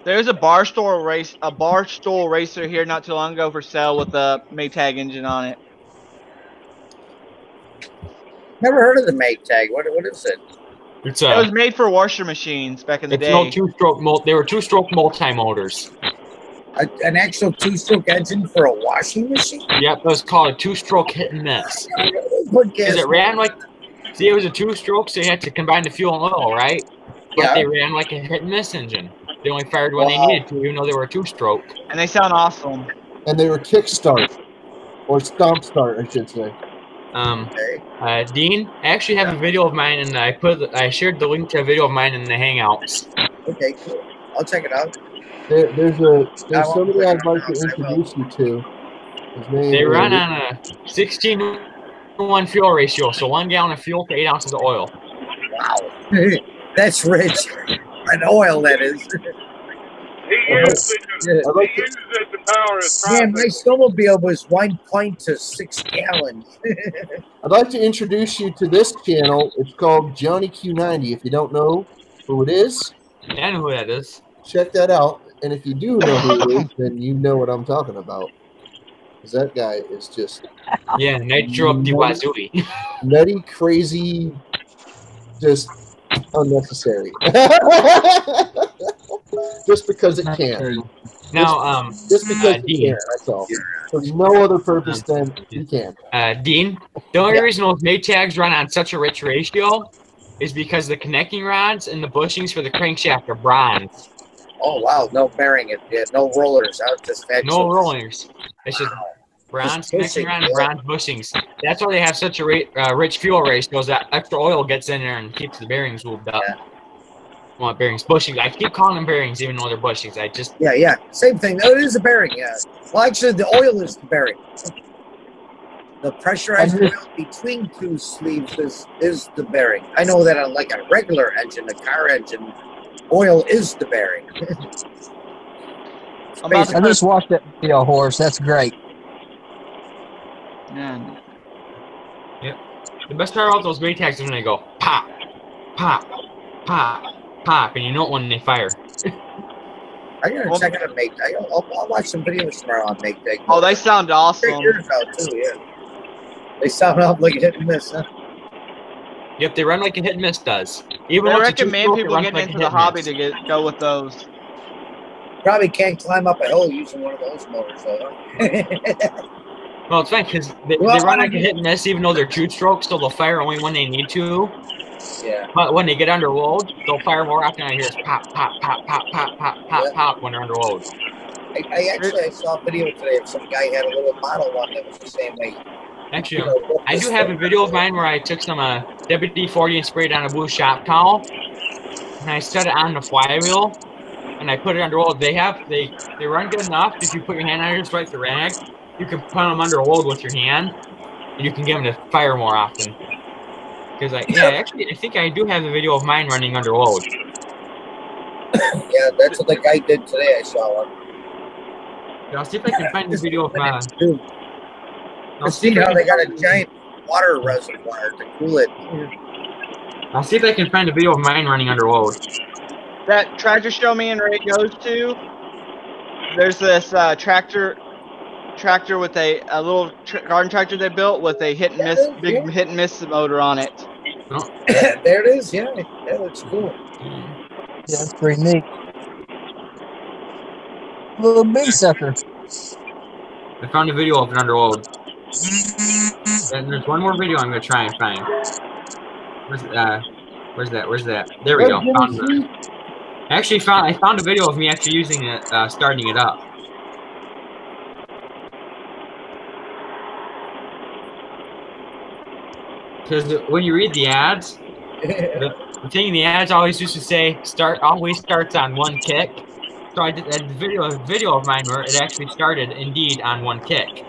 There's a barstool racer here not too long ago for sale with a Maytag engine on it. Never heard of the Maytag. What is it? It was made for washer machines back in the day. No two-stroke. They were two-stroke multi-motors. An actual two-stroke engine for a washing machine? Yep, it was called a two-stroke hit and miss. Because it ran like, it was a two-stroke, so you had to combine the fuel and oil, right? But Yeah. they ran like a hit and miss engine. They only fired when they needed to, even though they were a two-stroke. And they sound awesome. And they were kickstart or stomp start, I should say. Dean, I actually have a video of mine, and I shared the link to a video of mine in the Hangouts. Okay, cool. I'll check it out. There's somebody I'd like to introduce you to. His name They run on a 16:1 fuel ratio, so 1 gallon of fuel to 8 ounces of oil. Wow. That's rich. An oil, that is. He used it to power his Yeah, tractor. my snowmobile was 1 pint to 6 gallons. I'd like to introduce you to this channel. It's called Johnny Q90. If you don't know who it is, Yeah, I know who that is. check that out. And if you do know who it is, then you know what I'm talking about. Because that guy is just Yeah, Nitro up the Wazooie. nutty, crazy, just unnecessary. Just because it can. Now, Just because it Dean. can, that's all. For no other purpose than he can. Dean, the only reason those Maytags run on such a rich ratio is because the connecting rods and the bushings for the crankshaft are bronze. Oh, wow. No bearing it. Yeah, no rollers. No rollers. It's just bronze connecting rod and bronze bushings. That's why they have such a rich fuel ratio, that extra oil gets in there and keeps the bearings lubed up. Yeah. Well, bearings, bushings. I keep calling them bearings, even though they're bushings. Yeah. Same thing. Oh, it is a bearing, yeah. Well, actually, the oil is the bearing. The pressurized oil between two sleeves is the bearing. I know that on like a regular engine, a car engine, oil is the bearing. I'm about to I just watched that video, horse. That's great. Yeah. Yep. The best part about those Maytags is when they go pop, pop, pop, pop, and you know it when they fire. I gotta check out a Maytag. I'll watch some videos tomorrow on Maytag. Oh, they sound awesome. Yours out too, yeah. They sound out like a hit and miss, huh? Yep, they run like a hit and miss does. Even I once recommend people getting like into the hobby to go with those. Probably can't climb up a hill using one of those motors, though. Well, it's fine because they run like a hit and miss, even though they're two strokes, so they'll fire only when they need to. Yeah. But when they get under load, they'll fire more often. I hear pop, pop, pop, pop, pop, pop, pop, pop when they're under load. I saw a video today of some guy had a little model one that was the same way. Actually, I do have a video of mine where I took some WD-40 and sprayed on a blue shop towel, and I set it on the flywheel, and I put it under load. They run good enough. If you put your hand on it, strike the rag, you can put them under load with your hand, and you can get them to fire more often. Because actually, I think I do have a video of mine running under load. Yeah, that's what the guy did today. I saw one. I'll see if I can find the video of mine. I'll see how they got a giant water reservoir to cool it. I'll see if I can find a video of mine running under load. That tractor show me and Ray goes to, there's this tractor with a little garden tractor they built with a hit and miss, hit and miss motor on it. Oh. There it is. Yeah, that looks cool. Yeah, that's pretty neat. Little big sucker. I found a video of it under load. And there's one more video I'm gonna try and find. Where's that? There we go. Found it. I found a video of me actually using it, starting it up. Because when you read the ads, the thing in the ads always used to say always starts on one kick. So I did a video of mine where it actually started indeed on one kick.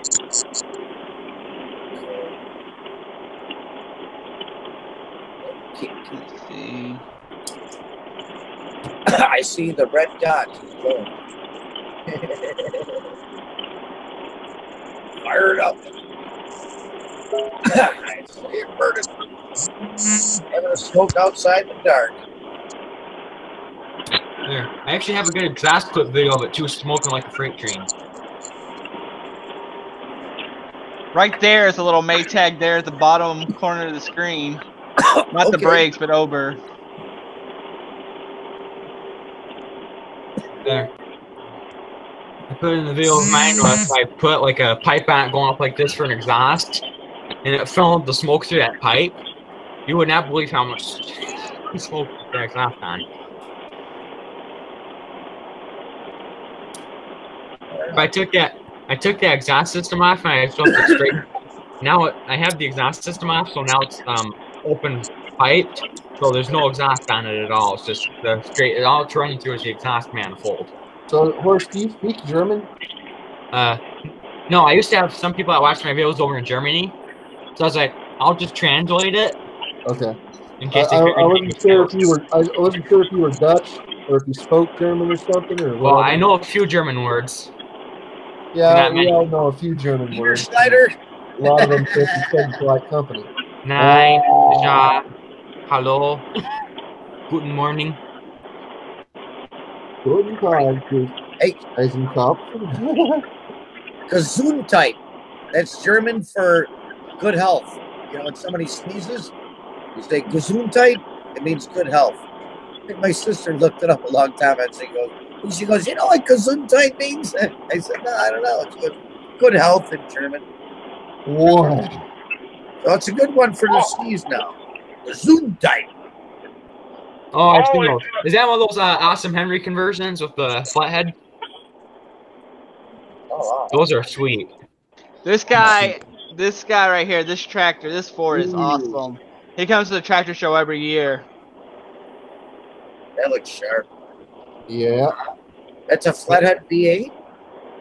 Let's see. I see the red dot. Fire it up. I see it burning. Having a smoke outside in the dark. There. I actually have a good exhaust clip video of it too, smoking like a freight train. Right there is a little Maytag there at the bottom corner of the screen. Not the brakes, but over. There. I put in the video of mine where I put like a pipe on it going up like this for an exhaust, and it filled the smoke through that pipe. You would not believe how much smoke that exhaust on. If I took that exhaust system off and I swapped it straight. Now I have the exhaust system off, so now it's open piped, so there's no exhaust on it at all. It's just the straight. All it's running through is the exhaust manifold. So, Horse, do you speak German? No, I used to have some people that watched my videos over in Germany, so I was like, I'll just translate it. Okay. In case I wasn't sure if you were. I wasn't sure if you were Dutch or if you spoke German or something. Or well, I know a few German words. Yeah, we all know a few German words. Schneider. A lot of them said polite company. Nein, ja, hallo, guten Morning. Guten Tag, Hey, Eisenkopf. Gesundheit. That's German for good health. You know, when somebody sneezes, you say Gesundheit, it means good health. I think my sister looked it up a long time and she goes, you know what Gesundheit means? I said, no, I don't know. It's good health in German. Wow. So it's a good one for the sneeze now. Gesundheit. Oh, I've seen those. Is that one of those Awesome Henry conversions with the flathead? Oh, wow. Those are sweet. This guy right here, this tractor, this Ford is awesome. He comes to the tractor show every year. That looks sharp. Yeah. That's a flathead V8?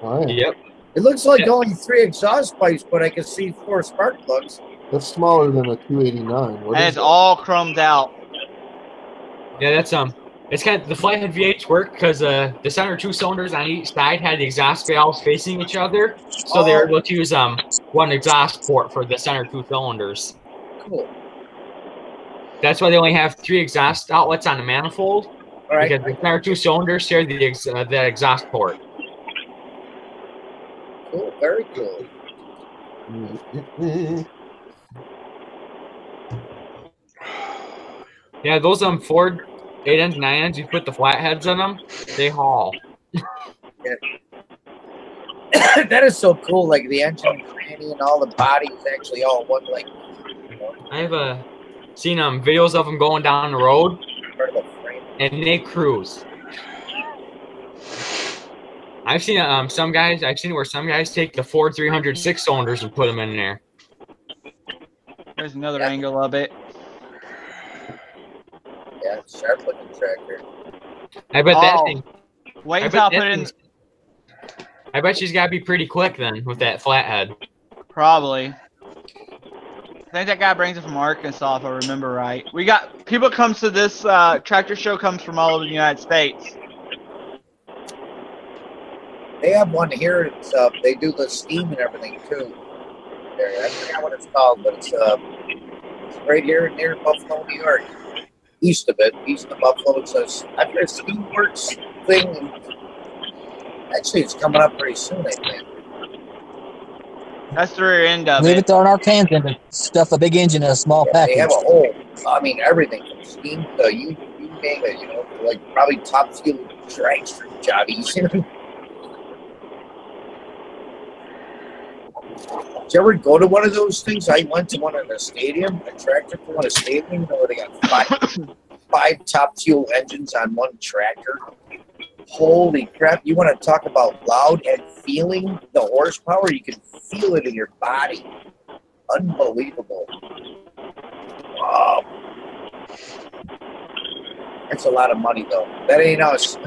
Right. Yep. It looks like only 3 exhaust pipes, but I can see 4 spark plugs. That's smaller than a 289. And it's all chromed out. Yeah, that's It's kind of the flathead V8s work because the center two cylinders on each side had the exhaust valves facing each other, so they were able to use one exhaust port for the center two cylinders. Cool. That's why they only have 3 exhaust outlets on the manifold, Right. because the center two cylinders share the exhaust port. Cool. Very cool. Yeah, those Ford 8-ends, 9-ends, you put the flatheads in them, they haul. Yeah. That is so cool. Like the engine cranny and all the body is actually all one. Like, you know, I have seen videos of them going down the road, part of the frame. and they cruise. I've seen some guys. I've seen where some guys take the Ford 300 6-cylinders and put them in there. There's another angle of it. Yeah, sharp looking tractor. I bet that thing. Wait until I put it in. I bet she's got to be pretty quick then with that flathead. Probably. I think that guy brings it from Arkansas, if I remember right. We got people comes to this tractor show comes from all over the United States. They have one here. It's they do the steam and everything too. There, I forgot what it's called, but it's right here near Buffalo, New York. East of it, east of Buffalo. It says after a Steamworks thing. Actually, it's coming up pretty soon, I think. That's the rear end of Leave it. it there in our cans and stuff a big engine in a small package. They have a whole, I mean, everything from steam to you name it, you know, like probably top fuel dragster jobbies. Did you ever go to one of those things? I went to one in the stadium, a tractor for one of the stadium, you know, where they got five top fuel engines on one tractor. Holy crap, you want to talk about loud and feeling the horsepower? You can feel it in your body. Unbelievable. Wow. That's a lot of money, though. That ain't us.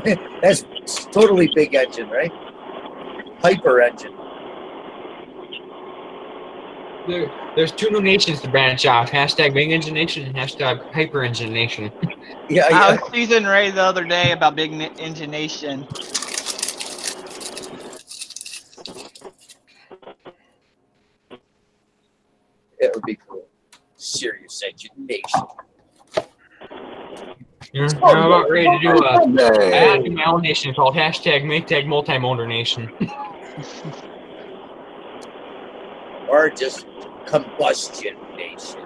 That's totally big engine, right? Hyper engine. There's 2 new nations to branch off. Hashtag Big Engine Nation and hashtag Hyper Engine Nation. Yeah, I was teasing Ray the other day about Big Engine Nation. It would be cool. Serious Engine Nation. I'm about ready to do my own nation called hashtag Maytag Multi-Motor Nation. Or just Combustion Nation.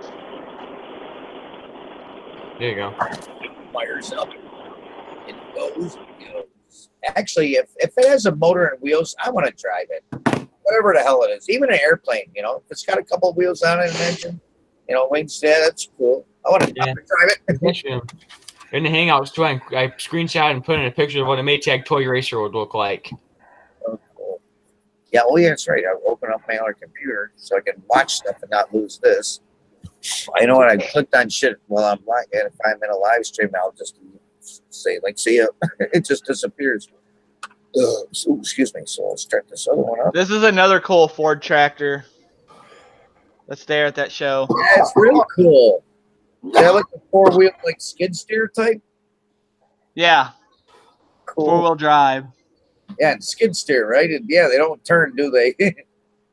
There you go. Fires up. It goes. Actually, if it has a motor and wheels, I want to drive it. Whatever the hell it is. Even an airplane, you know. If it's got a couple of wheels on it, an engine, you know, wings, yeah, that's cool. I want to drive it. In the Hangouts, too, I screenshot and put in a picture of what a Maytag toy racer would look like. Oh, cool. Yeah, well, yeah, that's right. I'll open up my other computer so I can watch stuff and not lose this. I know when I clicked on shit while I'm live, and if I'm in a live stream, I'll just say, like, see ya. It just disappears. So, excuse me. So I'll start this other one up. This is another cool Ford tractor that's there at that show. Yeah, it's really cool. Is that like a 4-wheel, like skid steer type? Yeah. Cool. 4-wheel drive. Yeah, and skid steer, right? And yeah, they don't turn, do they?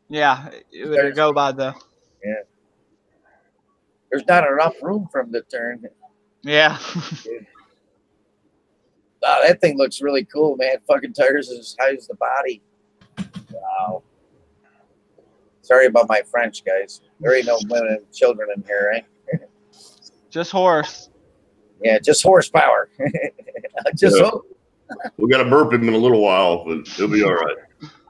Yeah, it would go by the. Yeah. There's not enough room for them to turn. Yeah. Wow, that thing looks really cool, man. Fucking tires as high as the body. Wow. Sorry about my French, guys. There ain't no women and children in here, right? Just horse. Yeah, just horsepower. Just hope. We got to burp him in a little while, but he'll be all right.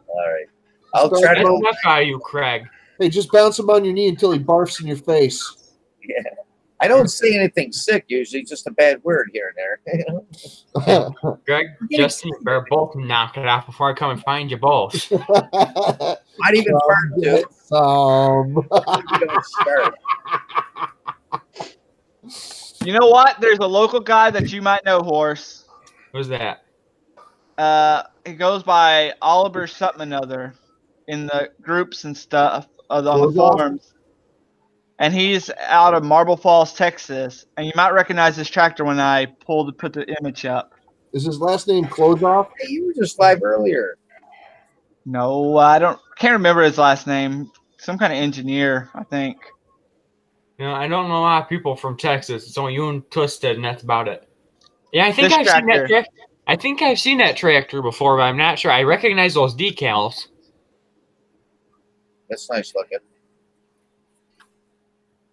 All right. I'll try to. What are you, Craig? Hey, just bounce him on your knee until he barfs in your face. Yeah. I don't say anything sick usually, just a bad word here and there. Greg, Justin, you better both knock it off before I come and find you both. Not even fart, dude. You know what? There's a local guy that you might know, Horse. Who's that? He goes by Oliver something another in the groups and stuff on the forums. and he's out of Marble Falls, Texas. And you might recognize this tractor when I put the image up. Is his last name Closeoff? Hey, you were just live earlier. No, can't remember his last name. Some kind of engineer, I think. You know, I don't know a lot of people from Texas. It's only you and Twisted, and that's about it. Yeah, I think This I've seen that tractor. tractor. I think I've seen that tractor before, but I'm not sure. I recognize those decals. That's nice looking.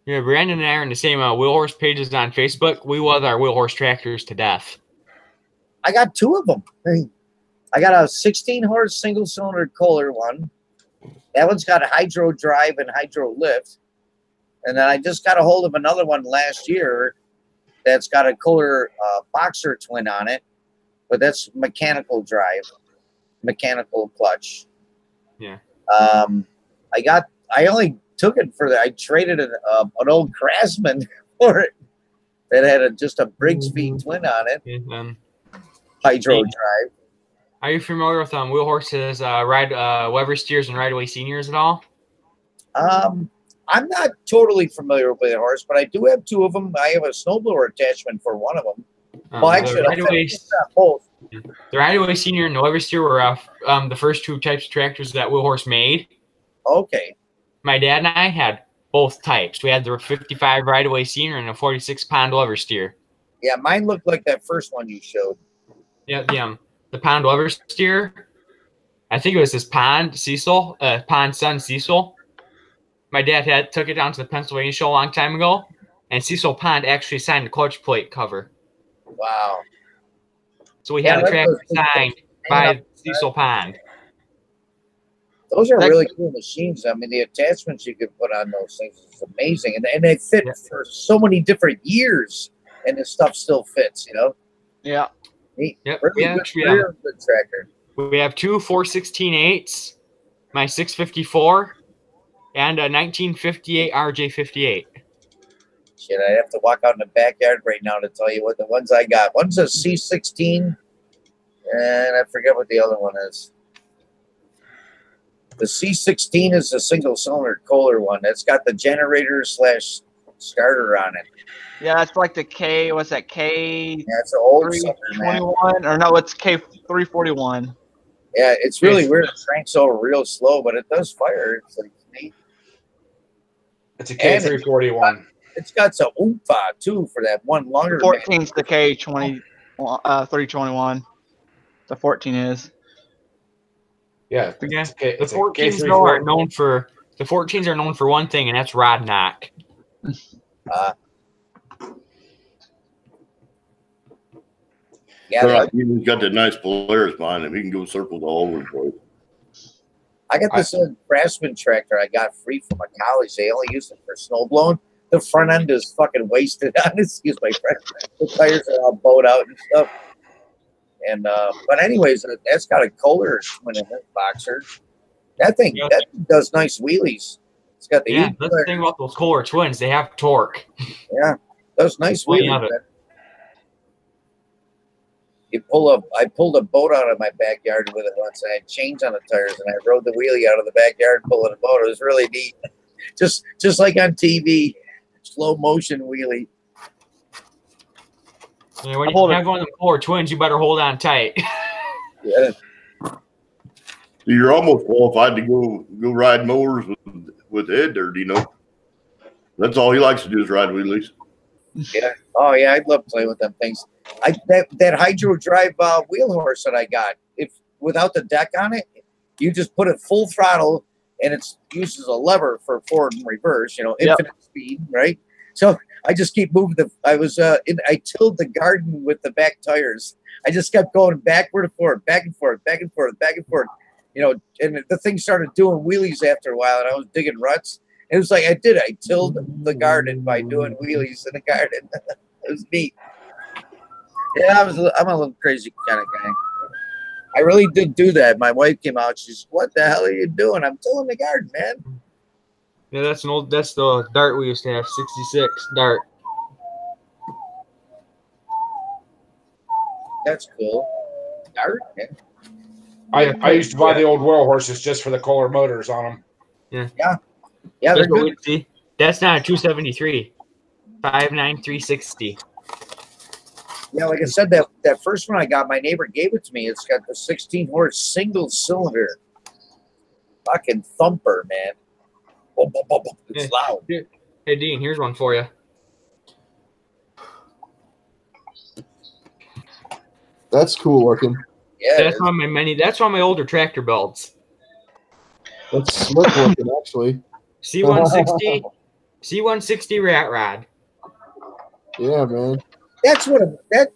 Yeah, Brandon and I are in the same wheel horse pages on Facebook. We love our wheel horse tractors to death. I got 2 of them. I got a 16-horse single-cylinder Kohler one. That one's got a hydro drive and hydro lift. And then I just got a hold of another one last year that's got a Kohler boxer twin on it, but that's mechanical drive, mechanical clutch. Yeah. I only took it for I traded an old Craftsman for it that had just a Briggs V twin on it, hydro drive. Are you familiar with wheel horses, Weber steers and Ride Away Seniors at all? I'm not totally familiar with the horse, but I do have 2 of them. I have a snowblower attachment for one of them. Well, actually, both. The Ride Away Senior and the Weber steer were the first 2 types of tractors that wheel horse made. Okay. My dad and I had both types. We had the 55 Ride Away Senior and a 46 Pond Weber steer. Yeah, mine looked like that first one you showed. Yeah, the Pond Weber steer. I think it was this Pond son Cecil. My dad took it down to the Pennsylvania show a long time ago, and Cecil Pond actually signed the clutch plate cover. Wow. So we had a tractor signed by Cecil Pond. Those are really cool machines. I mean, the attachments you can put on those things is amazing. And they fit for so many different years, and the stuff still fits, you know? Yeah. Yep. Really good tractor. We have 2 416/8s, my 654, and a 1958 RJ58. Shit, I have to walk out in the backyard right now to tell you what the ones I got. One's a C16, and I forget what the other one is. The C16 is a single-cylinder Kohler one. It's got the generator / starter on it. Yeah, that's like the K. What's that? K. Yeah, it's an old 321, or no, it's K341. Yeah, it's really weird. It cranks over real slow, but it does fire. It's like neat. It's a K341. It's got some oomph too for that one longer. 14's the K321. The 14 is. Yeah, the 14s are known for one thing, and that's rod knock. Yeah, he's got that nice Polaris behind him. He can go circles all over the place. I got this Craftsman tractor I got free from a college. They only use it for snow blowing. The front end is fucking wasted on it. Excuse my French. The tires are all bowed out and stuff. And but anyways, that's got a Kohler twin in it, boxer. That thing that does nice wheelies. It's got the that's the thing about those Kohler twins. They have torque. Yeah, those nice wheelies. I pulled a boat out of my backyard with it once. I had chains on the tires, and I rode the wheelie out of the backyard pulling a boat. It was really neat, just like on TV, slow motion wheelie. Yeah, when you have one of the Kohler twins, you better hold on tight. Yeah. You're almost qualified to go ride mowers with Ed there, you know. That's all he likes to do is ride wheelies. Yeah. Oh yeah, I'd love playing with them things. That hydro drive wheel horse that I got, if without the deck on it, you just put it full throttle and it uses a lever for forward and reverse, you know, infinite speed, right? So I just keep moving I tilled the garden with the back tires. I just kept going backward and forward, back and forth, back and forth, back and forth. You know, and the thing started doing wheelies after a while, and I was digging ruts. It was like I tilled the garden by doing wheelies in the garden. It was neat. Yeah, I'm a little crazy kind of guy. I really did do that. My wife came out. She's, "What the hell are you doing?" "I'm tilling the garden, man." Yeah, that's the dart we used to have, 66 dart. That's cool. Dart, man. I used to buy the old wheel horses just for the Kohler motors on them. Yeah. Yeah, they're good. That's not a 273. 59360. Yeah, like I said, that first one I got, my neighbor gave it to me. It's got the 16-horse single cylinder. Fucking thumper, man. Boom, boom, boom, boom. It's loud. Hey, Dean, here's one for you. That's cool looking. Yeah, That's on my many. That's on my older tractor belts. That's slick looking, actually. C160, C160 rat rod. Yeah, man. that's what that.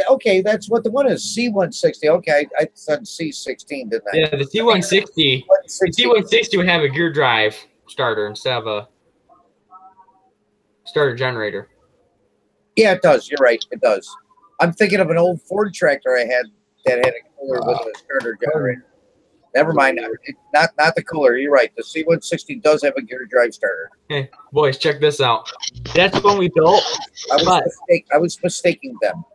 Okay, that's what the one is. C160. Okay, I said C16, didn't I? Yeah, the C160. The C160 would have a gear drive starter instead of a starter generator. Yeah, it does. You're right. It does. I'm thinking of an old Ford tractor I had that had a cooler with a starter generator. Never mind. Not the cooler. You're right. The C160 does have a gear drive starter. Hey, boys, check this out. That's when we built. I was mistaking them.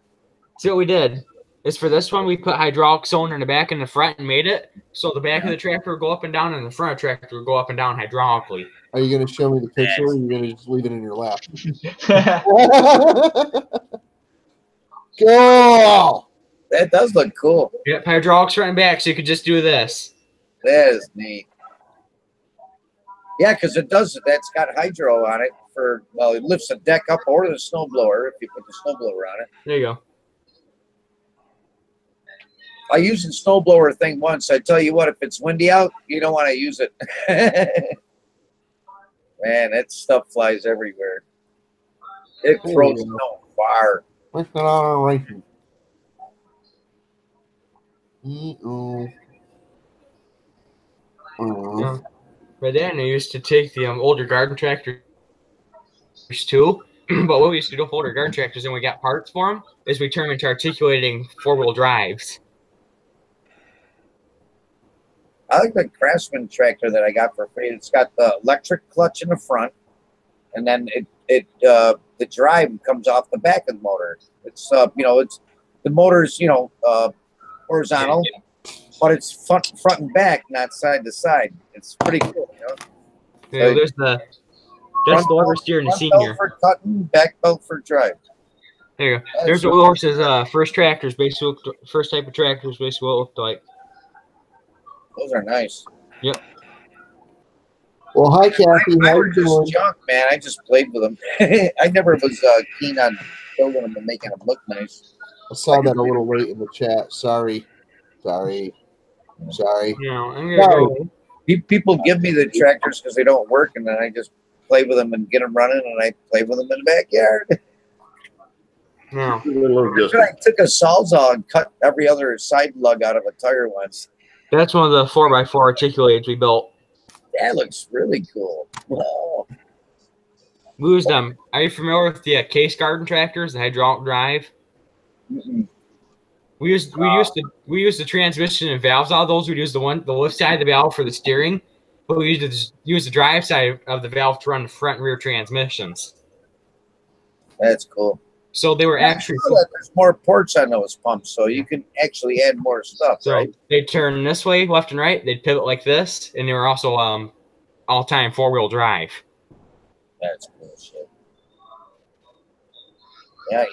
See what we did? Is for this one, we put hydraulic cylinder in the back and the front and made it so the back of the tractor would go up and down and the front of the tractor would go up and down hydraulically. Are you going to show me the picture or are you going to just leave it in your lap? Cool. That does look cool. Yep, hydraulics front and back, so you could just do this. That is neat. Yeah, because it does. That's got hydro on it for, well, it lifts the deck up or the snowblower if you put the snowblower on it. There you go. I used the snowblower thing once. I tell you what, if it's windy out, you don't want to use it. Man, that stuff flies everywhere. It throws snow far. What's going on right here? But then I used to take the older garden tractors too. But what we used to do with older garden tractors, and we got parts for them, is we turn them into articulating four-wheel drives. I like the Craftsman tractor that I got for free. It's got the electric clutch in the front, and then the drive comes off the back of the motor. It's it's the motor's horizontal, but it's front and back, not side to side. It's pretty cool. Yeah, there's that's the lever steer and the senior. Belt for cutting, back belt for drive. There you go. There's what Horse's first tractors, basically first type of tractors, basically what it looked like. Those are nice. Yep. Well, hi, Kathy. How you doing? Junk, man. I just played with them. I never was keen on building them and making them look nice. I saw that a little late in the chat. Sorry. No, I'm gonna go. People give me the tractors because they don't work, and then I just play with them and get them running, and I play with them in the backyard. No. I took a Sawzall and cut every other side lug out of a tire once. That's one of the 4x4 articulators we built. That looks really cool. Wow. We used them. Are you familiar with the case garden tractors, the hydraulic drive? Mm-mm. We used the transmission and valves out of those. We'd use the left side of the valve for the steering, but we used the drive side of the valve to run the front and rear transmissions. That's cool. So they were actually there's more ports on those pumps, so you can actually add more stuff. So right? they'd turn this way, left and right. They'd pivot like this, and they were also all-time four-wheel drive. That's cool shit. Yeah,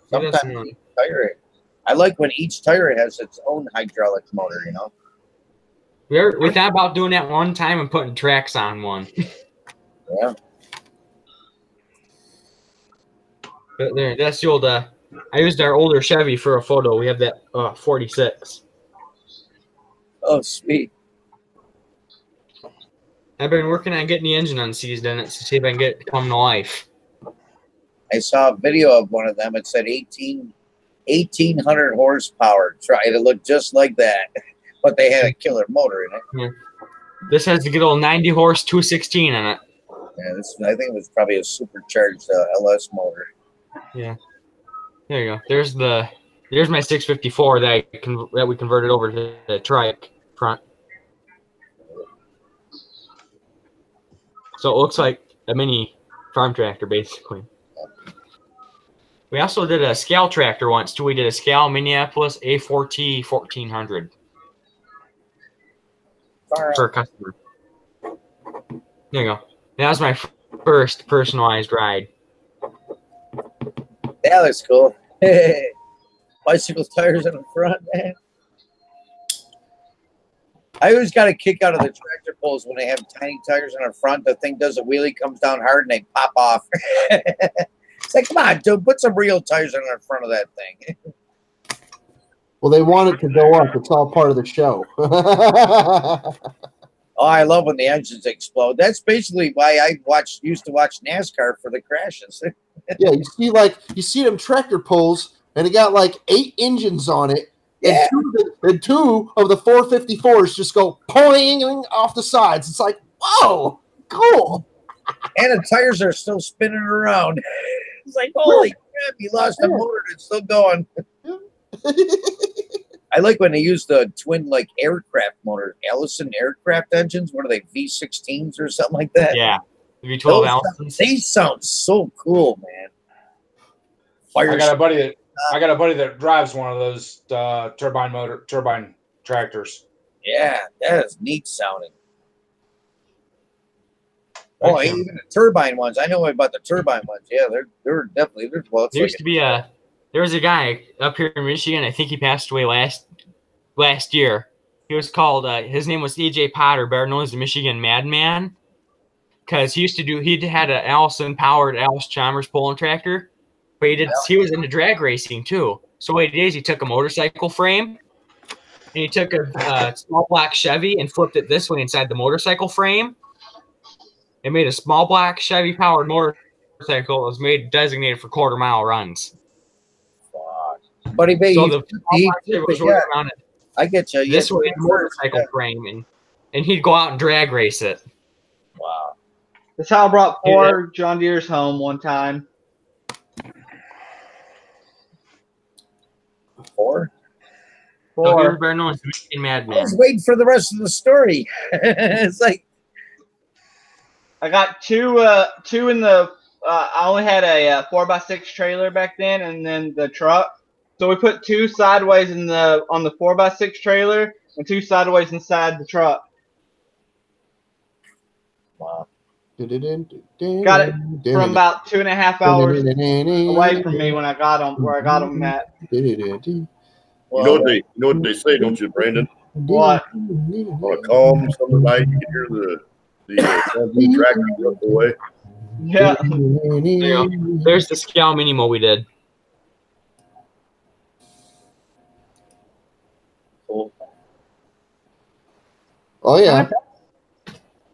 sometimes each tire. I like when each tire has its own hydraulic motor. We thought about doing that one time and putting tracks on one. Yeah. But there, that's the old. I used our older Chevy for a photo. We have that 46. Oh, sweet. I've been working on getting the engine unseized in it to see if I can get it to come to life. I saw a video of one of them. It said 1,800 horsepower. Tried to look just like that, but they had a killer motor in it. Yeah. This has the good old 90 horse 216 in it. Yeah, I think it was probably a supercharged LS motor. Yeah. There you go. There's my 654 that we converted over to the trike front. So it looks like a mini farm tractor, basically. We also did a scale tractor once, too. We did a scale Minneapolis A4T 1400 for a customer. There you go. That was my first personalized ride. That looks cool. Bicycle tires in the front, man. I always got a kick out of the tractor pulls when they have tiny tires in the front. The thing does a wheelie, comes down hard, and they pop off. It's like, come on, dude, put some real tires in the front of that thing. Well, they want it to go up. It's all part of the show. Oh, I love when the engines explode. That's basically why I used to watch NASCAR for the crashes. Yeah, you see them tractor pulls, and it got like 8 engines on it. Yeah. And two of the 454s just go poing off the sides. It's like, whoa, cool. And the tires are still spinning around. It's like, holy crap, you lost a motor. It's still going. I like when they use the twin like aircraft motors, Allison aircraft engines. What are they, V16s or something like that? Yeah, V12 Allisons. They sound so cool, man. I got a buddy that drives one of those turbine tractors. Yeah, that is neat sounding. Oh, even the turbine ones. I know about the turbine ones. Yeah, they're definitely well. There used to be there was a guy up here in Michigan. I think he passed away last year. He was called his name was EJ Potter, better known as the Michigan Madman, because he had an Allison powered Alice Chalmers pulling tractor, but he was into drag racing too. So what he did is he took a motorcycle frame and he took a small black Chevy and flipped it this way inside the motorcycle frame. It made a small black Chevy powered motorcycle. It was designated for quarter-mile runs. Buddy, so I get you. This way, the motorcycle frame, and he'd go out and drag race it. Wow. That's how I brought 4 John Deere's home one time. 4? 4. Better known as Michigan Madman. I was waiting for the rest of the story. It's like I got 2 in the. I only had a 4x6 trailer back then, and then the truck. So we put 2 sideways on the 4x6 trailer and 2 sideways inside the truck. Wow. Got it from about 2.5 hours away from me when I got them where I got them at. You know what they say, don't you, Brandon? What? On a calm summer night, you can hear the tractor run away. Yeah. There's the Scout Minimo we did. Oh yeah.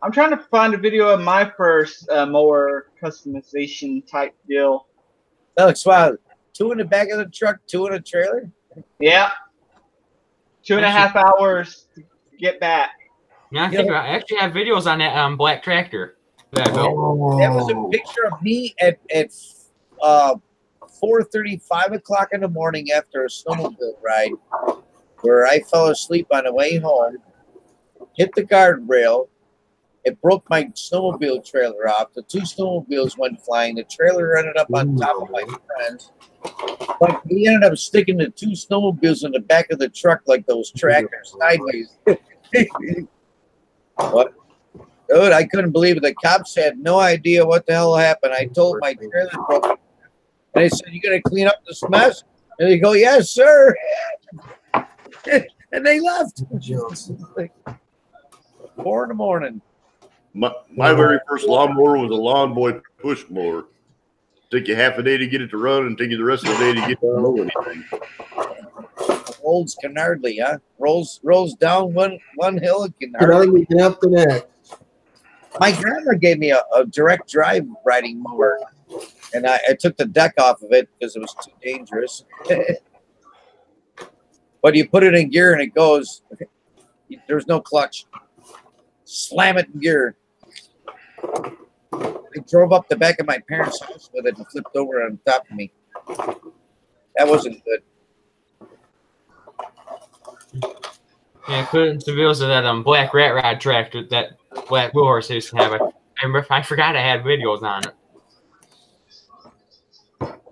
I'm trying to find a video of my first mower customization type deal. That looks wild. 2 in the back of the truck, 2 in the trailer. Yeah. 2.5 hours to get back. Yeah, I actually have videos on that black tractor. That was a picture of me at 4:30, 5 o'clock in the morning after a snowmobile ride, where I fell asleep on the way home, hit the guardrail. It broke my snowmobile trailer off. The 2 snowmobiles went flying. The trailer ended up on top of my friends. But we ended up sticking the 2 snowmobiles in the back of the truck like those tractors sideways. What? Dude, I couldn't believe it. The cops had no idea what the hell happened. I told my trailer broke. And they said, "You gonna clean up this mess?" And they go, "Yes, sir." And they left. Like 4 in the morning. My very first lawnmower was a Lawn Boy push mower. Took you half a day to get it to run, and take you the rest of the day to get to know anything. Rolls Canardly, huh? Rolls down one hill and Canardly. Up the next. My grandma gave me a direct drive riding mower, and I took the deck off of it because it was too dangerous. But you put it in gear and it goes. There's no clutch. Slam it in gear. I drove up the back of my parents' house with it and flipped over on top of me. That wasn't good. Yeah, put some videos of that black rat rod tractor that black wheel horse used to have. I forgot I had videos on it.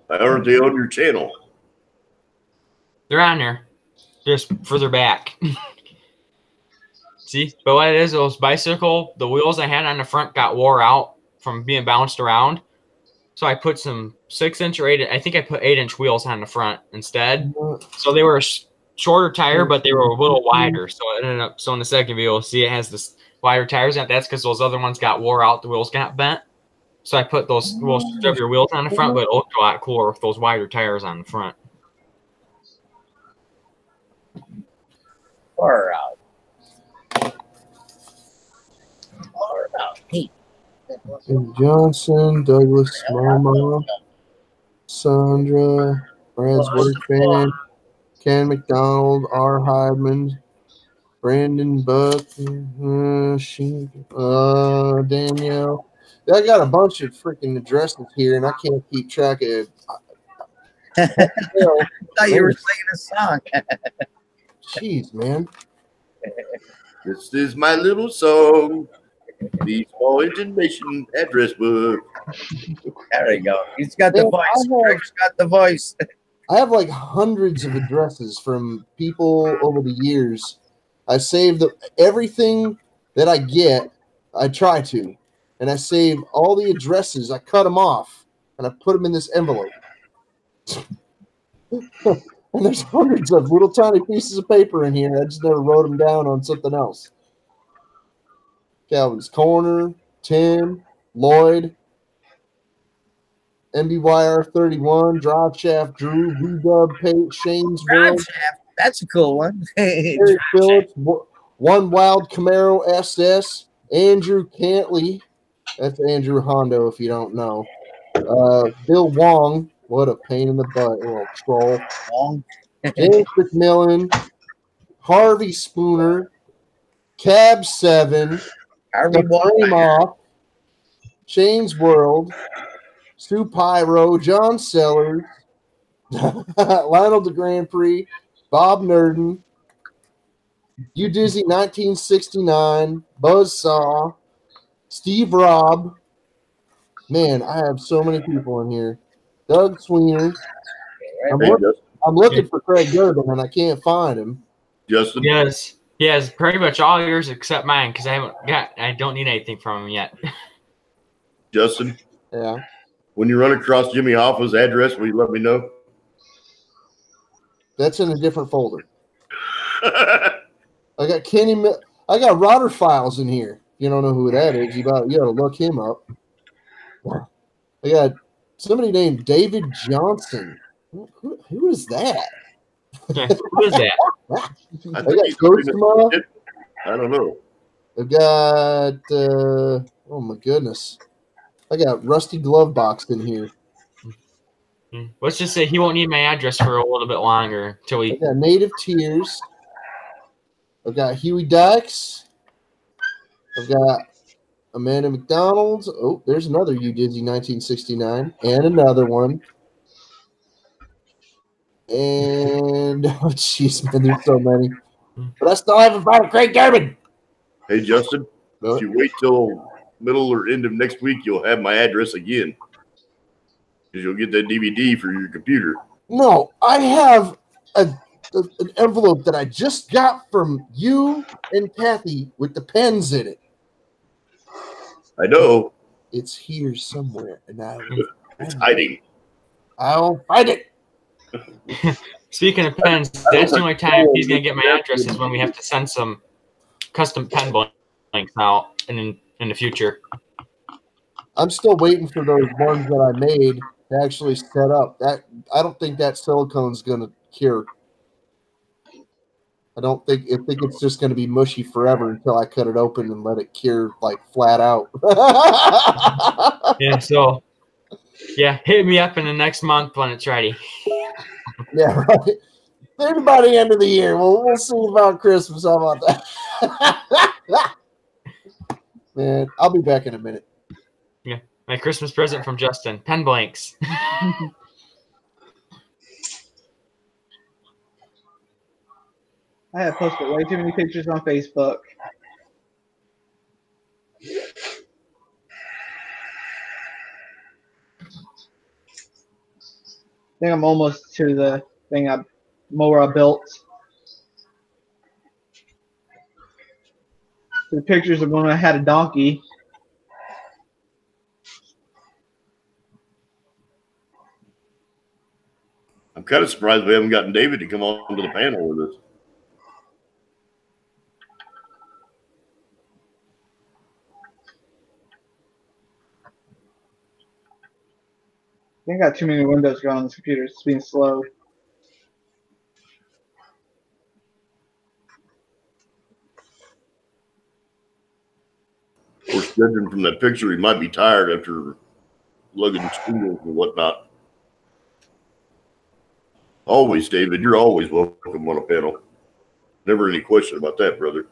Aren't they on your channel? They're on there, just further back. See, but what it is, those bicycle, the wheels I had on the front got wore out from being bounced around. So I put some 6-inch or 8. I think I put 8-inch wheels on the front instead. So they were a shorter tire, but they were a little wider. So it ended up. So in the second video, see it has this wider tires. And that's because those other ones got wore out. The wheels got bent. So I put those little stubbier wheels on the front, but it looked a lot cooler with those wider tires on the front. Far out. Far out. Hey. Johnson, Douglas, Mama, Sandra, Brad's work band, Ken McDonald, R. Hyman, Brandon Buck, Danielle. I got a bunch of freaking addresses here, and I can't keep track of. I thought you were singing a song. Jeez, man. This is my little song. The Smallengination address book. There we go. He's got the voice. Greg's got the voice. I have like hundreds of addresses from people over the years. I save everything that I get. I try to, and I save all the addresses. I cut them off, and I put them in this envelope. And there's hundreds of little tiny pieces of paper in here. I just never wrote them down on something else. Calvin's Corner, Tim, Lloyd, MBYR 31, Drive Shaft, Drew, V-Dub, Pate, Shane's World. Shaft. That's a cool one. Eric Phillips, One Wild Camaro SS, Andrew Cantley. That's Andrew Hondo, if you don't know. Bill Wong. What a pain in the butt, little troll. Wong. James McMillan, Harvey Spooner, Cab 7, Off, Shane's World, Stu Pyro, John Sellers, Lionel de Grand Prix, Bob Nurden, You Dizzy 1969, Buzzsaw, Steve Robb. Man, I have so many people in here. Doug Sweener. I'm looking for Craig Durbin, and I can't find him. Justin? Yes, pretty much all yours except mine, because I don't need anything from him yet. Justin? Yeah. When you run across Jimmy Hoffa's address, will you let me know? That's in a different folder. I got I got Rotter Files in here. You don't know who that is. You got to look him up. I got somebody named David Johnson. Who is that? Yeah, who is that? I don't know. I got oh my goodness. I got Rusty Glove Box in here. Let's just say he won't need my address for a little bit longer till we. I got Native Tears. I've got Huey Dykes. I've got Amanda McDonald's. Oh, there's another You Dizzy 1969. And another one. And oh jeez, man, there's so many. But I still haven't found a Craig Durbin. Hey Justin, if you wait till middle or end of next week, you'll have my address again. Because you'll get that DVD for your computer. No, I have an envelope that I just got from you and Kathy with the pens in it. I know. It's here somewhere, and it's hiding. I'll find it. Speaking of pens, that's the only time he's gonna get my address is when we have to send some custom pen blanks out in the future. I'm still waiting for those ones that I made to actually set up. That I don't think that silicone's gonna cure. I think it's just gonna be mushy forever until I cut it open and let it cure like flat out. Yeah, hit me up in the next month when it's ready. Yeah, right. Maybe by the end of the year. We'll see about Christmas. How about that? Man, I'll be back in a minute. Yeah, my Christmas present from Justin. Pen blanks. I have posted way too many pictures on Facebook. I think I'm almost to the thing mower I built. The pictures of when I had a donkey. kind of surprised we haven't gotten David to come on to the panel with us. I think I got too many windows going on this computer. It's being slow. Of course, judging from that picture, he might be tired after lugging stools and whatnot. Always, David, you're always welcome on a panel. Never any question about that, brother.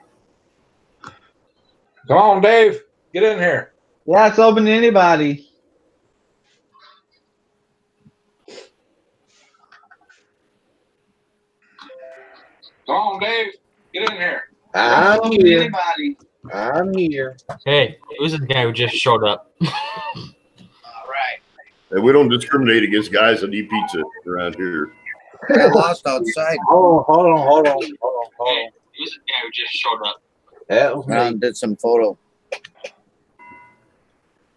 Come on, Dave. Get in here. Yeah, it's open to anybody. Come on, Dave. Get in here. I'm here. I'm here. Hey, who's the guy who just showed up? All right. And we don't discriminate against guys that eat pizza around here. I lost outside. Hold on. Hey, who's the guy who just showed up? That was me. Did some photo.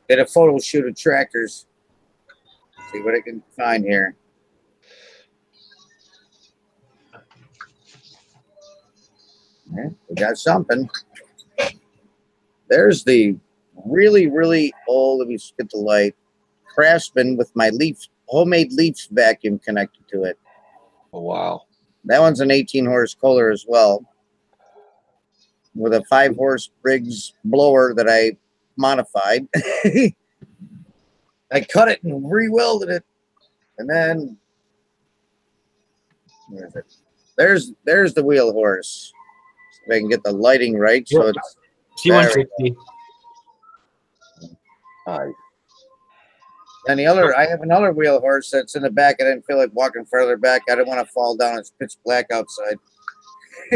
Did a photo shoot of tractors. See what I can find here. Yeah, we got something. There's the really, really old, let me get the light, Craftsman with my homemade leaf vacuum connected to it. Oh, wow. That one's an 18-horse Kohler as well, with a 5-horse Briggs blower that I modified. I cut it and re-welded it, and then where is it? There's the wheel horse. So if I can get the lighting right, so it's C-160. All right. and the other. I have another wheel horse that's in the back. I didn't feel like walking further back. I didn't want to fall down. It's pitch black outside.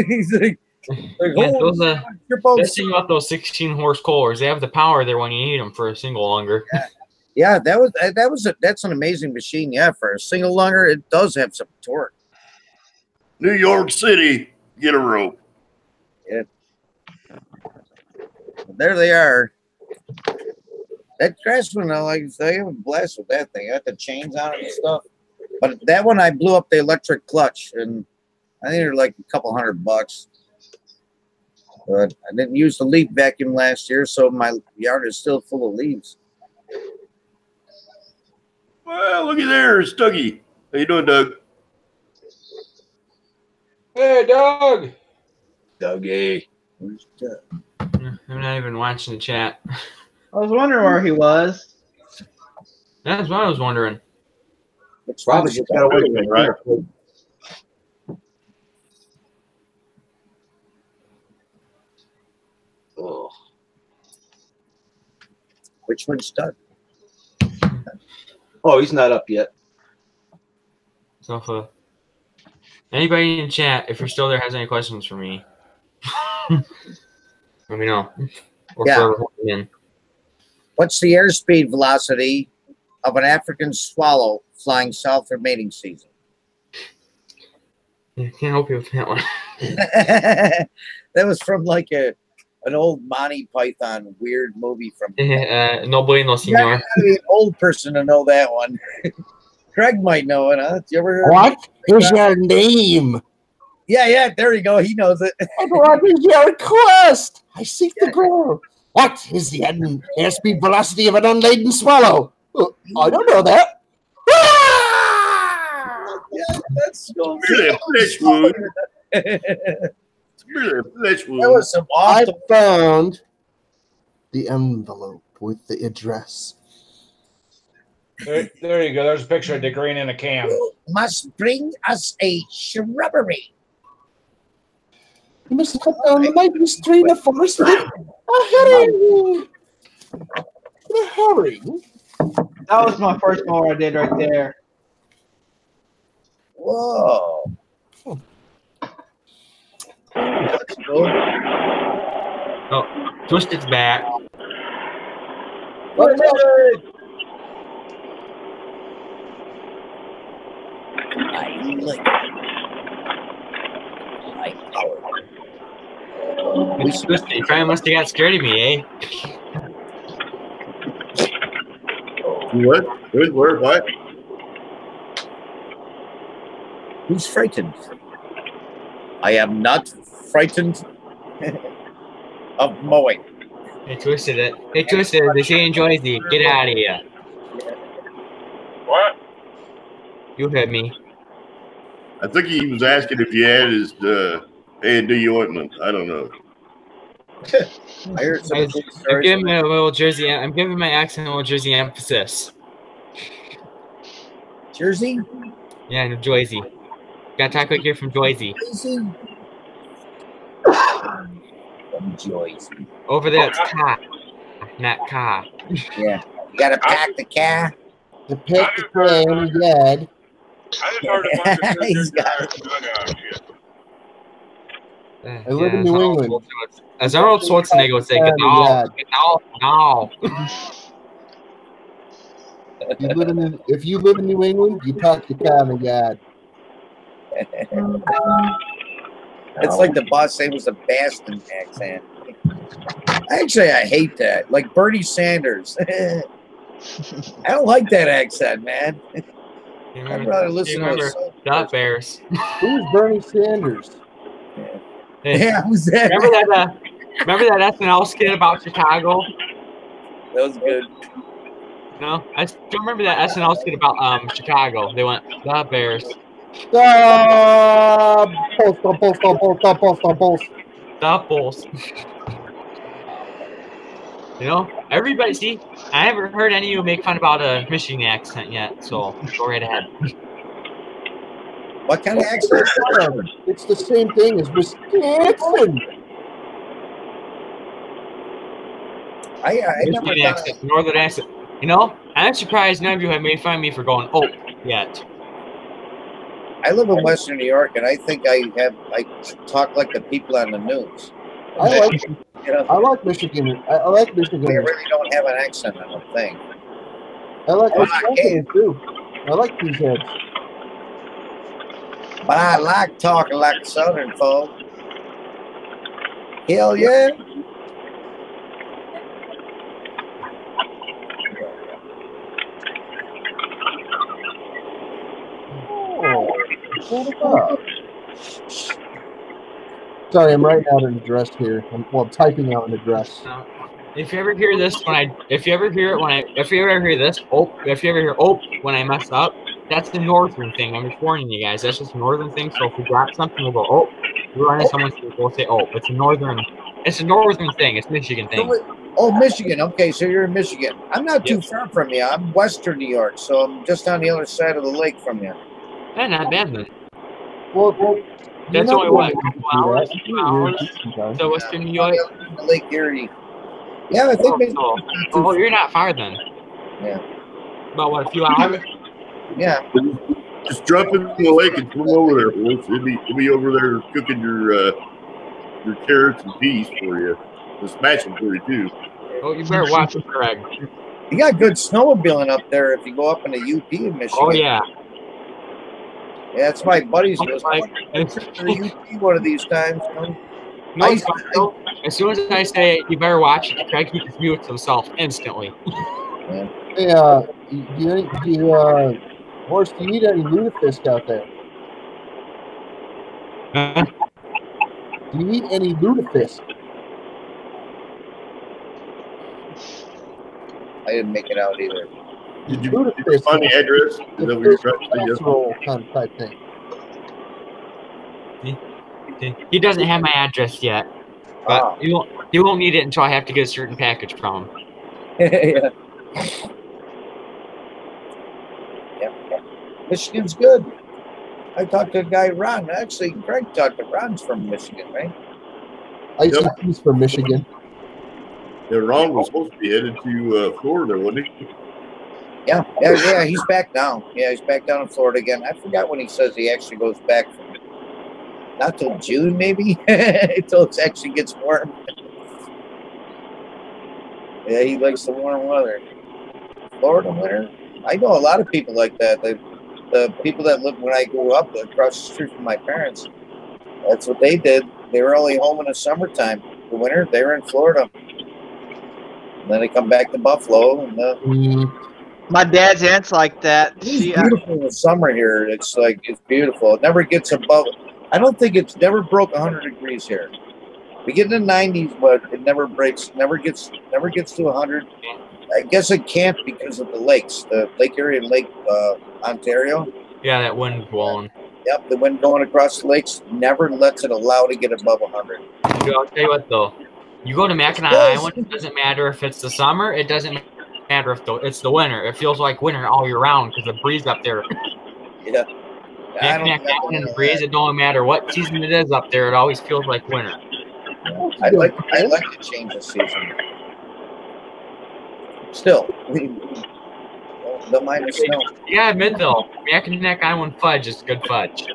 He's like Yeah, "Holy those, shit, you're both best thing about those 16-horse Kohlers, they have the power there when you need them for a single lunger. Yeah, that's an amazing machine. Yeah, for a single lunger, it does have some torque. New York City, get a rope. There they are. That Craftsman, I have a blast with that thing. I got the chains on it and stuff. But that one, I blew up the electric clutch, and I think they're like a couple $100. But I didn't use the leaf vacuum last year, so my yard is still full of leaves. Well, looky there, it's Dougie. How you doing, Doug? Hey, Doug. Dougie. Where's Doug? I'm not even watching the chat. I was wondering where he was. That's what I was wondering. It's Probably just got away from it, right? Oh. Which one's Doug? Oh, he's not up yet. So if anybody in chat, if you're still there, has any questions for me, let me know. Or Yeah. for everyone in. What's the airspeed velocity of an African swallow flying south for mating season? I can't help you with that one. That was from like an old Monty Python weird movie from. No bueno, You senor. gotta be an old person to know that one. Craig might know it, huh? You ever heard What is your name? Yeah, there you go. He knows it. And what is your quest? I seek the ground. What is the airspeed velocity of an unladen swallow? I don't know that. Yeah, that's so Really a flesh wound. It's really a flesh wound. That was some I awesome. found the envelope with the address. There you go. There's a picture of Dick Green in a can. You must bring us a shrubbery. You must cut down the mighty stream of forest with a herring. The herring? That was my first mower I did right there. Whoa. That's cool. Oh, twist its back. What is it? I like it. I power. It's twisted. You probably must have got scared of me, eh? What? Good, where, what? Who's frightened? I am not frightened of mowing. They twisted it. They twisted it. They say enjoy the. Get out of here. What? You heard me. I think he was asking if you had his A&D ointment. I don't know. I heard some I'm stories. giving my little Jersey. I'm giving my accent a little Jersey emphasis. Jersey? Yeah, no, Jersey. Gotta talk like you're from Jersey. Jersey? From Jersey. Over there, it's car, not car. Yeah. You gotta pack the car. The pick the plane, dead. I just heard a bunch of He's got shit. I live in New England. As Arnold Schwarzenegger would say, no. If you live in New England, you pack your car in the yard. It's like the boss say was a Boston accent. Actually, I hate that. Like Bernie Sanders. I don't like that accent, man. I'd rather listen to the Bears. Who's Bernie Sanders? Yeah, who's that? Remember that SNL skit about Chicago? That was good. No, I still remember that SNL skit about Chicago. They went the Bears. Post. The Bulls. You know, everybody. See, I haven't heard any of you make fun about a Michigan accent yet. So go right ahead. What kind of accent? It's the same thing as Wisconsin. I never Michigan accent, northern accent. You know, I'm surprised none of you have made fun of me for going yet. I live in Western New York, and I think I talk like the people on the news. I like Michigan. I like Michigan. They really don't have an accent, I don't think. I like Wisconsin too. I like these heads. But I like talking like Southern folk. Hell yeah. Sorry, I'm writing out an address here. I'm typing out an address. If you ever hear this if you ever hear when I mess up, that's the northern thing. I'm just warning you guys. That's just a northern thing. So if we drop something, we'll go We're running someone's we'll say It's a northern thing. It's a Michigan thing. Oh, Michigan. Okay, so you're in Michigan. I'm not too far from you. I'm Western New York, so I'm just on the other side of the lake from you. Yeah, not bad then. Well, that's only what, 2 hours? So Western New York? Lake Erie. Yeah, I think Oh, you're not far then. Yeah. About what, a few hours? Yeah. Just jump in the lake and swim over there, folks. It'll be over there cooking your carrots and peas for you. They'll smash them for you too. Oh, you better watch it, Greg. You got good snowmobiling up there if you go up in the UP in Michigan. Oh yeah. Yeah, it's my buddies. UP one of these times. No, as soon as I say you better watch it, Craig just mutes himself instantly. Hey, Horse, do you eat any lutefisk out there? Do you eat any lutefisk? I didn't make it out either. Did you find the address? Is that what you're trying to say? Kind of type thing. He doesn't have my address yet, but you won't need it until I have to get a certain package from him. Yeah. Michigan's good. I talked to a guy, Ron. Actually, Craig talked to Ron's from Michigan, right? He's from Michigan. Yeah, Ron was supposed to be headed to Florida, wasn't he? Yeah. He's back now. Yeah, he's back down in Florida again. I forgot when he says he actually goes back. Not till June, maybe, until it actually gets warm. Yeah, he likes the warm weather. Florida winter. I know a lot of people like that. The people that lived when I grew up across the street from my parents, that's what they did. They were only home in the summertime. The winter, they were in Florida. And then they come back to Buffalo. And My dad's aunt's like that. It's beautiful in the summer here. It's like, it's beautiful. It never gets above, I don't think it's never broke 100 degrees here. We get in the 90s, but it never breaks, never gets to 100. I guess it can't because of the lakes, the Lake Erie and Lake Ontario. Yeah, that wind blowing. Yep, the wind going across the lakes never lets it allow to get above 100. Dude, I'll tell you what though, you go to Mackinac Island, it doesn't matter if it's the summer, it doesn't matter if it's the winter. It feels like winter all year round because the breeze up there. Yeah. Mackinac Island and the breeze, it don't matter what season it is up there, it always feels like winter. I like to change the season. Still, don't mind the snow. You gotta admit though, Mackinac Island fudge is good fudge.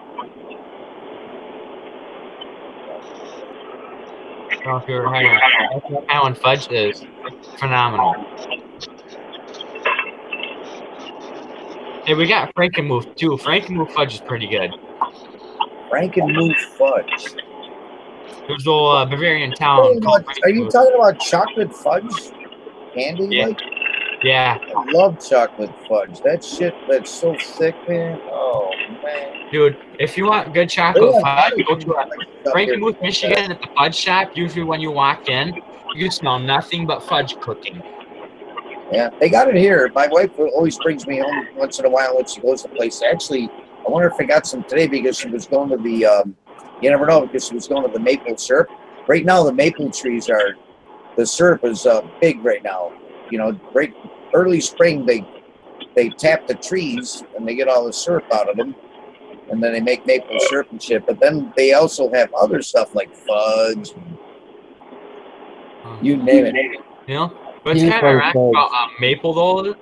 I don't know if you ever had it. Mackinac Island fudge is phenomenal. Hey, we got Frankenmuth too. Frankenmuth fudge is pretty good. Frankenmuth fudge. There's a little Bavarian town called Are you talking about chocolate fudge candy? Yeah. Like? Yeah. I love chocolate fudge. That shit, that's so thick, man. Oh, man. Dude, if you want good chocolate fudge, go to Frankenmuth, Michigan at the fudge shop. Usually when you walk in, you smell nothing but fudge cooking. Yeah, they got it here. My wife always brings me home once in a while when she goes to place. Actually, I wonder if I got some today because she was going to the, you never know, because she was going to the maple syrup. Right now, the maple trees are, the syrup is big right now. You know, right early spring, they tap the trees and they get all the syrup out of them. And then they make maple syrup and shit. But then they also have other stuff like fudge. You name it. You know? But it's kind of ironic about maple, though.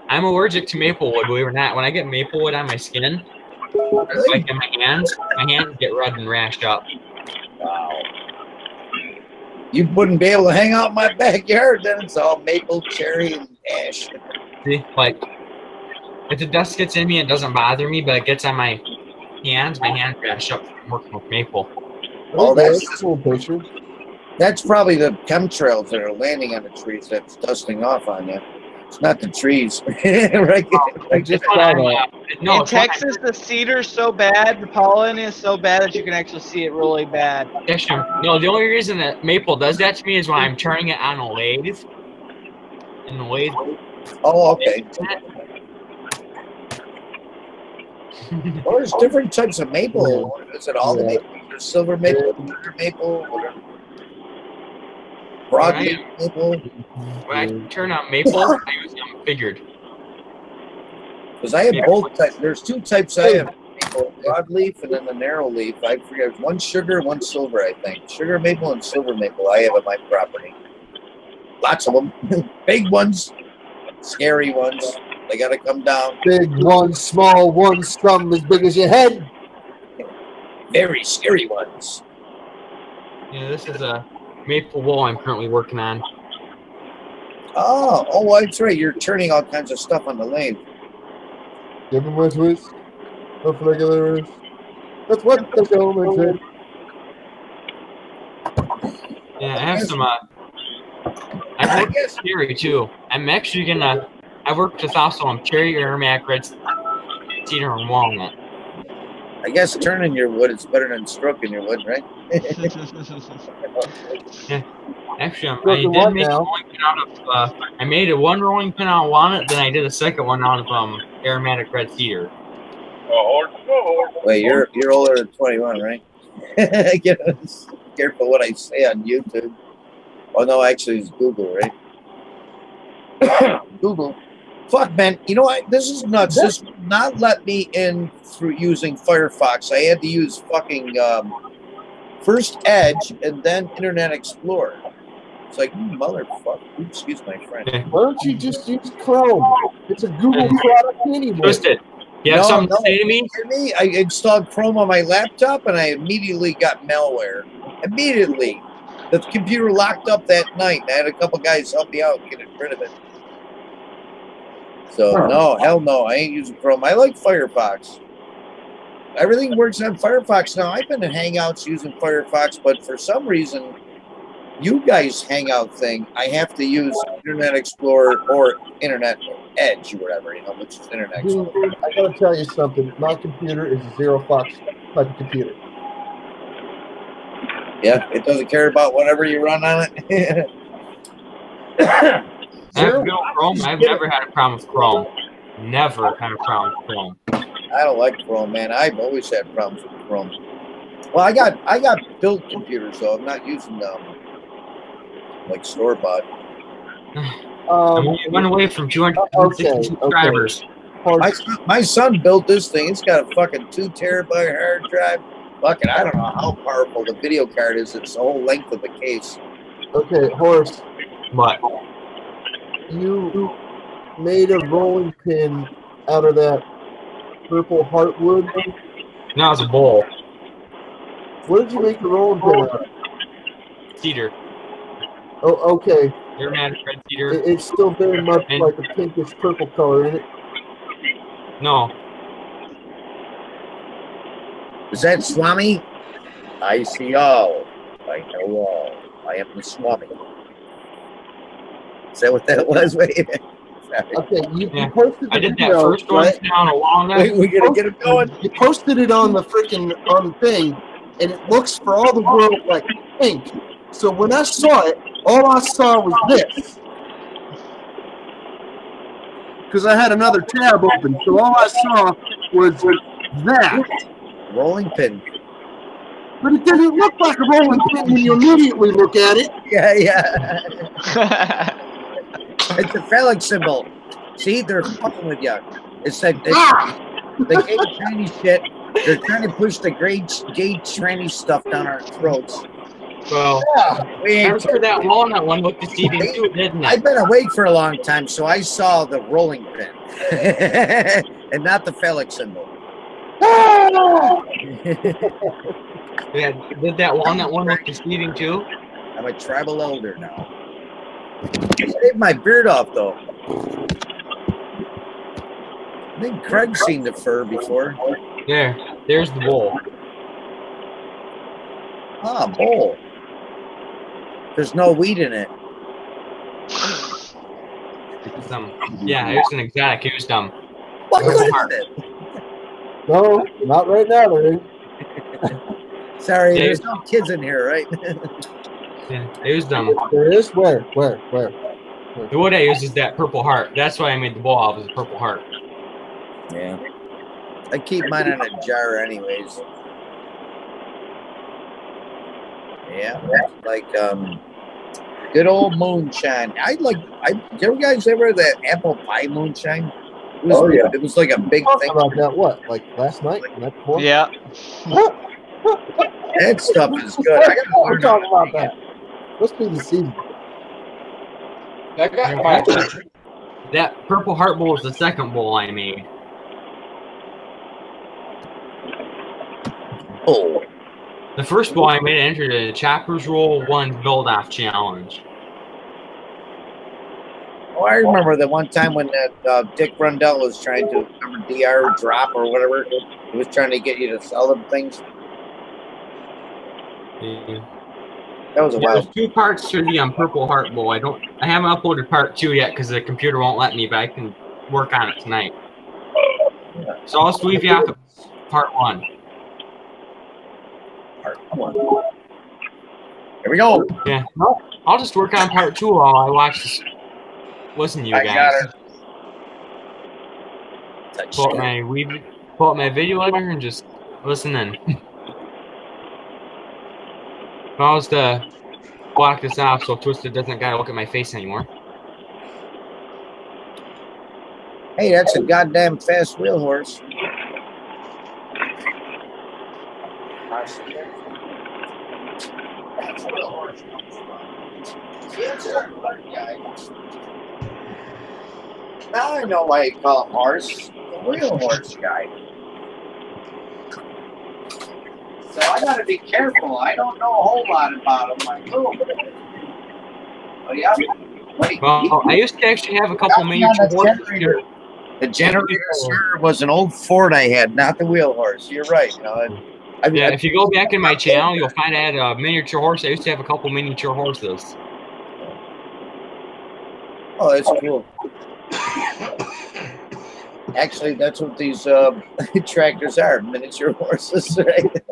I'm allergic to maple wood, believe it or not. When I get maple wood on my skin, like in my hands get red and rashed up. Wow. You wouldn't be able to hang out in my backyard, then it's all maple, cherry, and ash. See, like, if the dust gets in me, it doesn't bother me, but it gets on my hands rash up from working with maple. Oh, that's a cool picture. That's probably the chemtrails that are landing on the trees that's dusting off on you. It's not the trees. Right? I just saw that. In Texas, the cedar's so bad, the pollen is so bad that you can actually see it really bad. Actually, no, the only reason that maple does that to me is when I'm turning it on a lathe. In the lathe. Oh, okay. Well, there's different types of maple. Is it all the maple? There's silver maple, bitter maple, broadleaf maple. When I turn on maple, I use them figured. Because I have both types. There's two types I have. Maple, broadleaf and then the narrow leaf. I forget. One's sugar, one's silver, I think. Sugar maple and silver maple I have on my property. Lots of them. Big ones, scary ones. They got to come down. Big ones, small ones, some as big as your head. Very scary ones. Yeah, this is a maple wall I'm currently working on. Oh, that's right. You're turning all kinds of stuff on the lathe. Give him a twist. Of regular. That's what the gentleman said. Yeah, I have some. I worked with cherry too. I'm actually gonna. I worked with also cherry, aromatic, red cedar, and walnut. I guess turning your wood is better than stroking your wood, right? Yeah. Actually, I did make a rolling pin out of. I made one rolling pin out of walnut, then I did a second one out of aromatic red cedar. Wait, you're older than 21, right? Careful what I say on YouTube. Oh no, actually it's Google, right? Google. Fuck, man. You know what? This is nuts. This would not let me in through using Firefox. I had to use fucking first Edge and then Internet Explorer. It's like, motherfucker. Excuse my friend. Why don't you just use Chrome? It's a Google product anyway. Twisted. You have something to say to me? I installed Chrome on my laptop and I immediately got malware. Immediately. The computer locked up that night. I had a couple guys help me out and get rid of it. So, no, hell no. I ain't using Chrome. I like Firefox. Everything works on Firefox now. I've been in Hangouts using Firefox, but for some reason, you guys' Hangout thing, I have to use Internet Explorer or Internet Edge or whatever, you know, which is internet. Dude, I gotta tell you something. My computer is a Zero Fox type of computer. Yeah, it doesn't care about whatever you run on it. Chrome. I've never had a problem with Chrome. Never had a problem with Chrome. I don't like Chrome, man. I've always had problems with Chrome. Well, I got built computers, so I'm not using them like store bought. I'm only one away from 260 subscribers. My son built this thing. It's got a fucking 2 terabyte hard drive. Fucking, I don't know how powerful the video card is. It's the whole length of the case. Okay, Horace. What? You made a rolling pin out of that purple heartwood? No, it's a bowl. What did you make the rolling pin out of? Cedar. Oh, okay. You're mad at red cedar. It's still very much like a pinkish purple color in it. No. Is that Swami? I see all. I know all. I am the Swami. Is that what that was? Wait a minute. Okay, you posted the I did video, that first one right? down a long night. We gotta get it going. You posted it on the freaking thing, and it looks for all the world like pink. So when I saw it, all I saw was this. Because I had another tab open, so all I saw was that. Rolling pin. But it didn't look like a rolling pin when you immediately look at it. Yeah. It's a phallic symbol. See, they're fucking with you. It's like the gay Chinese shit. They're trying to push the gay Chinese stuff down our throats. Well, I'm sure that walnut one looked deceiving too, didn't it? I've been awake for a long time, so I saw the rolling pin and not the phallic symbol. Yeah, did that walnut one look deceiving too? I'm a tribal elder now. I shaved my beard off though. I think Craig's seen the fur before. There's the bowl. Ah, bowl. There's no weed in it. Yeah, it was an exotic. It was dumb. What good is it? No, not right now, Larry. Sorry, there's no kids in here, right? Yeah, it was dumb. There is? Where? What I use is that purple heart. That's why I made the bowl out of the purple heart. Yeah. I keep mine in a jar anyways. Yeah, like good old moonshine. Did you guys ever have that apple pie moonshine? It was like a big thing. About that, what? Like last night? Night before? Yeah. That stuff is good. I gotta We're talking about that. Must be the season. That purple heart bowl is the second bowl I made. Oh. The first bowl I made entered a Choppers Roll 1 build-off challenge. Oh, I remember the one time when Dick Rundell was trying to, remember DR Drop or whatever? He was trying to get you to sell them things. Yeah. That was a while. There's 2 parts to the purple heart bowl. I haven't uploaded part 2 yet because the computer won't let me, but I can work on it tonight. So I'll just leave you off of part 1. Part 1. Here we go. Yeah. I'll just work on part 2 while I watch this. Listen, you guys. Got her. Pull up my video editor and just listen in. If I was to block this off so Twisted doesn't gotta look at my face anymore. Hey, that's a goddamn fast wheel horse. Now I know why you call him horse. The wheel horse guy. So I gotta be careful. I don't know a whole lot about him. Like, oh yeah. Wait, well, I used to actually have a couple miniature horses here. The generator, sir, was an old Ford I had, not the wheel horse. You're right. You know, if you go back in my channel, you'll find I had a miniature horse. I used to have a couple miniature horses. Oh, that's cool. Actually, that's what these tractors are, miniature horses, right?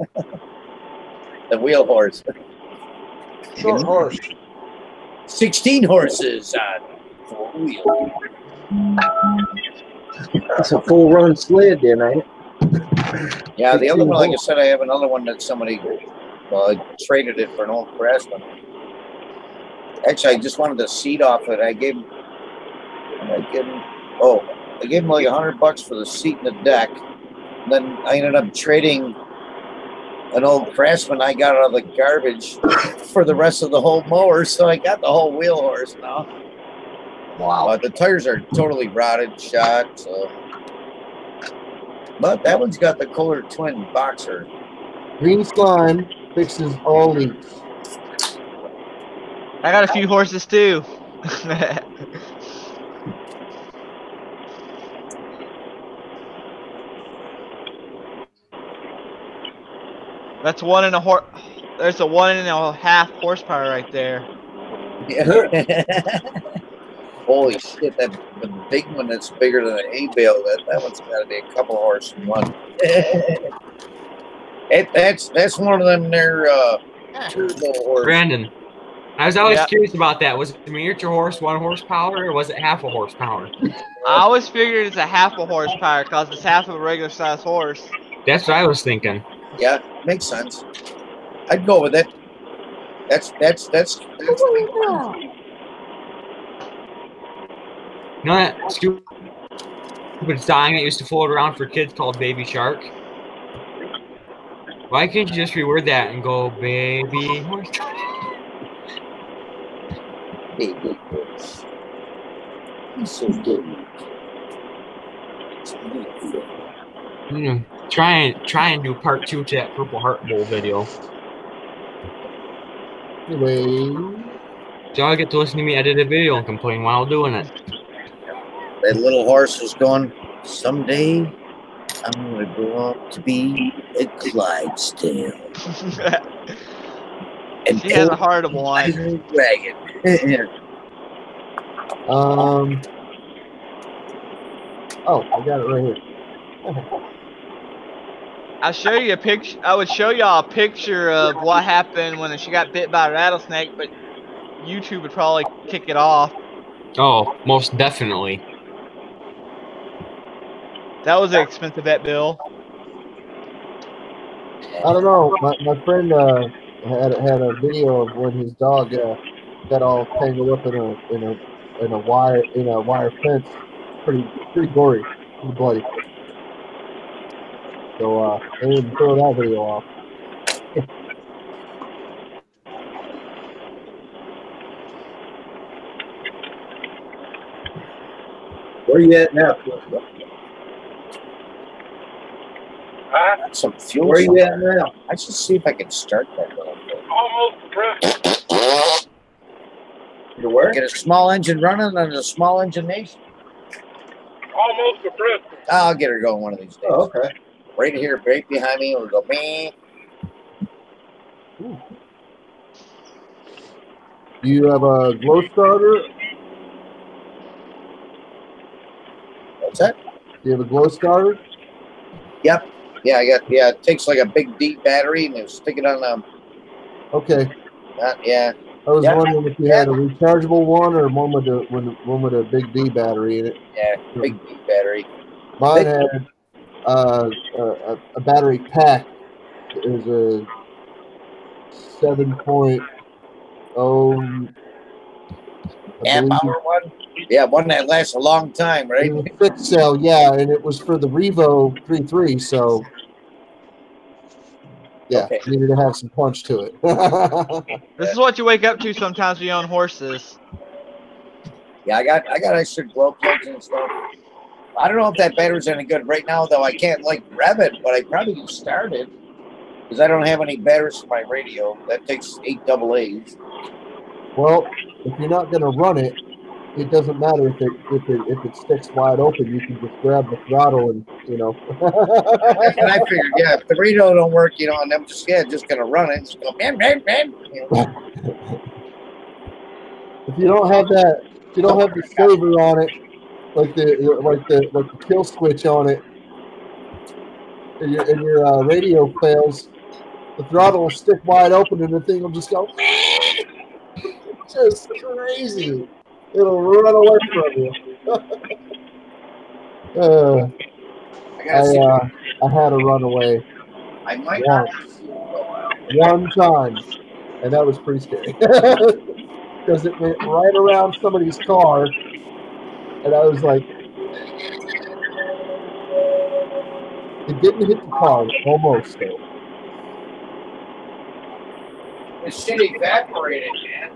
The wheel horse. Short horse. 16 horses on 4 wheels. It's a full run sled, then, ain't it? Yeah, the other one, like I said, I have another one that somebody traded it for an old Craftsman. Actually, I just wanted the seat off it. I gave him like $100 for the seat and the deck. And then I ended up trading an old Craftsman I got out of the garbage for the rest of the whole mower. So I got the whole wheel horse now. Wow. The tires are totally rotted, shot. So. But that one's got the Kohler twin boxer. Green slime fixes all leaks. I got a few horses too. That's one and a horse. There's a 1.5 horsepower right there. Yeah. Holy shit! The big one that's bigger than an hay bale. That one's got to be a couple horse in one. That's one of them. They're turbo horse. Brandon, I was always curious about that. Was it a miniature horse 1 horsepower, or was it half a horsepower? I always figured it's a half a horsepower because it's half of a regular size horse. That's what I was thinking. Yeah, makes sense. I'd go with it. That's You know that stupid song that used to float around for kids called Baby Shark? Why can't you just reword that and go baby horse? Baby horse. He's so good. Try and do part 2 to that Purple Heart Bowl video. Anyway. So I get to listen to me edit a video and complain while doing it. That little horse was going, someday I'm going to grow up to be a Clydesdale. And she has a heart of one. Dragon. Oh, I got it right here. I'll show you a picture. I would show y'all a picture of what happened when she got bit by a rattlesnake, but YouTube would probably kick it off. Oh, most definitely. That was an expensive vet bill. I don't know. My friend had a video of when his dog got all tangled up in a wire fence. Pretty gory, pretty bloody. So they didn't throw that video off. Where you at now? Some fuel. Where you at now? I should see if I can start that little bit. Almost pressed. You where? Get a small engine running and a small engine nation. Almost pressed. I'll get her going one of these days. Oh, okay. Right here, right behind me, we'll go bang. Do you have a glow starter? What's that? Do you have a glow starter? Yep. Yeah, I got. Yeah, it takes like a big deep battery and you stick it on the. Okay. Yeah. I was wondering if you had a rechargeable one or one with a big D battery in it. Yeah, big D battery. Mine had a battery pack. It was a 7.0 amp hour one. Yeah, one that lasts a long time, right? Quick cell, yeah, and it was for the Revo 3.3, so yeah, okay. Needed to have some punch to it. This is what you wake up to sometimes when you own horses. Yeah, I got extra glow plugs and stuff. I don't know if that battery's any good right now, though. I can't like rev it, but I probably can start it because I don't have any batteries for my radio. That takes 8 AA's. Well, if you're not going to run it, it doesn't matter if it sticks wide open. You can just grab the throttle and And I figured, yeah, if the radio don't work, and I'm just gonna run it. Just go bam, bam, bam. If you don't have that, if you don't have the saver on it, the kill switch on it, and your radio fails, the throttle will stick wide open, and the thing will just go, just crazy. It'll run away from you. I had a runaway one time, and that was pretty scary because it went right around somebody's car, and I was like, it didn't hit the car, almost though. The shit evaporated, man.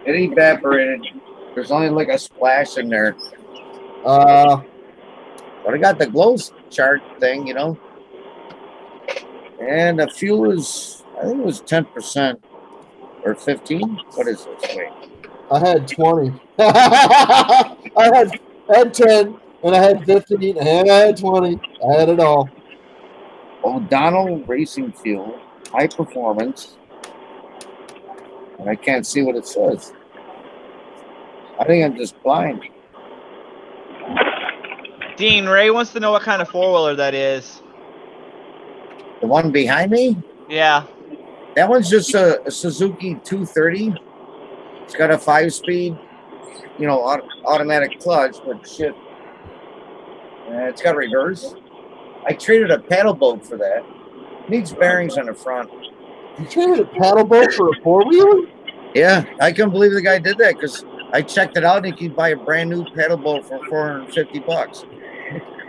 It evaporated. There's only like a splash in there. But I got the glow chart thing, you know. And the fuel is, I think it was 10% or 15. What is this? Wait. I had 20. I had 10, and I had 15, and I had 20. I had it all. O'Donnell Racing Fuel, high performance. And I can't see what it says. I think I'm just blind. Dean, Ray wants to know what kind of four-wheeler that is. The one behind me? Yeah. That one's just a Suzuki 230. It's got a 5-speed, you know, automatic clutch, but shit. It's got reverse. I traded a paddle boat for that. Needs bearings on the front. You traded a paddle boat for a four-wheeler? Yeah, I couldn't believe the guy did that because I checked it out and he could buy a brand new paddle boat for $450.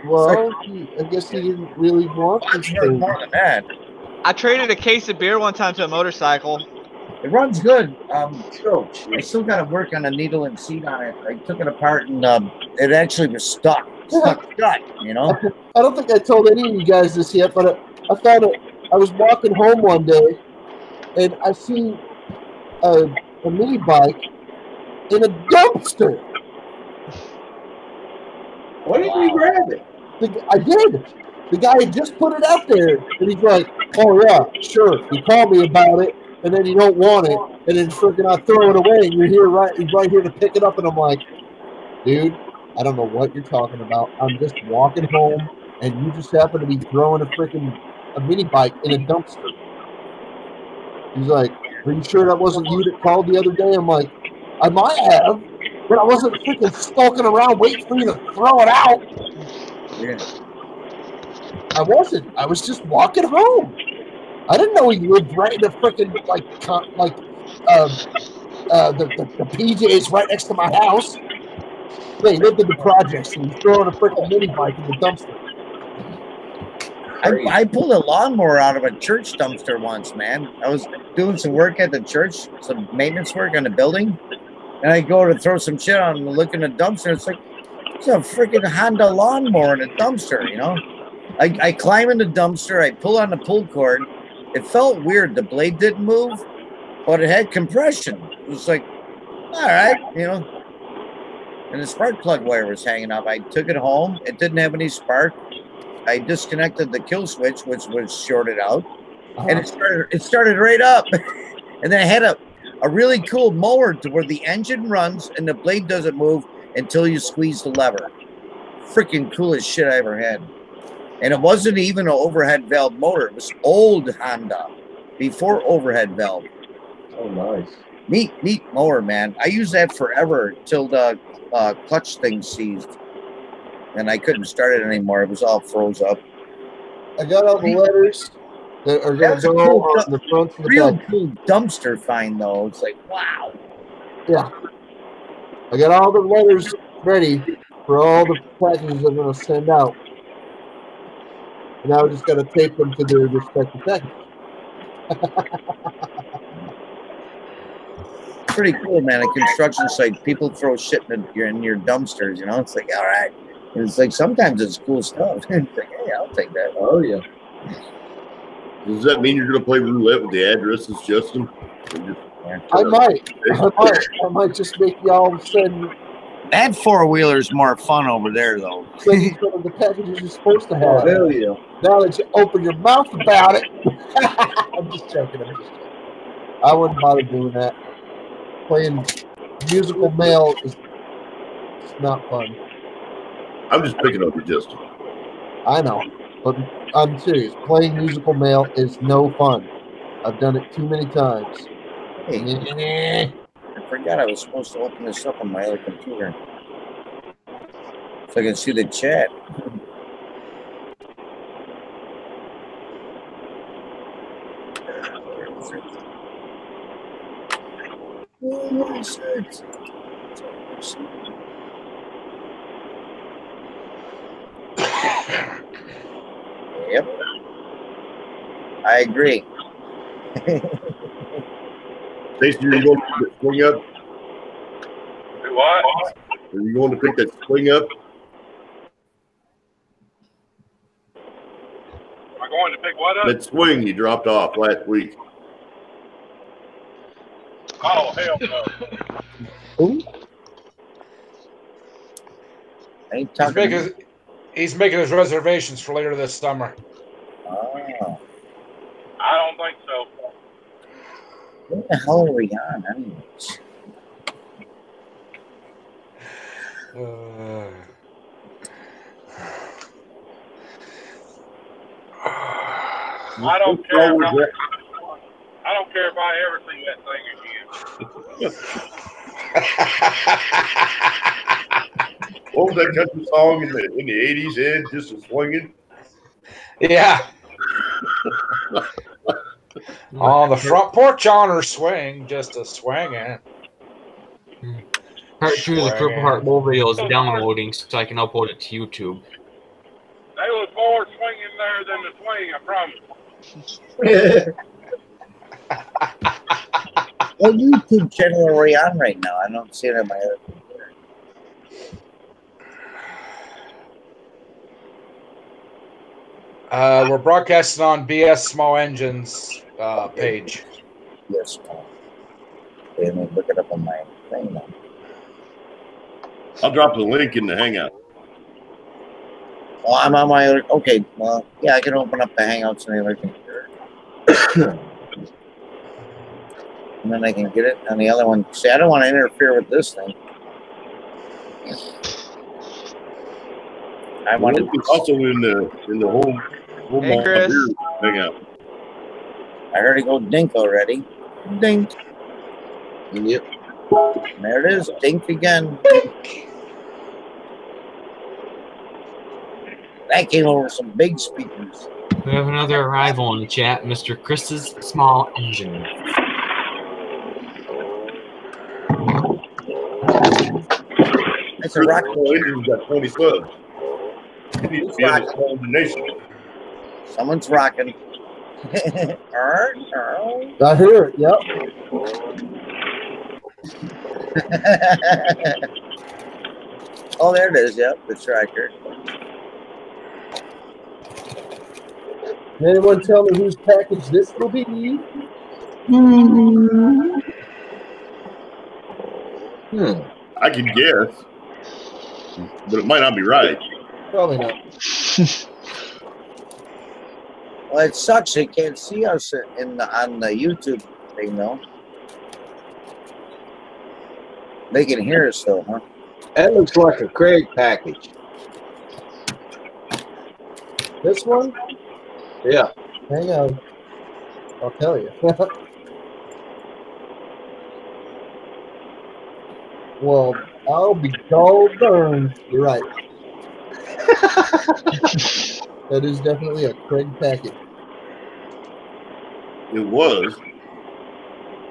Well, I guess he didn't really want it's worth more than that. I traded a case of beer one time to a motorcycle. It runs good. I still got to work on a needle and seat on it. I took it apart and it actually was stuck shut, you know. I don't think I told any of you guys this yet, but I found it. I was walking home one day, and I seen a mini bike in a dumpster. Why didn't you grab it? I did. The guy had just put it out there, and he's like, "Oh yeah, sure." He called me about it, and then you don't want it, and then freaking I throw it away, and you're right here to pick it up, and I'm like, dude, I don't know what you're talking about. I'm just walking home, and you just happen to be throwing a mini bike in a dumpster. He's like, "Are you sure that wasn't you that called the other day?" I'm like, "I might have, but I wasn't freaking stalking around waiting for you to throw it out." Yeah. I wasn't. I was just walking home. I didn't know he lived right in the freaking the PJs right next to my house. They lived in the projects, and he's throwing a freaking mini bike in the dumpster. I pulled a lawnmower out of a church dumpster once, man. I was doing some work at the church, some maintenance work on the building, and I go to throw some shit on and look in the dumpster. It's like, it's a freaking Honda lawnmower in a dumpster, you know? I climb in the dumpster, I pull on the pull cord. It felt weird. The blade didn't move, but it had compression. It was like, all right, you know. And the spark plug wire was hanging up. I took it home. It didn't have any spark. I disconnected the kill switch, which was shorted out, and it started right up. And then I had a really cool mower to where the engine runs and the blade doesn't move until you squeeze the lever. Freaking coolest shit I ever had. And it wasn't even an overhead valve motor. It was old Honda, before overhead valve. Oh, nice. Neat mower, man. I used that forever till the clutch thing seized. And I couldn't start it anymore. It was all froze up. I got all the letters that are going to go on the front of the real back. Cool dumpster find, though. It's like, wow. Yeah. I got all the letters ready for all the packages I'm going to send out. And now I just got to tape them to their respective packages. Pretty cool, man. A construction site, people throw shit in your dumpsters, you know? It's like, all right. And it's like, sometimes it's cool stuff. It's like, hey, I'll take that. Oh, yeah. Does that mean you're going to play roulette with the addresses, Justin? I might just make y'all send. That four-wheeler's more fun over there, though. Send some of the packages you're supposed to have. Oh, hell yeah. Now that you open your mouth about it. I'm just joking. I wouldn't bother doing that. playing musical mail is not fun. I'm just picking on you, Justin. I know, but I'm serious. Playing musical mail is no fun. I've done it too many times. Hey, I forgot I was supposed to open this up on my other computer so I can see the chat. Yep, I agree. Stacy, are you going to pick that swing up? Do what? Are you going to pick that swing up? Am I going to pick what up? That swing you dropped off last week. Oh, hell no. Ooh. He's making his reservations for later this summer. Oh. I don't think so. What the hell are we on, anyways? I don't care. I don't care if I ever see that thing again. What was that country song in the 80s, Ed? Just a swinging? Yeah. On the front porch on her swing, just a swinging. Part 2 of the Purple Heart Bowl video is downloading, so I can upload it to YouTube. They was more swinging there than the swing, I promise. What YouTube channel are we on right now? I don't see it on my other computer. We're broadcasting on Bssmallengines page. Yes. Let me look it up on my thing now. I'll drop the link in the Hangout. Oh, I'm on my other. Okay, well, yeah, I can open up the Hangouts on the other computer. And then I can get it on the other one. See, I don't want to interfere with this thing. I want to. It's also in the home Hey, Chris. Hangout. I heard it go dink already. Dink. Yep. There it is. Dink again. That came over some big speakers. We have another arrival in the chat, Mr. Chris's Small Engine. It's a rock. Engine's got 20 subs. He needs to be in the Smallengination. Someone's rocking. I hear it. Yep. Oh, there it is. Yep, the tracker. Can anyone tell me whose package this will be? I can guess, but it might not be right. Probably not. Well, it sucks. They can't see us on the YouTube thing, though. They can hear us, though, huh? That looks like a Craig package. This one? Yeah. Hang on. I'll tell you. Well, I'll be darned. You're right. That is definitely a Craig package. It was.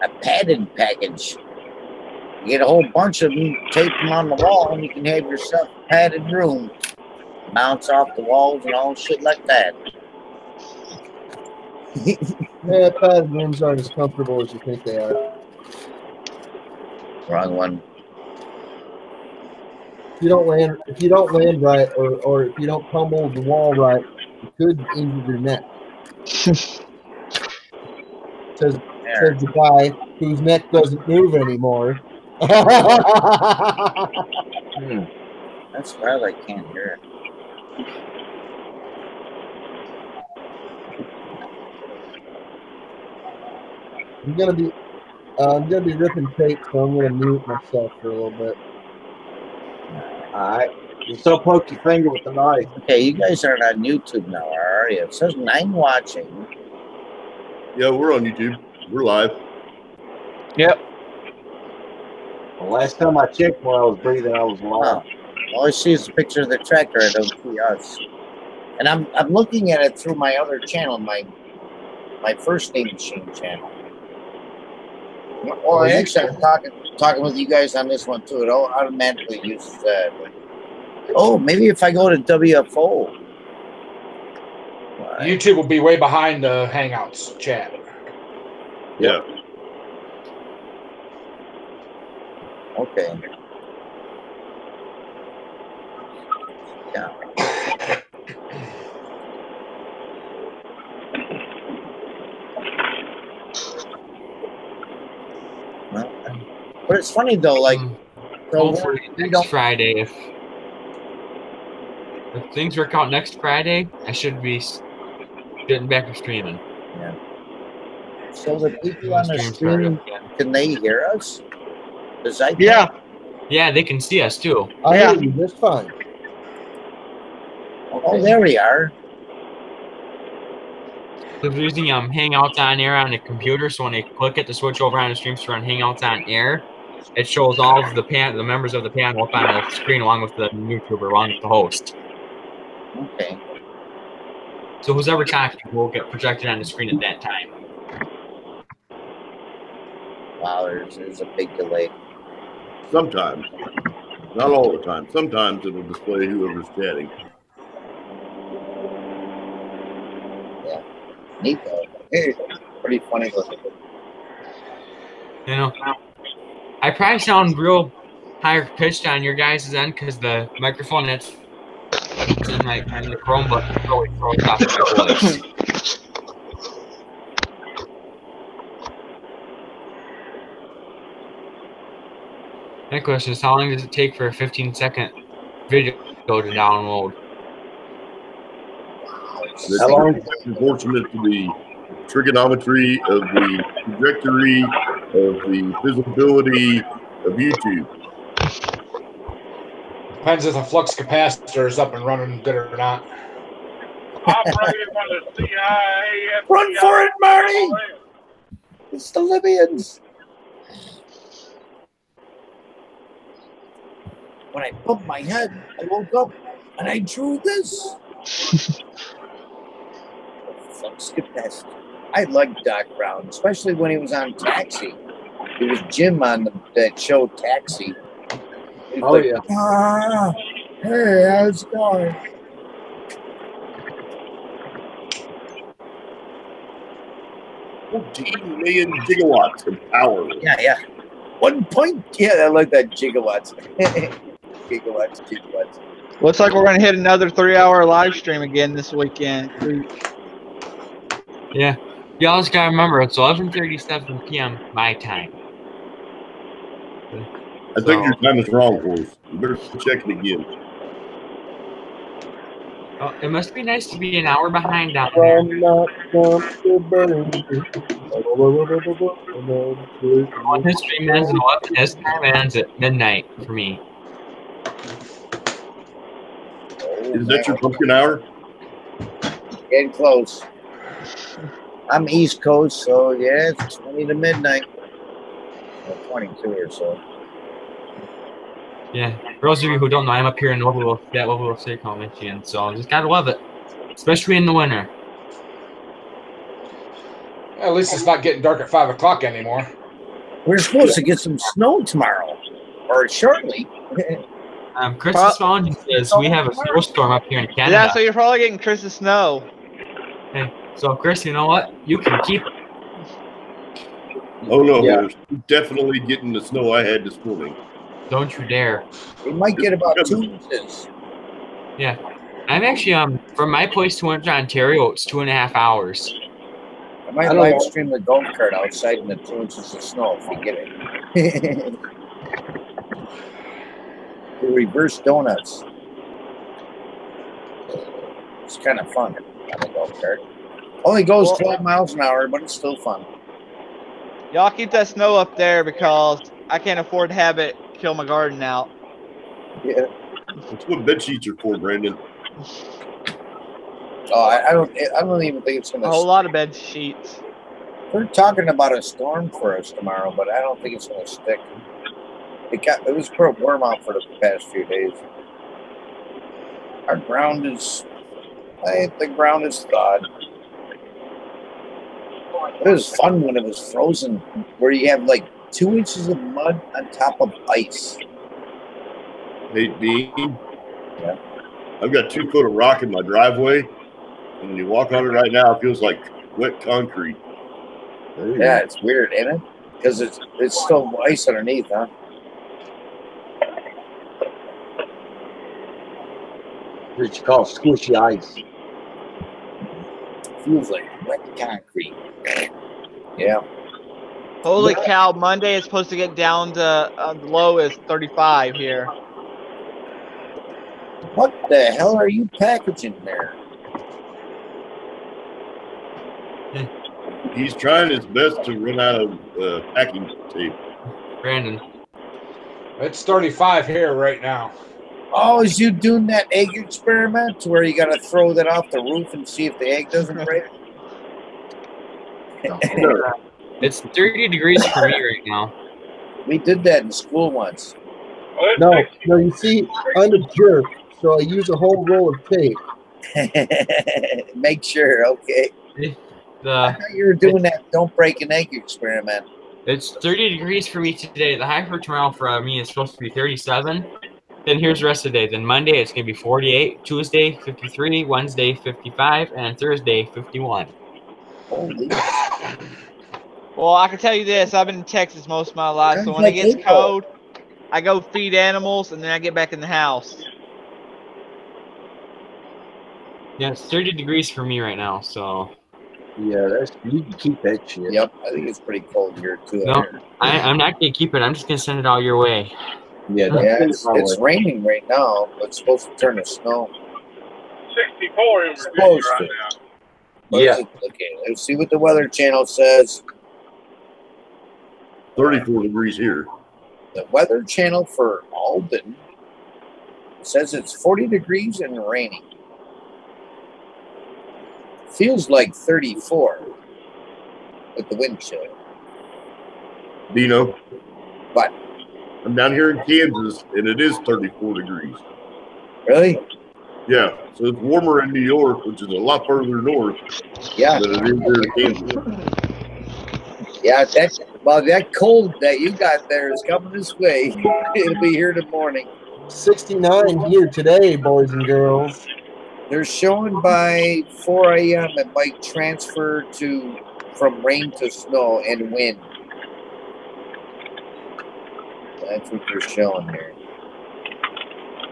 A padded package. You get a whole bunch of them, tape them on the wall, and you can have yourself a padded room. Bounce off the walls and all shit like that. Yeah, padded rooms aren't as comfortable as you think they are. Wrong one. If you don't land right, or if you don't pummel the wall right, you could injure your neck. Says the guy whose neck doesn't move anymore. That's why I can't hear it. I'm gonna be I'm gonna be ripping tape, so I'm gonna mute myself for a little bit. All right. Just don't poke your finger with the knife. Okay, you guys aren't on YouTube now, are you? It says 9 watching. Yeah, we're on YouTube. We're live. Yep. The last time I checked while I was breathing, I was alive. All I see is a picture of the tractor. I don't see us. And I'm looking at it through my other channel, my first name machine channel. Well, actually, I'm talking with you guys on this one too. It automatically uses that. Oh, maybe if I go to WFO. YouTube will be way behind the Hangouts chat. Yeah. Okay. Yeah. But it's funny though, like hopefully next Friday, if things work out next Friday, I should be getting back to streaming. Yeah. So the people on the stream, can they hear us? Yeah, they can see us too. I hear you just fine. Oh, there we are. We're using Hangouts on Air on the computer, so when they click it to switch over on the streams to run Hangouts on Air, it shows all of the members of the panel up on the screen along with the YouTuber, along with the host. Okay. So who's ever talking will get projected on the screen at that time. Wow, there's a big delay. Sometimes. Not all the time. Sometimes it'll display whoever's chatting. Yeah. Neat though. Pretty funny looking. You know, I probably sound real higher pitched on your guys' end because the microphone that's in the Chromebook really throws off my voice. My question is, how long does it take for a 15-second video to download? How long is proportionate to the trigonometry of the trajectory of the visibility of YouTube? Depends if the flux capacitor is up and running good or not. Operated by the CIA. Run for it, Marty! It's the Libyans. When I bumped my head, I woke up and I drew this. Flux capacitor. I liked Doc Brown, especially when he was on Taxi. It was Jim on that show Taxi. Oh, like, yeah. Hey, how's it going? Million gigawatts of power. Yeah. 1 point. Yeah, I like that gigawatts. Gigawatts. Looks like we're going to hit another 3-hour live stream again this weekend. Yeah. Y'all just got to remember, it's 11:37 p.m. my time. I think your time is wrong, boys. You better check it again. Oh, it must be nice to be an hour behind down there. When his stream ends at 11, his time ends at midnight for me. Is that your pumpkin hour? Getting close. I'm East Coast, so yeah, it's 20 to midnight. Or 22 or so. Yeah, for those of you who don't know, I'm up here in Louisville, Michigan, so just gotta love it, especially in the winter. At least it's not getting dark at 5 o'clock anymore. We're supposed to get some snow tomorrow, or shortly. Chris Smallengines says we have a snowstorm up here in Canada. Yeah, so you're probably getting Chris's snow. Hey, so Chris, you know what? You can keep it. Oh no, Yeah. we're definitely getting the snow I had this morning. Don't you dare. We might get about 2 inches. Yeah. I'm actually, from my place to Winter, Ontario, it's 2.5 hours. I might live stream the golf cart outside in the 2 inches of snow if we get it. The reverse donuts. It's kind of fun on the golf cart. Only goes 12 miles an hour, but it's still fun. Y'all keep that snow up there because I can't afford to have it kill my garden out. Yeah. That's what bed sheets are for, Brandon. Oh, I don't even think it's gonna. A whole lot of bed sheets. We're talking about a storm for us tomorrow, but I don't think it's gonna stick. It was pretty warm out for the past few days. Our ground is, the ground is thawed. It was fun when it was frozen, where you have like 2 inches of mud on top of ice. Hey, Dean. Yeah. I've got 2 foot of rock in my driveway, and when you walk on it right now, it feels like wet concrete. Yeah, it's weird, ain't it? Because it's still ice underneath, huh? What you call squishy ice. Feels like wet concrete. Yeah. Holy cow! Monday is supposed to get down to the low is 35 here. What the hell are you packaging there? He's trying his best to run out of packing tape. Brandon. It's 35 here right now. Oh, is you doing that egg experiment where you got to throw that off the roof and see if the egg doesn't break? It's 30 degrees for me right now. We did that in school once. No, you see, I'm a jerk, so I use a whole roll of tape. Make sure, okay. I thought you were doing that don't break an egg experiment. It's 30 degrees for me today. The high for tomorrow for me is supposed to be 37. Then here's the rest of the day. Then Monday, it's going to be 48. Tuesday, 53. Wednesday, 55. And Thursday, 51. Holy. Well, I can tell you this. I've been in Texas most of my life, so when it gets cold, I go feed animals, and then I get back in the house. Yeah, it's 30 degrees for me right now, so... Yeah, you can keep that shit. Yep, I think it's pretty cold here, too. No, I'm not going to keep it. I'm just going to send it all your way. Yeah, it's raining right now, but it's supposed to turn to snow. 64 in Supposed Virginia to. right now. Yeah. Okay, let's see what the Weather Channel says. 34 degrees here. The Weather Channel for Alden says it's 40 degrees and raining. Feels like 34 with the wind chill. Dino. What? I'm down here in Kansas, and it is 34 degrees. Really? Yeah. So it's warmer in New York, which is a lot further north. Yeah. Than it is here in Kansas. Yeah, that cold that you got there is coming this way. It'll be here in the morning. 69 here today, boys and girls. They're showing by 4 a.m. it might transfer from rain to snow and wind. That's what they're showing here.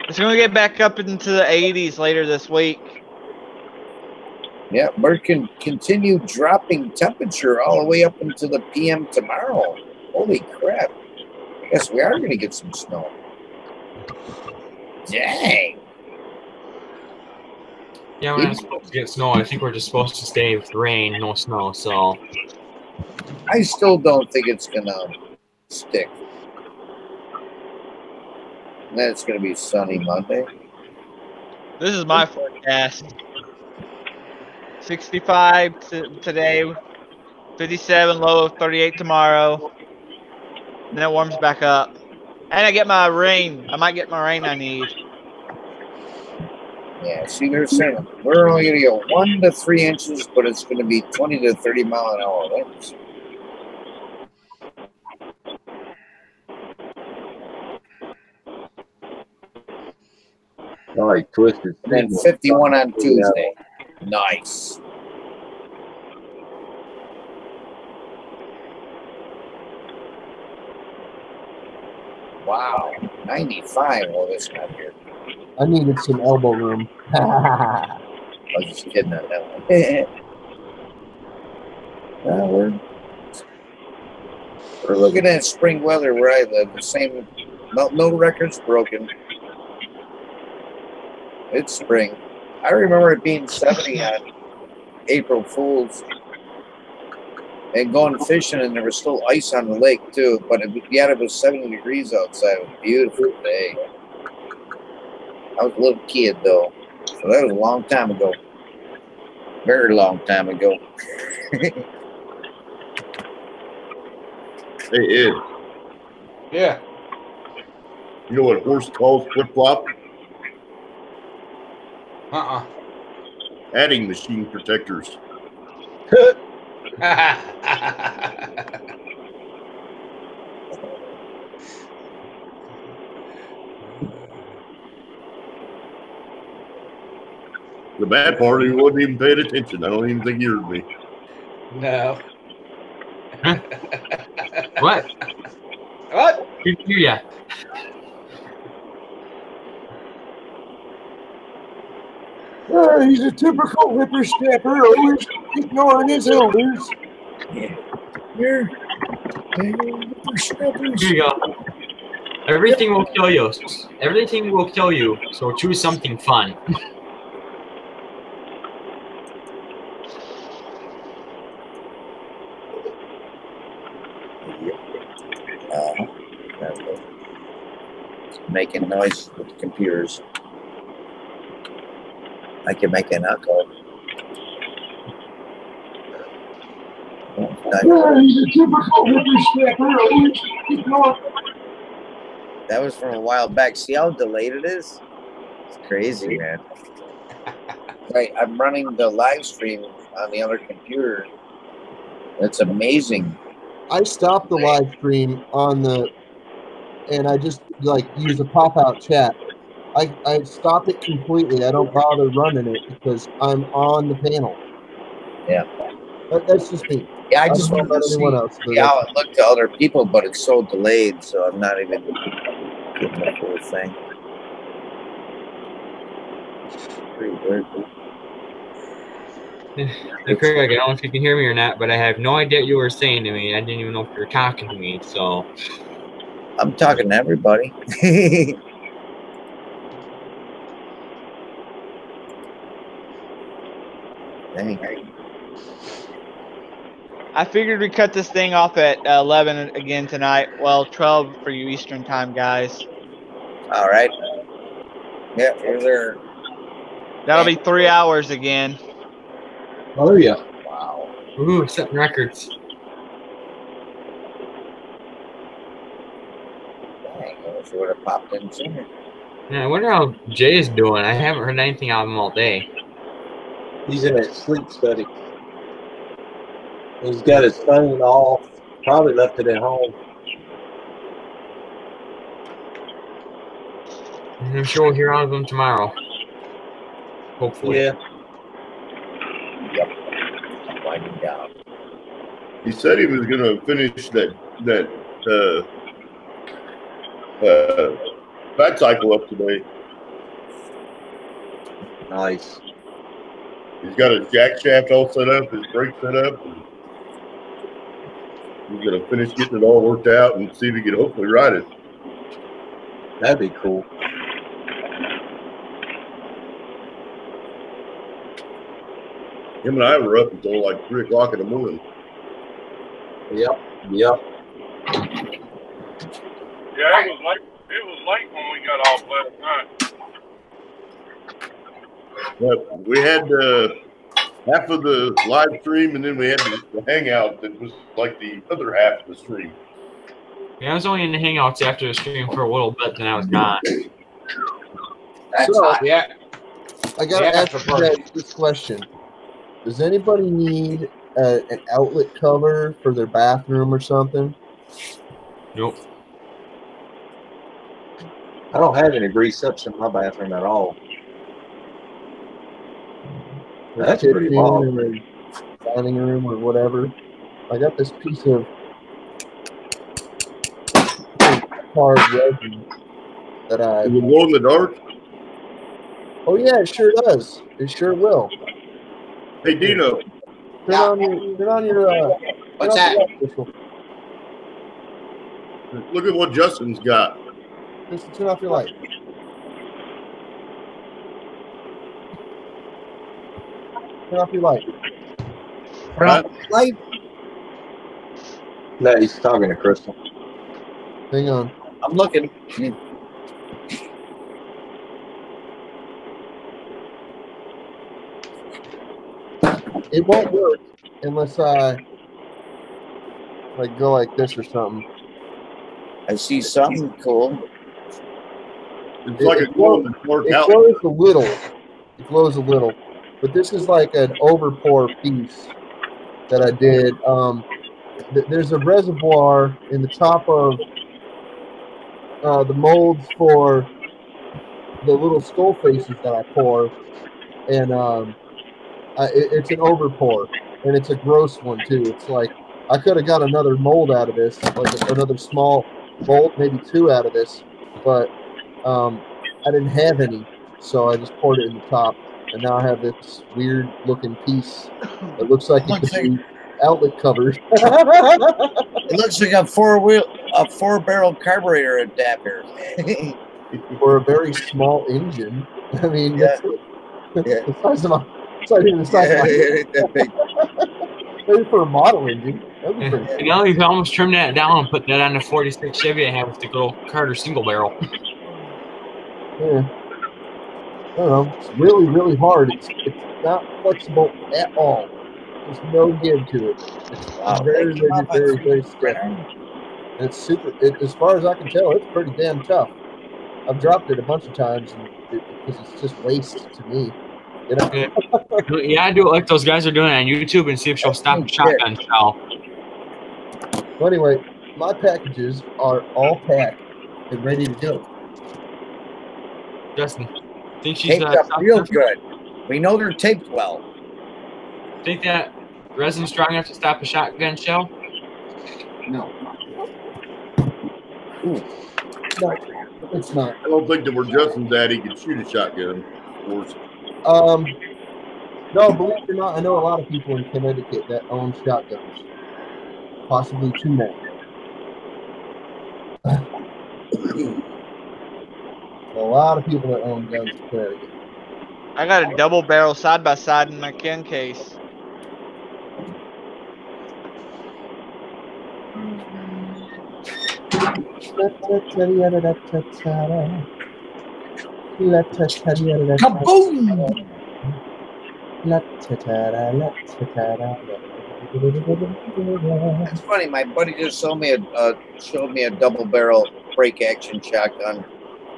It's going to get back up into the 80s later this week. Yeah, we're continue dropping temperature all the way up into the PM tomorrow. Holy crap. I guess we are going to get some snow. Dang. Yeah, we're not supposed to get snow. I think we're just supposed to stay with rain, no snow, so... I still don't think it's going to stick. And then it's going to be sunny Monday. This is my forecast. 65 today, 57, low of 38 tomorrow. And then it warms back up. And I get my rain. I might get my rain I need. Yeah, see, they're saying we're only going to get 1 to 3 inches, but it's going to be 20 to 30 mile an hour winds. All right, twisted. And then 51 on Tuesday. Nice. Wow, 95. Well, that's not here. I needed some elbow room. I was just kidding on that one. We're looking at spring weather where I live. The same, no records broken. It's spring. I remember it being 70 on April Fool's. and going fishing, and there was still ice on the lake too. But it was 70 degrees outside. It was a beautiful day. I was a little kid though, so that was a long time ago. Very long time ago. Hey, Ed. Yeah. You know what horse calls flip-flop? Adding machine protectors. The bad part, he wasn't even paying attention. I don't even think he heard me. No. What? What? Didn't hear ya. He's a typical whippersnapper, always ignoring his elders. Here. Here you go. Everything will kill you. Everything will kill you. So choose something fun. Making noise with the computers. I can make an echo. He's a typical whippersnapper, always ignoring. That was from a while back. See how delayed it is? It's crazy, man. Right, I'm running the live stream on the other computer. That's amazing. I stopped the live stream and I just like use a pop-out chat. I stopped it completely. I don't bother running it because I'm on the panel. Yeah. That's just me. Yeah, I just don't know wanted to about anyone else. see how it looked to other people, but it's so delayed, so I'm not even getting the full thing. Pretty weird. Hey, Craig, I don't know if you can hear me or not, but I have no idea what you were saying to me. I didn't even know if you were talking to me, so. I'm talking to everybody. Dang. I figured we'd cut this thing off at 11 again tonight. Well, 12 for you Eastern time, guys. All right. Yeah, we're there. That'll be 3 hours again. Oh, yeah. Wow. Ooh, setting records. Dang, I wish I would have popped in sooner. Yeah, I wonder how Jay's doing. I haven't heard anything out of him all day. He's in a sleep study. He's got his phone off. Probably left it at home. And I'm sure we'll hear out of him tomorrow. Hopefully. Yeah. Yep. I'm winding down. He said he was going to finish that fat cycle up today. Nice. He's got his jack shaft all set up, his brake set up. And he's going to finish getting it all worked out and see if he can hopefully ride it. That'd be cool. Him and I were up until like 3 o'clock in the morning. Yep. Yeah, it was late when we got off last night. But we had half of the live stream, and then we had the hangout that was like the other half of the stream. Yeah, I was only in the hangouts after the stream for a little bit, then I was gone. That's hot. Yeah. I got to ask you guys this question. Does anybody need an outlet cover for their bathroom or something? Nope. I don't have any grease ups in my bathroom at all. That's pretty long. Or dining room or whatever. I got this piece of hard resin that I. Does it glow in the dark? Oh yeah, it sure does. It sure will. Hey Dino. Turn on your. What's that? Look at what Justin's got. Just turn off your light. Turn off your light. Light. No, he's talking to Crystal. Hang on. I'm looking. It won't work unless I like go like this or something. I see something cool. It's like a glow in the dark It outlet. glows a little. It glows a little. But this is like an overpour piece that I did. There's a reservoir in the top of the molds for the little skull faces that I pour, and it's an overpour, and it's a gross one too. It's like I could have got another mold out of this, like another small mold, maybe 2 out of this, but I didn't have any, so I just poured it in the top, and now I have this weird looking piece. It looks like it could be outlet covers. It looks like a 4-barrel carburetor adapter. For a very small engine. I mean, Yeah. that's the size of a. It's not even the size of that big. maybe for a model engine. That'd be pretty You know, you can almost trim that down and put that on the 46 Chevy I have with the little Carter single barrel. Yeah. I don't know. It's really, really hard. It's not flexible at all. There's no give to it. It's very, very, very stiff. And it's super. As far as I can tell, it's pretty damn tough. I've dropped it a bunch of times because it's just waste to me. You know? Yeah, I do it like those guys are doing it on YouTube and see if she'll stop a shotgun shell. Well, anyway, my packages are all packed and ready to go. Justin, think she's Taped up real good. We know they're taped well. Think that resin's strong enough to stop a shotgun shell? No. No, it's not. I don't think that where Justin's at, he can shoot a shotgun. Of course. No, believe it or not, I know a lot of people in Connecticut that own shotguns. Possibly 2 men. A lot of people that own guns in Connecticut. I got a double barrel side by side in my gun case. Kaboom! It's funny. My buddy just showed me a double barrel break action shotgun,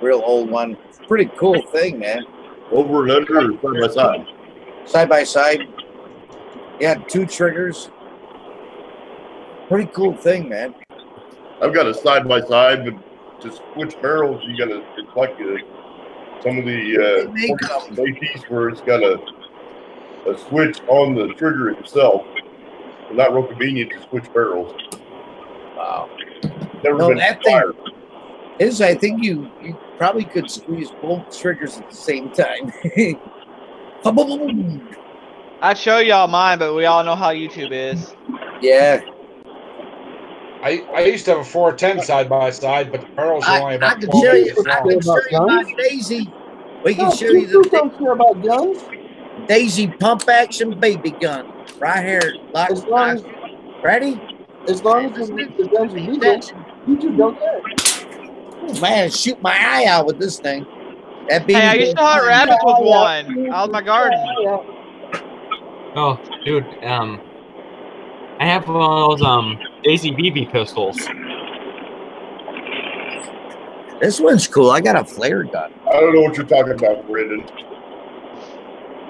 real old one. Pretty cool thing, man. Over and under or side by side? Side by side. Yeah, 2 triggers. Pretty cool thing, man. I've got a side by side, but to switch barrels, you got to. It's like some of the ATs where it's got a switch on the trigger itself. It's not real convenient to switch barrels. Wow. Never No, been that fired. thing is. I think you probably could squeeze both triggers at the same time. I'd show y'all mine, but we all know how YouTube is. Yeah. I used to have a 410 side by side, but the barrels are only about I can 12 show you. inches I long. can show you my Daisy. We can show you You don't care about guns? Daisy pump action baby gun right here. Lock, As long as, ready? as long as the guns are legal, YouTube don't care. Man, shoot my eye out with this thing. That Hey, I used to hunt rabbits with one out of my garden. Oh, dude, I have one of those Daisy BB pistols. This one's cool. I got a flare gun. I don't know what you're talking about, Brendan.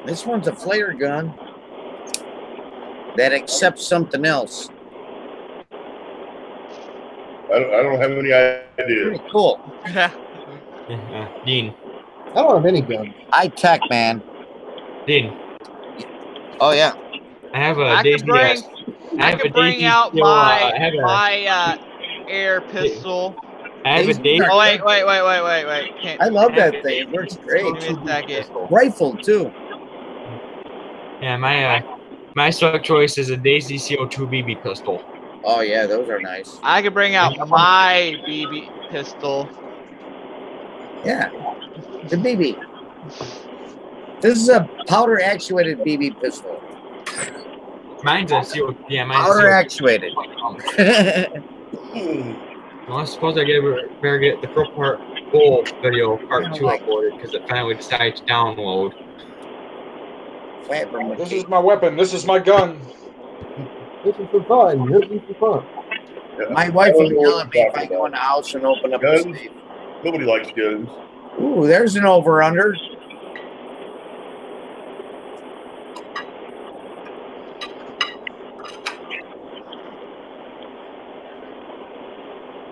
This one's a flare gun that accepts something else. I don't have any idea. Pretty cool. Dean. I don't have any guns. High tech, man. Dean. Oh yeah. I have a I Daisy. I could bring out my air pistol. I have a Daisy. Oh wait. Can't, I love that thing. It works great. Give me a second. Rifle too. Yeah, my stock choice is a Daisy CO2 BB pistol. Oh yeah, those are nice. I could bring out my BB pistol. Yeah, the BB. This is a powder actuated BB pistol. Mine's a CO. Yeah, mine's Powder CO. actuated. Well, I suppose I better get the Crow Part Bowl video part 2 uploaded because it finally decided to download. This is my weapon. This is my gun. This is for fun. This is for fun. Yeah, My wife I will don't be know yelling what at me you're if I talking go in the about. house and open up the Guns? safe. Nobody likes guns. Ooh, there's an over-under.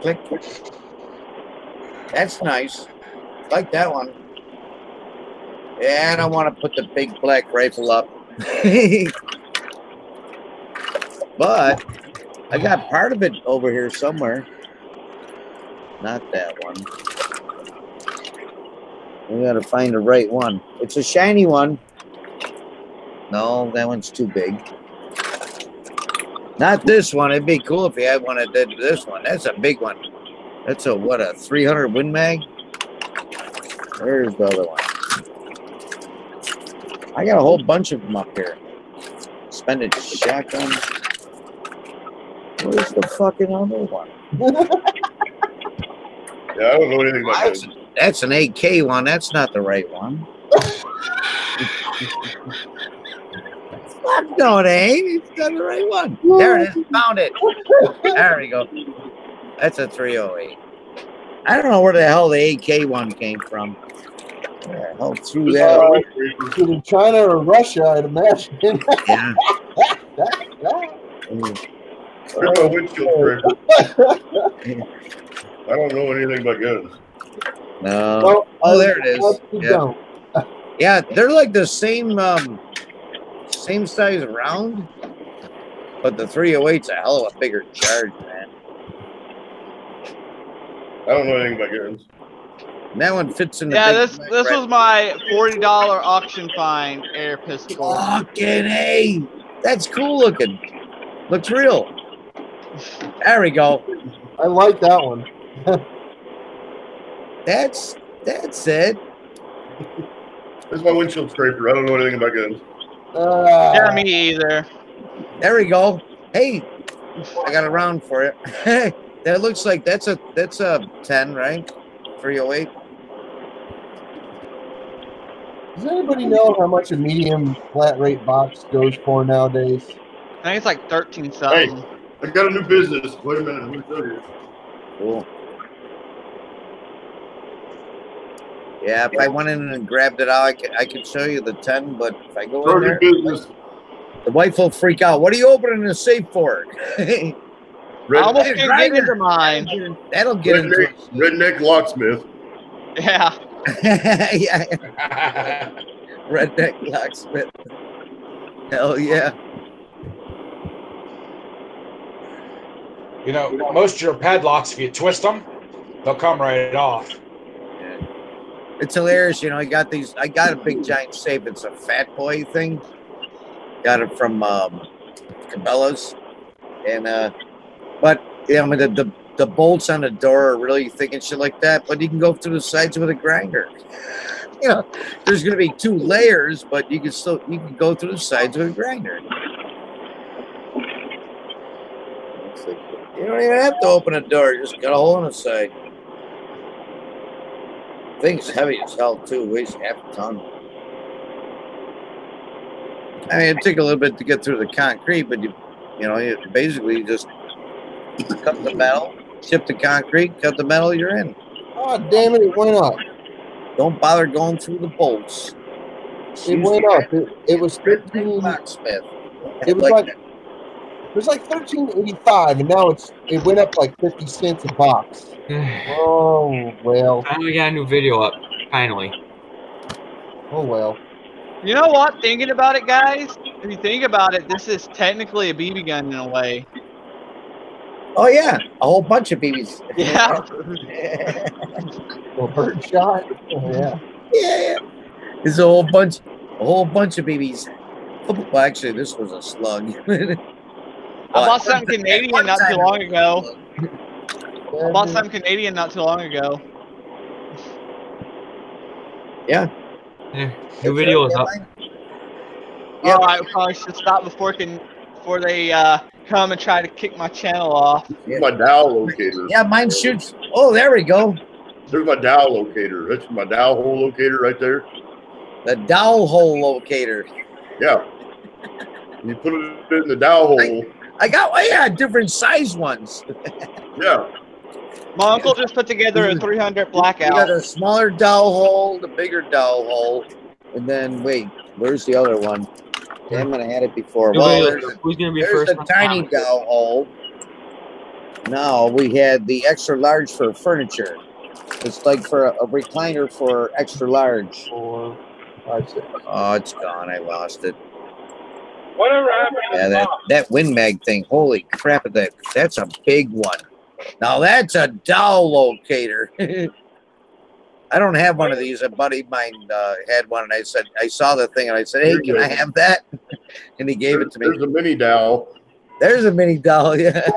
Click. That's nice. Like that one. Yeah, I don't want to put the big black rifle up. But I got part of it over here somewhere. Not that one. We gotta find the right one. It's a shiny one. No, that one's too big. Not this one. It'd be cool if you had one that did this one. That's a big one. That's a, what, a 300 Win Mag? Where's the other one? I got a whole bunch of them up here. Suspended shotgun. Where's the fucking other one? Yeah, I don't know anything about guns. That's an AK one. That's not the right one. Fuck no, it ain't. It's not the right one. There it is. Found it. There we go. That's a 308. I don't know where the hell the AK one came from. Where the hell threw that? Either China or Russia, I'd imagine. Yeah. Where's my windshield scraper? I don't know anything about guns. No. Well, Oh, there it is. you Yeah. don't. Yeah, they're like the same size round, but the 308's a hell of a bigger charge, man. I don't know anything about guns. And that one fits in the Yeah, big this was my $40 auction find air pistol. fucking A. That's cool looking. Looks real. There we go. I like that one. That's it. This is my windshield scraper. I don't know anything about guns. Yeah, me either. There we go. Hey, I got a round for you. That looks like that's a 10, right? 308. Does anybody know how much a medium flat rate box goes for nowadays? I think it's like 13 something. Hey, I got a new business. Wait a minute. I'm going to show you. Cool. Yeah, if I went in and grabbed it out, I could show you the 10, but if I go in there, the wife will freak out. What are you opening the safe for? I almost didn't get into mine. That'll get into it. Redneck locksmith. Yeah. Yeah. Redneck locksmith. Hell yeah. You know, most of your padlocks, if you twist them, they'll come right off. It's hilarious, you know. I got a big giant safe. It's a fat boy thing. Got it from Cabela's, and but yeah, I mean the bolts on the door are really thick and shit like that. But you can go through the sides with a grinder. You know, there's gonna be 2 layers, but you can go through the sides with a grinder. You don't even have to open a door. You just got a hole in the side. Thing's heavy as hell too. Weighs half a ton. I mean, it took a little bit to get through the concrete, but you basically just cut the metal, chip the concrete, cut the metal. You're in. Oh damn it! It went up. Don't bother going through the bolts. It went up. It was 13. Locksmith. It was like $13.85, and now it went up like 50 cents a box. Oh well. Finally got a new video up. Finally. Oh well. You know what? Thinking about it, guys, if you think about it, this is technically a BB gun in a way. Oh yeah, a whole bunch of BBs. Yeah. Well, bird shot. Oh, yeah. Yeah. There's a whole bunch of BBs. Well, actually, this was a slug. I bought something Canadian not too long ago. Yeah. New video is up. Yeah. Oh, I probably should stop before before they come and try to kick my channel off. This is my dowel locator. Yeah, mine shoots. Oh, there we go. There's my dowel locator. That's my dowel hole locator right there. The dowel hole locator. Yeah. You put it in the dowel hole. I got different size ones. Yeah. My uncle just put together a 300 You blackout. got a smaller dowel hole, the bigger dowel hole, and then wait, where's the other one? Damn it, I had it before. Well, who's gonna be there's first? the tiny dowel hole. Now we had the extra large for furniture. It's like for a recliner for extra large. 4, 5, 6. Oh, it's gone. I lost it. Whatever happened to Yeah, the that Win Mag thing. Holy crap! That's a big one. Now that's a dowel locator. I don't have one of these. A buddy of mine had one, and I said, I saw the thing, and I said, hey, can I have that? And he gave it to me. There's a mini dowel. There's a mini dowel. Yeah.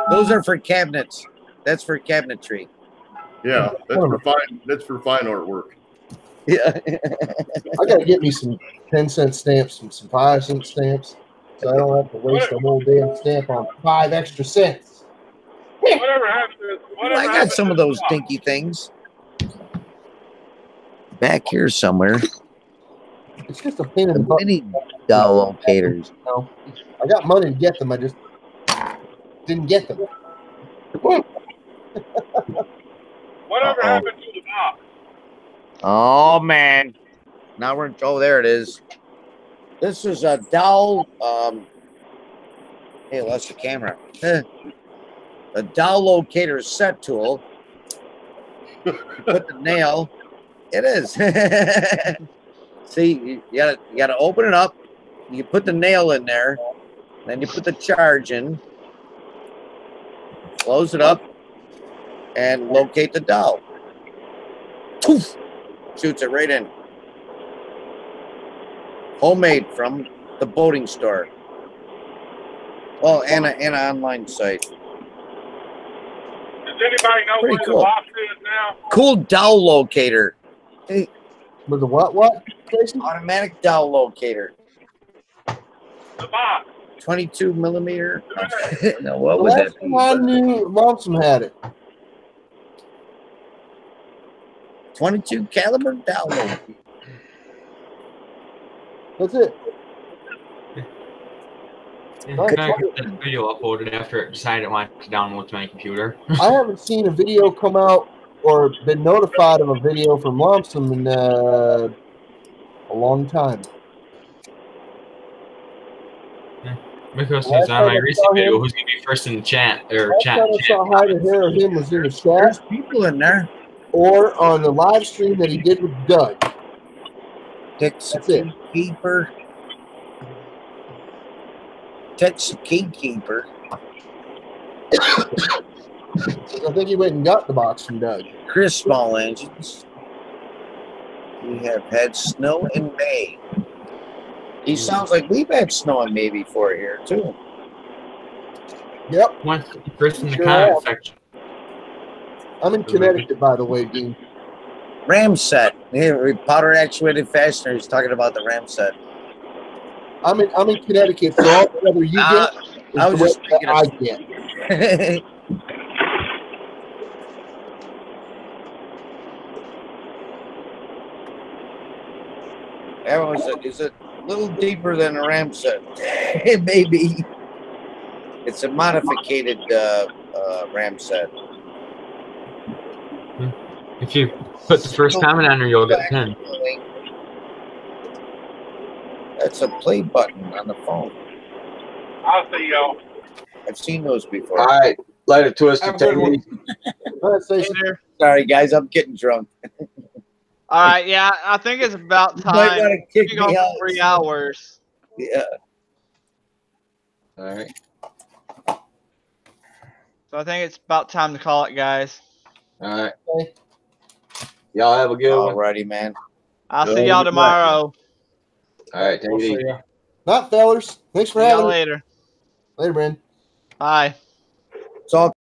Those are for cabinets. That's for cabinetry. Yeah, that's for fine artwork. Yeah. I gotta get me some 10-cent stamps and some 5-cent stamps, so I don't have to waste a whole damn stamp on 5 extra cents. whatever happened to I got some of those dinky things back here somewhere. It's just a pain in the butt. Mini dowel locators. No, I got money to get them. I just didn't get them. whatever happened to the box? Oh man! Now we're there. It is. This is a dowel. Hey, that's the camera. A dowel locator set tool. Put the nail. It is. See, you gotta open it up. You put the nail in there. Then you put the charge in. Close it up. And locate the dowel. Poof! Shoots it right in. Homemade from the boating store. Well, and an online site. Does anybody know Pretty where cool. the box is now? Cool dowel locator. Hey, With the what, Jason? automatic dowel locator. The box. 22 millimeter. No, what Well, was that's that? when I knew Lonesome had it. 22 caliber dowel locator. That's it. Yeah, I got that video uploaded after it decided it wanted to download to my computer. I haven't seen a video come out or been notified of a video from Lonesome in a long time. Because he's on my recent video, who's gonna be first in the chat or Last chat? time I saw Hide and Hair of him was in the chat There's people in there. or on the live stream that he did with Doug. Texas That's it. Keeper. Texas Keeper. I think he went and got the box from Doug. Chris Small Engines. We have had snow in May. He sounds like we've had snow in May before here too. Yep. One first in the Sure comment have. section. I'm in Connecticut, by the way, Dean. Ram set. Here, powder actuated fastener. He's talking about the ram set. I'm in Connecticut, so all whatever you get is I was the just way thinking that I of- get. That was is a little deeper than a ram set. It may be. It's a modified ram set. If you put the first comment on there, you'll get a pin. That's a play button on the phone. I'll see y'all. I've seen those before. All right, light a twist Have and a take good one. it easy. All right, Stacey. Sorry, guys, I'm getting drunk. All right, yeah, I think it's about You might time. wanna kick We've been me going out. for 3 hours. Yeah. All right. So I think it's about time to call it, guys. All right. Y'all have a good one. Alrighty, man. I'll Good see y'all luck. tomorrow. All right, take We'll it see easy. ya. Not fellers. Thanks for See y'all having me. later. Later, Brandon. Bye. It's all